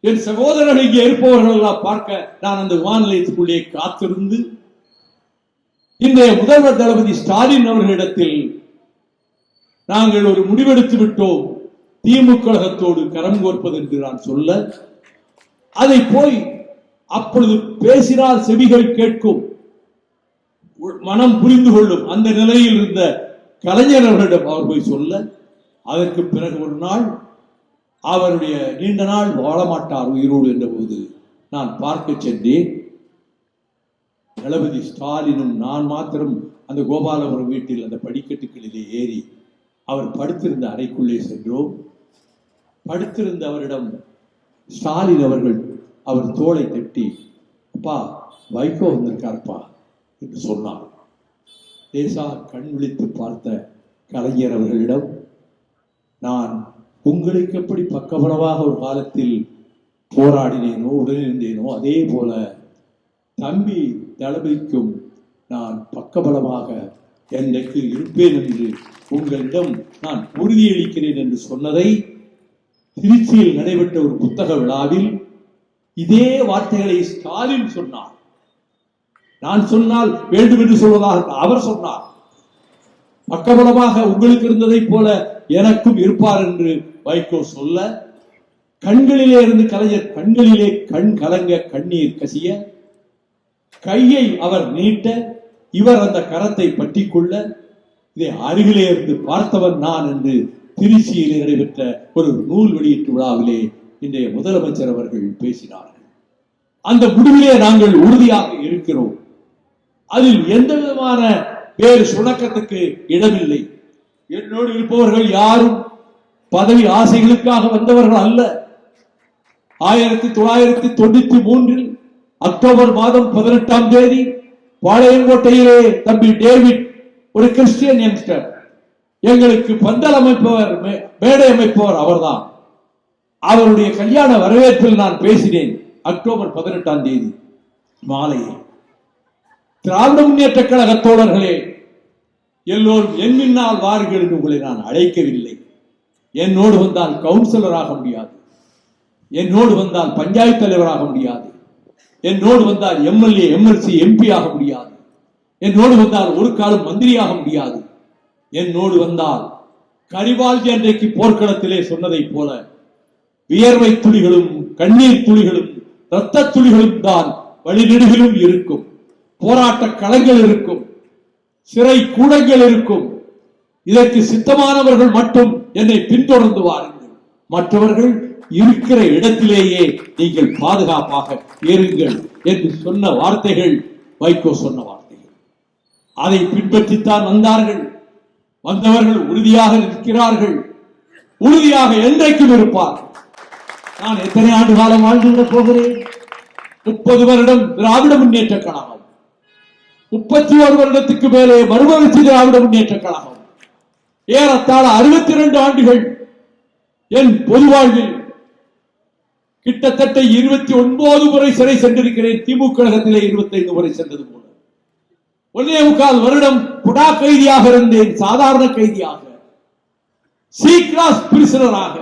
என் சகோதரர்கள் இங்கே இருப்பவர்கள் எல்லாம் பார்க்க நான் அந்த விமான நிலையத்துக்குள்ளே காத்திருந்து இன்றைய முதல்வர் தளபதி ஸ்டாலின் அவர்களிடத்தில் நாங்கள் ஒரு முடிவெடுத்து விட்டோம், திமுக கழகத்தோடு கரம் கோர்ப்பது என்று நான் சொல்ல, அதை போய் அப்பொழுது பேசினால் செவிகள் கேட்கும், மனம் புரிந்து கொள்ளும் அந்த நிலையில் இருந்த கலைஞர் அவர்களிடம் அவர் போய் சொல்ல, அதற்கு பிறகு ஒரு நாள் அவருடைய நீண்ட நாள் வாழமாட்டார் உயிரோடு என்ற போது நான் பார்க்க சென்றேன். தளபதி ஸ்டாலினும் நான் மாத்திரம் அந்த கோபாலபுரம் வீட்டில் அந்த படிக்கட்டுகளிலே ஏறி அவர் படுத்திருந்த அறைக்குள்ளே சென்றோம். படுத்திருந்த அவரிடம் ஸ்டாலின் அவர்கள் அவர் தோளை தட்டி, அப்பா வைகோ வந்திருக்கார்ப்பா என்று சொன்னார். லேசா கண் விழித்து பார்த்த கலைஞர் அவர்களிடம், நான் உங்களுக்கு எப்படி பக்கபலமாக ஒரு காலத்தில் போராடினேனோ உடனிருந்தேனோ அதே போல தம்பி தளபதிக்கும் நான் பக்கபலமாக எனக்கு இருப்பேன் என்று உங்களிடம் நான் உறுதியளிக்கிறேன் என்று சொன்னதை திருச்சியில் நடைபெற்ற ஒரு புத்தக விழாவில் இதே வார்த்தைகளை ஸ்டாலின் சொன்னார். நான் சொன்னால் வேண்டும் என்று சொல்வதாக அவர் சொன்னார். பக்கபலமாக உங்களுக்கு இருந்ததை போல எனக்கும் இருப்பார் என்று வைகோ சொல்ல, கண்களிலே இருந்து கலைஞர் கண்களிலே கண் கலங்க கண்ணீர் கசிய, கையை அவர் நீட்ட, இவர் அந்த கரத்தை பற்றி கொள்ள, இதை அருகிலே இருந்து பார்த்தவன் நான் என்று திருச்சியில் நடைபெற்ற ஒரு நூல் வெளியீட்டு விழாவிலே இன்றைய முதலமைச்சர் அவர்கள் பேசினார்கள். அந்த முடிவிலே நாங்கள் உறுதியாக இருக்கிறோம். அதில் எந்த விதமான வேறு சுணக்கத்துக்கு இடமில்லை. என்னோடு இருப்பவர்கள் யாரும் பதவி ஆசைகளுக்காக வந்தவர்கள் அல்ல. 1993 அக்டோபர் மாதம் 18ஆம் தேதி பாளையங்கோட்டையிலே தம்பி டேவிட், ஒரு கிறிஸ்டியன் யங்ஸ்டர், எங்களுக்கு பந்தல் அமைப்பவர், மேடை அமைப்பவர் அவர்தான். அவருடைய கல்யாண வரவேற்பில் நான் பேசினேன். அக்டோபர் 18ஆம் தேதி மாலையே திராவிட முன்னேற்ற கழக தோழர்களே, எல்லோரும் என் முன்னால் வாருங்கள் என்று உங்களை நான் அழைக்கவில்லை. என்னோடு வந்தால் கவுன்சிலர் ஆக முடியாது, என்னோடு வந்தால் பஞ்சாயத்து தலைவராக முடியாது, என்னோடு வந்தால் எம்எல்ஏ எம்எல்சி எம்பி ஆக முடியாது, என்னோடு வந்தால் ஒரு காலம் மந்திரியாக முடியாது. என்னோடு வந்தால் கரிவால்ஜி அன்றைக்கு போர்க்களத்திலே சொன்னதை போல வியர்வை துளிகளும் கண்ணீர் துளிகளும் இரத்த துளிகளும் தான் வழிநெடுகிலும் இருக்கும். போராட்ட களங்கள் இருக்கும், சிறை கூடங்கள் இருக்கும். இதற்கு சித்தமானவர்கள் மட்டும் என்னை பின்தொடர்ந்து வாருங்கள். மற்றவர்கள் இருக்கிற இடத்திலேயே நீங்கள் பாதுகாப்பாக இருங்கள் என்று சொன்ன வார்த்தைகள் வைகோ சொன்ன வார்த்தைகள். அதை பின்பற்றித்தான் வந்தார்கள். வந்தவர்கள் உறுதியாக இருக்கிறார்கள், உறுதியாக என்றைக்கும் இருப்பார்கள். நான் எத்தனை ஆண்டு காலம் வாழ்ந்து போகிறேன்? 30 வருடம் திராவிட முன்னேற்ற கழகம், 31 வருடத்துக்கு மேலே மறுமலர்ச்சி திராவிட முன்னேற்ற கழகம், ஏறத்தாழ 62 ஆண்டுகள் என் பொது வாழ்வில் கிட்டத்தட்ட 29 முறை சிறை சென்றிருக்கிறேன். திமுக கழகத்திலே 25 முறை சென்றது போல 1.25 வருடம் புடா கைதியாக இருந்தேன். சாதாரண கைதியாக, சி கிளாஸ் பிரிசனராக.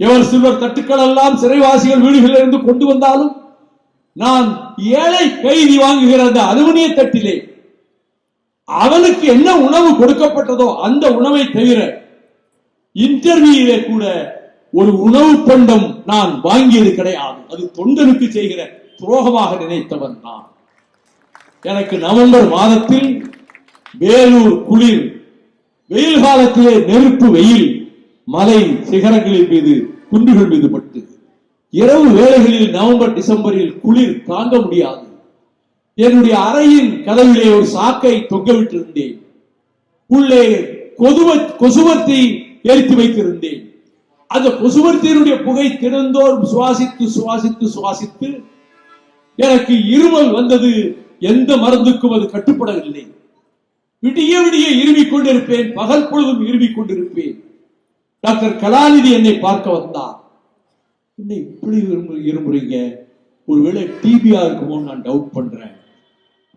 எவர் சில்வர் தட்டுக்கள் எல்லாம் சிறைவாசிகள் வீடுகளில் இருந்து கொண்டு வந்தாலும் நான் ஏழை கைதி வாங்குகிற அந்த அலுமினிய தட்டிலே அவனுக்கு என்ன உணவு கொடுக்கப்பட்டதோ அந்த உணவை தவிர இன்டர்வியூவிலே கூட ஒரு உணவு பண்டம் நான் வாங்கியது கிடையாது. அது தொண்டனுக்கு செய்கிற துரோகமாக நினைத்தவன் நான். எனக்கு நவம்பர் மாதத்தில் வேலூர் குளிர், வெயில் காலத்திலே நெருப்பு வெயில், மலை சிகரங்களின் மீது குன்றுகள் மீது பட்டு இரவு வேளைகளில் நவம்பர் டிசம்பரில் குளிர் தாங்க முடியாது. என்னுடைய அறையின் கதவிலே ஒரு சாக்கை தொங்கவிட்டிருந்தேன். உள்ளே கொசுவர்த்தி எரித்து வைத்திருந்தேன். அந்த கொசுவர்த்தியினுடைய புகை திறந்தோர் சுவாசித்து சுவாசித்து சுவாசித்து எனக்கு இருமல் வந்தது. எந்த மருந்துக்கும் அது கட்டுப்படவில்லை. விடிய விடிய இருமிக் கொண்டிருப்பேன், பகல் பொழுதும் இருமிக் கொண்டிருப்பேன். டாக்டர் கலாநிதி என்னை பார்க்க வந்தார். என்ன இப்படி இருமுறீங்க? ஒருவேளை டிபியா இருக்குமோ நான் டவுட் பண்றேன்.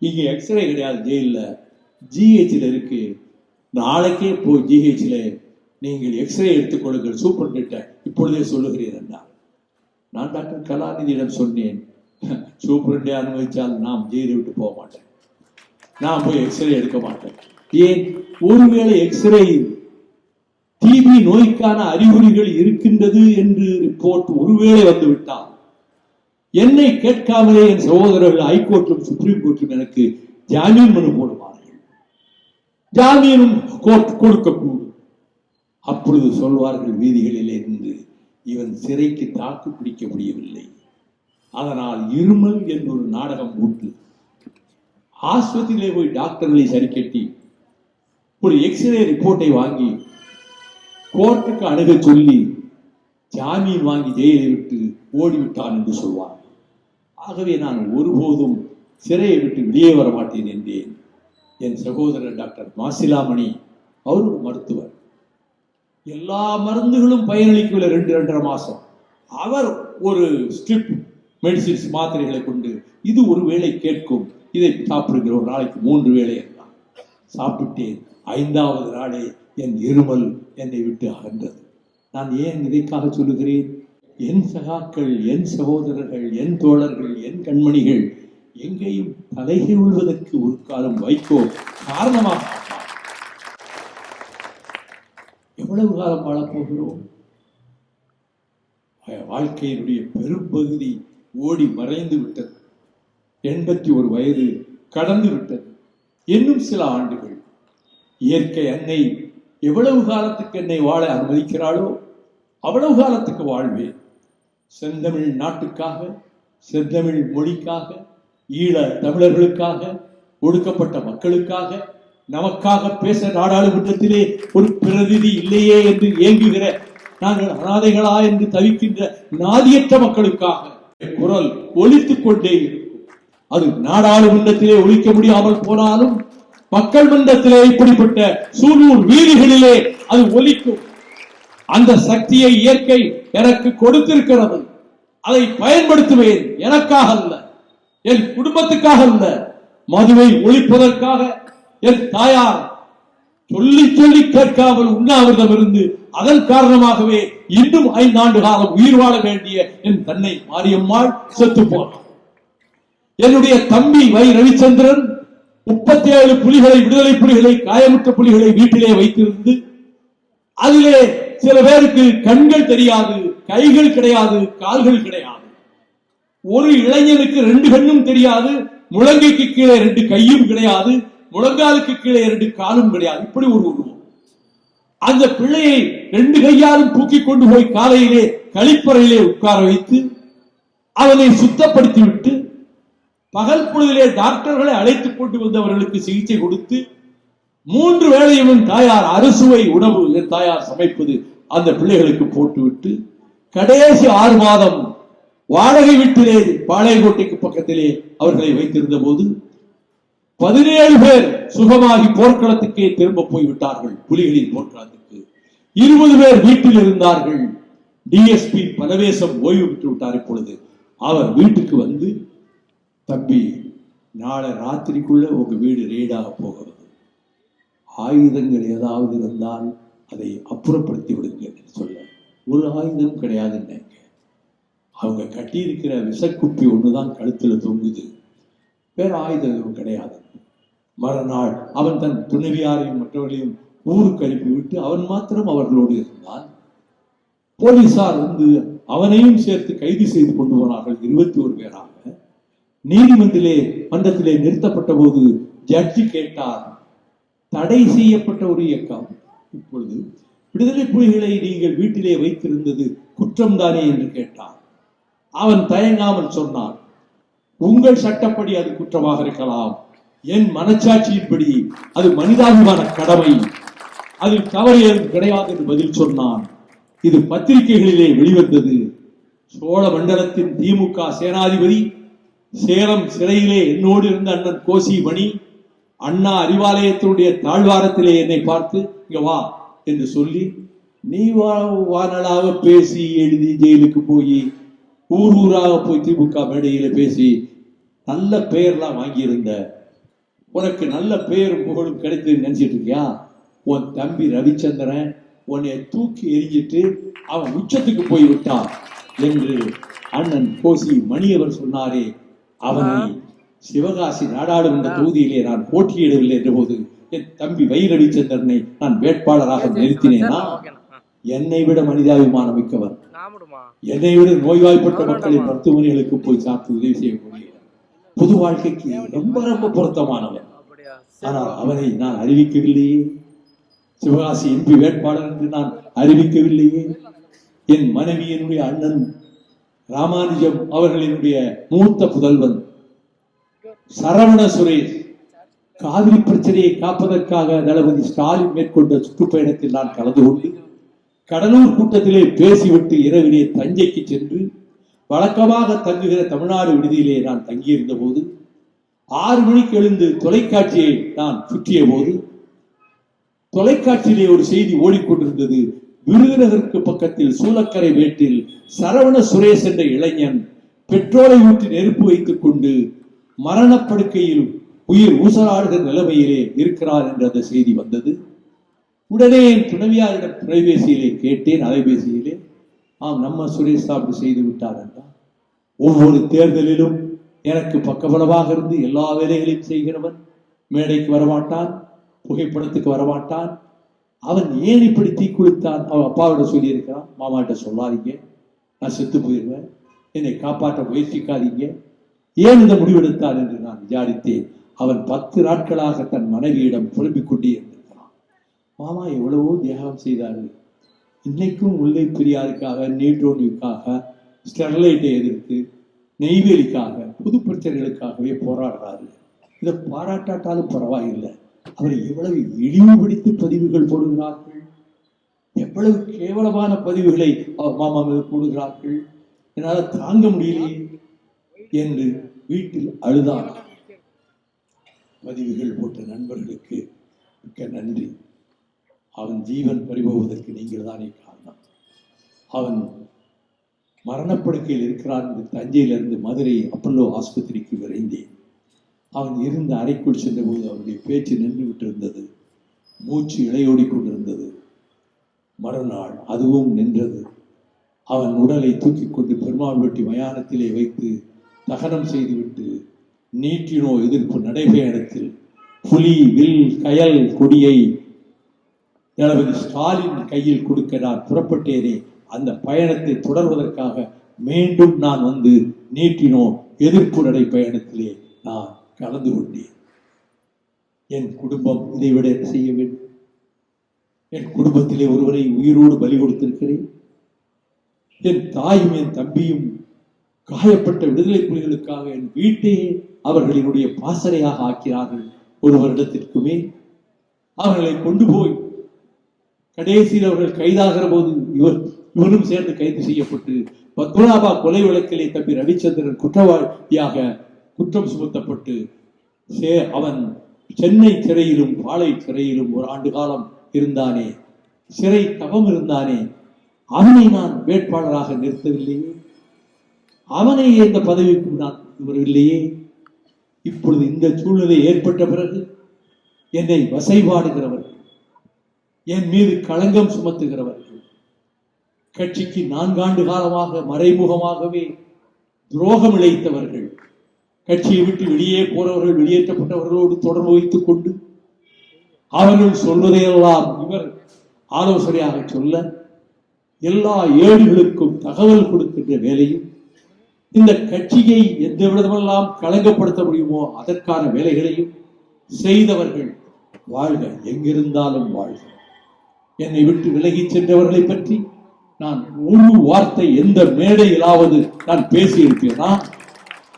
இங்க எக்ஸ்ரே கிடையாது, ஜெயில ஜிஹெச்ல இருக்கு. நாளைக்கே போய் ஜிஹெச்ல நீங்கள் எக்ஸ்ரே எடுத்துக்கொள்ளுங்கள், சூப்பர்டென்ட்ட இப்பொழுதே சொல்லுகிறேன் என்றார். நான் டாக்டர் கலாநிதியிடம் சொன்னேன், சூப்பர்டென்ட் அனுமதிச்சால் நாம் ஜெயிலை விட்டு போக மாட்டேன், நான் போய் எக்ஸ்ரே எடுக்க மாட்டேன். ஏன்? ஒருவேளை எக்ஸ்ரே டிபி நோய்க்கான அறிகுறிகள் இருக்கின்றது என்று ரிப்போர்ட் ஒருவேளை வந்துவிட்டால் என்னை கேட்காமலே என் சகோதரர்கள் ஹைகோர்ட்டும் சுப்ரீம் கோர்ட்டும் எனக்கு ஜாமீன் மனு போடுவார்கள். ஜாமீனும் கோர்ட் கொடுக்கக்கூடும். அப்பொழுது சொல்வார்கள், வீதிகளிலே இருந்து இவன் சிறைக்கு தாக்கு பிடிக்க முடியவில்லை, அதனால் இருமல் என்று ஒரு நாடகம் போட்டு ஆஸ்பத்திரியிலே போய் டாக்டர்களை சரி கட்டி ஒரு எக்ஸ்ரே ரிப்போர்ட்டை வாங்கி கோர்ட்டுக்கு அணுக சொல்லி ஜாமீன் வாங்கி ஜெயிலை விட்டு ஓடிவிட்டான் என்று சொல்வார். ஆகவே நான் ஒருபோதும் சிறையை விட்டு வெளியே வர மாட்டேன் என்றேன். என் சகோதரர் டாக்டர் மாசிலாமணி, அவர் ஒரு மருத்துவர், எல்லா மருந்துகளும் பயனளிக்கவில்லை 2-2.5 மாசம். அவர் ஒரு ஸ்ட்ரிப் மெடிசின்ஸ் மாத்திரைகளை கொண்டு இது ஒரு வேளை கேட்கும், இதை சாப்பிடுகிற ஒரு நாளைக்கு 3 வேளை என்றார். சாப்பிட்டேன். 5வது நாளே என் இருமல் என்னை விட்டு அகன்றது. நான் ஏன் இதைக்காக சொல்லுகிறேன்? என் சகாக்கள், என் சகோதரர்கள், என் தோழர்கள், என் கண்மணிகள் எங்கேயும் தலைகை உள்வதற்கு ஒரு காலம் வைகோ காரணமாக. எவ்வளவு காலம் வாழப்போகிறோம்? வாழ்க்கையினுடைய பெரும்பகுதி ஓடி மறைந்து விட்டது. 81 வயது கடந்து விட்டது. இன்னும் சில ஆண்டுகள் இயற்கை அன்னை எவ்வளவு காலத்துக்கு என்னை வாழ அனுமதிக்கிறாளோ அவ்வளவு காலத்துக்கு வாழ்வேன். செந்தமிழ் நாட்டுக்காக, செந்தமிழ் மொழிக்காக, ஈழ தமிழர்களுக்காக, ஒடுக்கப்பட்ட மக்களுக்காக, நமக்காக பேச நாடாளுமன்றத்திலே ஒரு பிரதிநிதி இல்லையே என்று ஏங்குகிற நாங்கள் அனாதைகளா என்று தவிக்கின்ற நாதியற்ற மக்களுக்காக குரல் ஒலித்துக் கொண்டே இருக்கும். அது நாடாளுமன்றத்திலே ஒலிக்க முடியாமல் போனாலும் மக்கள் மன்றத்திலே இப்படிப்பட்ட சூலூர் வீதிகளிலே அது ஒலிக்கும். அந்த சக்தியை இயற்கை எனக்கு கொடுத்திருக்கிறது. அதை பயன்படுத்துவேன். எனக்காக அல்ல, என் குடும்பத்துக்காக அல்ல, மதுவை ஒழிப்பதற்காக. என் தாயார் சொல்லி சொல்லி கேட்காமல் உண்ணாவிரதம் இருந்து அதன் காரணமாகவே இன்னும் 5 ஆண்டு காலம் உயிர் வாழ வேண்டிய என் தன்னை மாரியம்மாள் செத்து போனார். என்னுடைய தம்பி வை ரவிச்சந்திரன் 37 புலிகளை, விடுதலை புலிகளை, காயமுற்ற புலிகளை வீட்டிலே வைத்திருந்து அதிலே சில பேருக்கு கண்கள் தெரியாது, கைகள் கிடையாது, கால்கள் கிடையாது. ஒரு இளைஞனுக்கு 2 கண்ணும் தெரியாது, முழங்கைக்கு கீழே 2 கையும் கிடையாது, முழங்காலுக்கு கீழே 2 காலும் கிடையாது. இப்படி ஒரு உருவம். அந்த பிள்ளையை 2 கையாலும் தூக்கி கொண்டு போய் காலையிலே கழிப்பறையிலே உட்கார வைத்து அவனை சுத்தப்படுத்தி விட்டு பகல் பொழுதிலே டாக்டர்களை அழைத்துக் கொண்டு வந்தவர்களுக்கு சிகிச்சை கொடுத்து 3 வேளையும் தாயார் அறுசுவை உணவு என் தாயார் சமைப்பது அந்த பிள்ளைகளுக்கு போட்டுவிட்டு கடைசி 6 மாதம் வாடகை வீட்டிலே பாளையங்கோட்டைக்கு பக்கத்திலே அவர்களை வைத்திருந்த போது 17 பேர் சுகமாகி போர்க்களத்துக்கே திரும்ப போய்விட்டார்கள். புலிகளின் போர்க்களத்துக்கு 20 பேர் வீட்டில் இருந்தார்கள். டிஎஸ்பி பலவேசம் ஓய்வு பெற்று விட்டார். இப்பொழுது அவர் வீட்டுக்கு வந்து, தம்பி, நாளை ராத்திரிக்குள்ள உங்க வீடு ரெய்டாக போகிறது, ஆயுதங்கள் ஏதாவது இருந்தால் அதை அப்புறப்படுத்தி விடுங்க சொல்ல. ஒரு ஆயுதம் கிடையாதுன்னு அவங்க கட்டி இருக்கிற விஷக்குப்பி ஒண்ணுதான் கழுத்துல தொங்குது, வேற ஆயுதம் கிடையாது. மறுநாள் அவன் தன் துணைவியாரையும் மற்றவர்களையும் ஊருக்கு அனுப்பிவிட்டு அவன் மாத்திரம் அவர்களோடு இருந்தான். போலீசார் வந்து அவனையும் சேர்த்து கைது செய்து கொண்டு போனார்கள் 21 பேராக. மன்றத்திலே நிறுத்தப்பட்ட போது ஜட்ஜி கேட்டார், தடை செய்யப்பட்ட ஒரு இயக்கம், இப்பொழுது விடுதலை புலிகளை நீங்கள் வீட்டிலே வைத்திருந்தது குற்றம் தானே என்று கேட்டார். அவன் தயங்காமல் சொன்னான், உங்கள் சட்டப்படி அது குற்றமாக இருக்கலாம், என் மனச்சாட்சியின்படி அது மனிதாபிமான கடமை, அதில் தவறு ஏதும் கிடையாது என்று பதில் சொன்னான். இது பத்திரிகைகளிலே வெளிவந்தது. சோழ மண்டலத்தின் திமுக சேனாதிபதி சேலம் சிறையிலே என்னோடு இருந்த அண்ணன் கோசி மணி அண்ணா அறிவாலயத்தினுடைய தாழ்வாரத்திலே என்னை பார்த்து இங்க வா என்று சொல்லி, நீ வானலாக பேசி எழுதி ஜெயிலுக்கு போய் ஊர் ஊராக போய் திமுக மேடையில பேசி நல்ல பெயர்லாம் வாங்கியிருந்த, உனக்கு நல்ல பெயரும் புகழும் கிடைத்து நினைச்சிட்டு இருக்கியா? உன் தம்பி ரவிச்சந்திரன் உன்னை தூக்கி எரிஞ்சிட்டு அவன் உச்சத்துக்கு போய் விட்டான் என்று அண்ணன் கோசி மணி அவர் சொன்னாரே. அவனை சிவகாசி நாடாளுமன்ற தொகுதியிலே நான் போட்டியிடவில்லை என்ற போது என் தம்பி வை ரவிச்சந்திரனை நான் வேட்பாளராக நிறுத்தினேனா? என்னை விட மனிதாபிமானம் மிக்கவர், என்னை விட நோய்வாய்ப்பட்ட மக்களின் மருத்துவமனைகளுக்கு போய் சாப்பிட்டு உதவி செய்யக்கூடிய பொது வாழ்க்கைக்கு ரொம்ப ரொம்ப பொருத்தமானவர். ஆனால் அவனை நான் அறிவிக்கவில்லையே, சிவகாசி எம்பி வேட்பாளர் என்று நான் அறிவிக்கவில்லையே. என் மனைவியினுடைய அண்ணன் ராமானுஜம் அவர்களினுடைய மூத்த புதல்வன் சரவண சுரேஷ் காவிரி பிரச்சனையை காப்பதற்காக தளபதி ஸ்டாலின் மேற்கொண்ட சுற்றுப்பயணத்தில் நான் கலந்து கொண்டு கடலூர் கூட்டத்திலே பேசிவிட்டு இரவிலே தஞ்சைக்கு சென்று வழக்கமாக தங்குகிற தமிழ்நாடு விடுதியிலே நான் தங்கியிருந்த போது 6 மணிக்கு எழுந்து தொலைக்காட்சியை நான் சுற்றிய போது தொலைக்காட்சியிலே ஒரு செய்தி ஓடிக்கொண்டிருந்தது. விருதுநகருக்கு பக்கத்தில் சூலக்கரை வீட்டில் சரவண சுரேஷ் என்ற இளைஞன் பெட்ரோலை ஊற்றி நெருப்பு வைத்துக் கொண்டு மரணப்படுக்கையில் உயிர் ஊசலாடுகிற நிலைமையிலே இருக்கிறார் என்ற அந்த செய்தி வந்தது. உடனே என் துணைவியாரிடம் தொலைபேசியிலே கேட்டேன், அலைபேசியிலே, ஆம், நம்ம சுரேஷ் அப்படி செய்து விட்டார் என்றார். ஒவ்வொரு தேர்தலிலும் எனக்கு பக்கபலமாக இருந்து எல்லா வேலைகளையும் செய்கிறவன், மேடைக்கு வரமாட்டான், புகைப்படத்துக்கு வரமாட்டான். அவன் ஏன் இப்படி தீக்குளித்தான்? அவன் அப்பாவிட சொல்லி இருக்கிறான், மாமாட்ட சொல்லாதீங்க, நான் செத்து போயிடுவேன், என்னை காப்பாற்ற முயற்சிக்காதீங்க, ஏன் இந்த முடிவெடுத்தான் என்று நான் விசாரித்தேன். அவன் 10 நாட்களாக தன் மனைவியிடம் புலம்பிக் கொண்டே இருந்திருக்கிறான். மாமா எவ்வளவோ தியாகம் செய்தாரு. இன்னைக்கும் முல்லை பெரியாருக்காக, நீட்டோனிக்காக, ஸ்டெர்லைட்டை எதிர்த்து, நெய்வேலிக்காக, பொது பிரச்சனைகளுக்காகவே போராடுறாரு. இதை பாராட்டாட்டாலும் பரவாயில்லை. அவர் எவ்வளவு இழிவுபடுத்தி பதிவுகள் போடுகிறார்கள், எவ்வளவு கேவலமான பதிவுகளை அவர் மாமா மீது போடுகிறார்கள், என்னால் தாங்க முடியலையே என்று வீட்டில் அழுதார். பதிவுகள் போட்ட நண்பர்களுக்கு மிக்க நன்றி. அவன் ஜீவன் பறிபோவதற்கு நீங்கள் தானே காரணம். அவன் மரணப்படுக்கையில் இருக்கிறான் என்று தஞ்சையிலிருந்து மதுரை அப்பல்லோ ஆஸ்பத்திரிக்கு விரைந்தேன். அவன் இருந்த அறைக்குள் சென்றபோது அவனுடைய பேச்சு நின்று விட்டிருந்தது, மூச்சு இழையோடி கொண்டிருந்தது. மறுநாள் அதுவும் நின்றது. அவன் உடலை தூக்கி கொண்டு பெருமாள்பட்டி மயானத்திலே வைத்து தகனம் செய்துவிட்டு நீட்டினோ எதிர்ப்பு நடைபயணத்தில் புலி வில் கயல் கொடியை தளபதி ஸ்டாலின் கையில் கொடுக்க நான் புறப்பட்டேனே, அந்த பயணத்தை தொடர்வதற்காக மீண்டும் நான் வந்து நீட்டினோ எதிர்ப்பு நடைபயணத்திலே நான் கலந்து கொண்டேன். என் குடும்பம் இதைவிட என்ன செய்ய வேண்டும்? என் குடும்பத்திலே ஒருவரை உயிரோடு பலி கொடுத்திருக்கிறேன். என் தாயும் என் தம்பியும் காயப்பட்ட விடுதலை புலிகளுக்காக என் வீட்டையே அவர்களினுடைய பாசறையாக ஆக்கிறார்கள். ஒரு வருடத்திற்குமே அவர்களை கொண்டு போய் கடைசியில் அவர்கள் கைதாகிற போது இவரும் சேர்ந்து கைது செய்யப்பட்டு பத்மநாபா கொலை வழக்கிலே தம்பி ரவிச்சந்திரன் குற்றவாளியாக குற்றம் சுமத்தப்பட்டு அவன் சென்னை சிறையிலும் பாளை சிறையிலும் ஒரு ஆண்டு காலம் இருந்தானே, சிறை தவம் இருந்தானே. அவனை நான் வேட்பாளராக நிறுத்தவில்லையே, அவனை இந்த பதவிக்கு நான் வரவில்லையே. இப்பொழுது இந்த சூழ்நிலை ஏற்பட்ட பிறகு என்னை வசைபாடுகிறவர்கள், என் மீது களங்கம் சுமத்துகிறவர்கள், கட்சிக்கு 4 ஆண்டு காலமாக மறைமுகமாகவே துரோகம் இழைத்தவர்கள், கட்சியை விட்டு வெளியே போறவர்கள், வெளியேற்றப்பட்டவர்களோடு தொடர்பு வைத்துக் கொண்டு அவர்கள் சொல்வதையெல்லாம் இவர் ஆலோசனையாக சொல்ல, எல்லா ஏடுகளுக்கும் தகவல் கொடுக்கின்ற வேலையும், இந்த கட்சியை எந்த விதமெல்லாம் களங்கப்படுத்த முடியுமோ அதற்கான வேலைகளையும் செய்தவர்கள் வாழ்க, எங்கிருந்தாலும் வாழ்க. என்னை விட்டு விலகி சென்றவர்களை பற்றி நான் ஒரு வார்த்தை எந்த மேடையிலாவது நான் பேசியிருப்பேனா?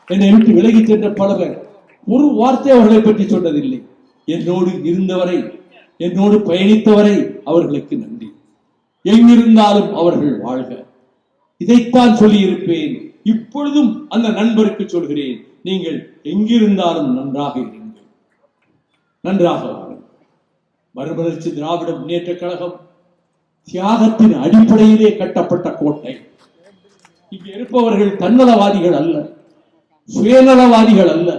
என்னை விட்டு விலகி சென்ற பல பேர் ஒரு வார்த்தை அவர்களை பற்றி சொன்னதில்லை. என்னோடு இருந்தவரை, என்னோடு பயணித்தவரை அவர்களுக்கு நன்றி. எங்கிருந்தாலும் அவர்கள் வாழ்க, இதைத்தான் சொல்லி இருப்பேன். இப்பொழுதும் அந்த நண்பருக்கு சொல்கிறேன், நீங்கள் எங்கிருந்தாலும் நன்றாக இருங்கள், நன்றாக வாழுங்கள். மறுமலர்ச்சி திராவிட முன்னேற்ற கழகம் தியாகத்தின் அடிப்படையிலே கட்டப்பட்ட கோட்டை. இங்கு இருப்பவர்கள் தன்னலவாதிகள் அல்ல, சுயநலவாதிகள் அல்ல.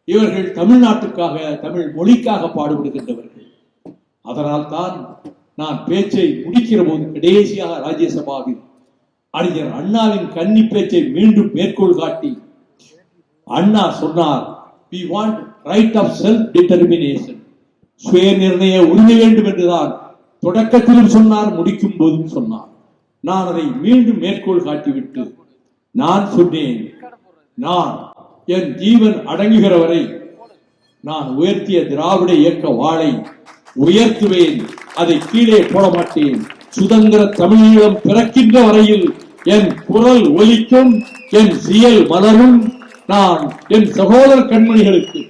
இவர்கள் தமிழ்நாட்டுக்காக, தமிழ் மொழிக்காக பாடுபடுகின்றவர்கள். அதனால் தான் நான் பேச்சை முடிக்கிற போது கடைசியாக ராஜ்யசபாவில் அறிஞர் அண்ணாவின் கன்னி பேச்சை மீண்டும் மேற்கோள் காட்டி அண்ணா சொன்னார், we want right of self determination, சுய நிர்ணய உரிமை வேண்டும் என்றுதான் தொடக்கத்திலும் சொன்னார், முடிக்கும் போதும் சொன்னார். நான் அதை மீண்டும் மேற்கோள் காட்டிவிட்டு நான் சொன்னேன், நான் என் ஜீவன் அடங்குகிற வரை நான் உயர்த்திய திராவிட இயக்க வாளை உயர்த்துவேன், அதை கீழே போட மாட்டேன். சுதந்திர தமிழீழம் பிறக்கின்ற வரையில் என் குரல் ஒலிக்கும், என் செயல் மலரும். நான் என் சகோதர கண்மணிகளுக்கு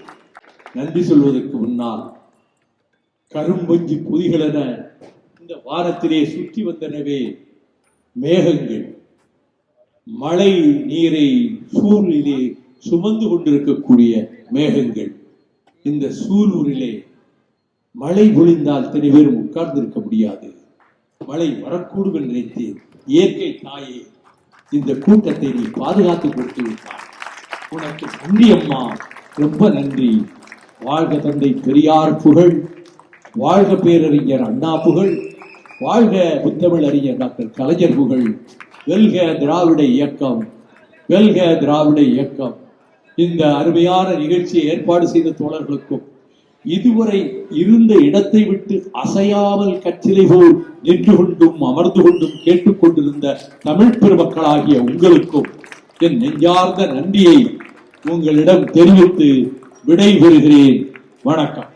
நன்றி சொல்வதற்கு முன்னால் கரும்பஞ்சி பொதிகள் என இந்த வாரத்திலே சுற்றி வந்தனவே மேகங்கள், மழை நீரை சூழலிலே சுமந்து கொண்டிருக்கக்கூடிய மேகங்கள். இந்த சூலூரிலே மழை பொழிந்தால் இத்தனை பேரும் உட்கார்ந்து இருக்க முடியாது. மழை வரக்கூடும் என்று நினைத்தேன். இயற்கை தாயே, இந்த கூட்டத்தை நீ பாதுகாத்து கொடுத்து விட்டாய். உனக்கு நன்றி அம்மா, ரொம்ப நன்றி. வாழ்க தந்தை பெரியார் புகழ், வாழ்க பேரறிஞர் அண்ணா புகழ், வாழ்க முத்தமிழ் அறிஞர் டாக்டர் கலைஞர் புகழ். வெல்க திராவிட இயக்கம், வெல்க திராவிட இயக்கம். இந்த அருமையான நிகழ்ச்சியை ஏற்பாடு செய்த தோழர்களுக்கும், இதுவரை இருந்த இடத்தை விட்டு அசையாமல் கச்சிலை போல் நின்று கொண்டும் அமர்ந்து கொண்டும் கேட்டுக்கொண்டிருந்த தமிழ் பெருமக்களாகிய உங்களுக்கும் என் நெஞ்சார்ந்த நன்றியை உங்களிடம் தெரிவித்து விடை பெறுகிறேன். வணக்கம்.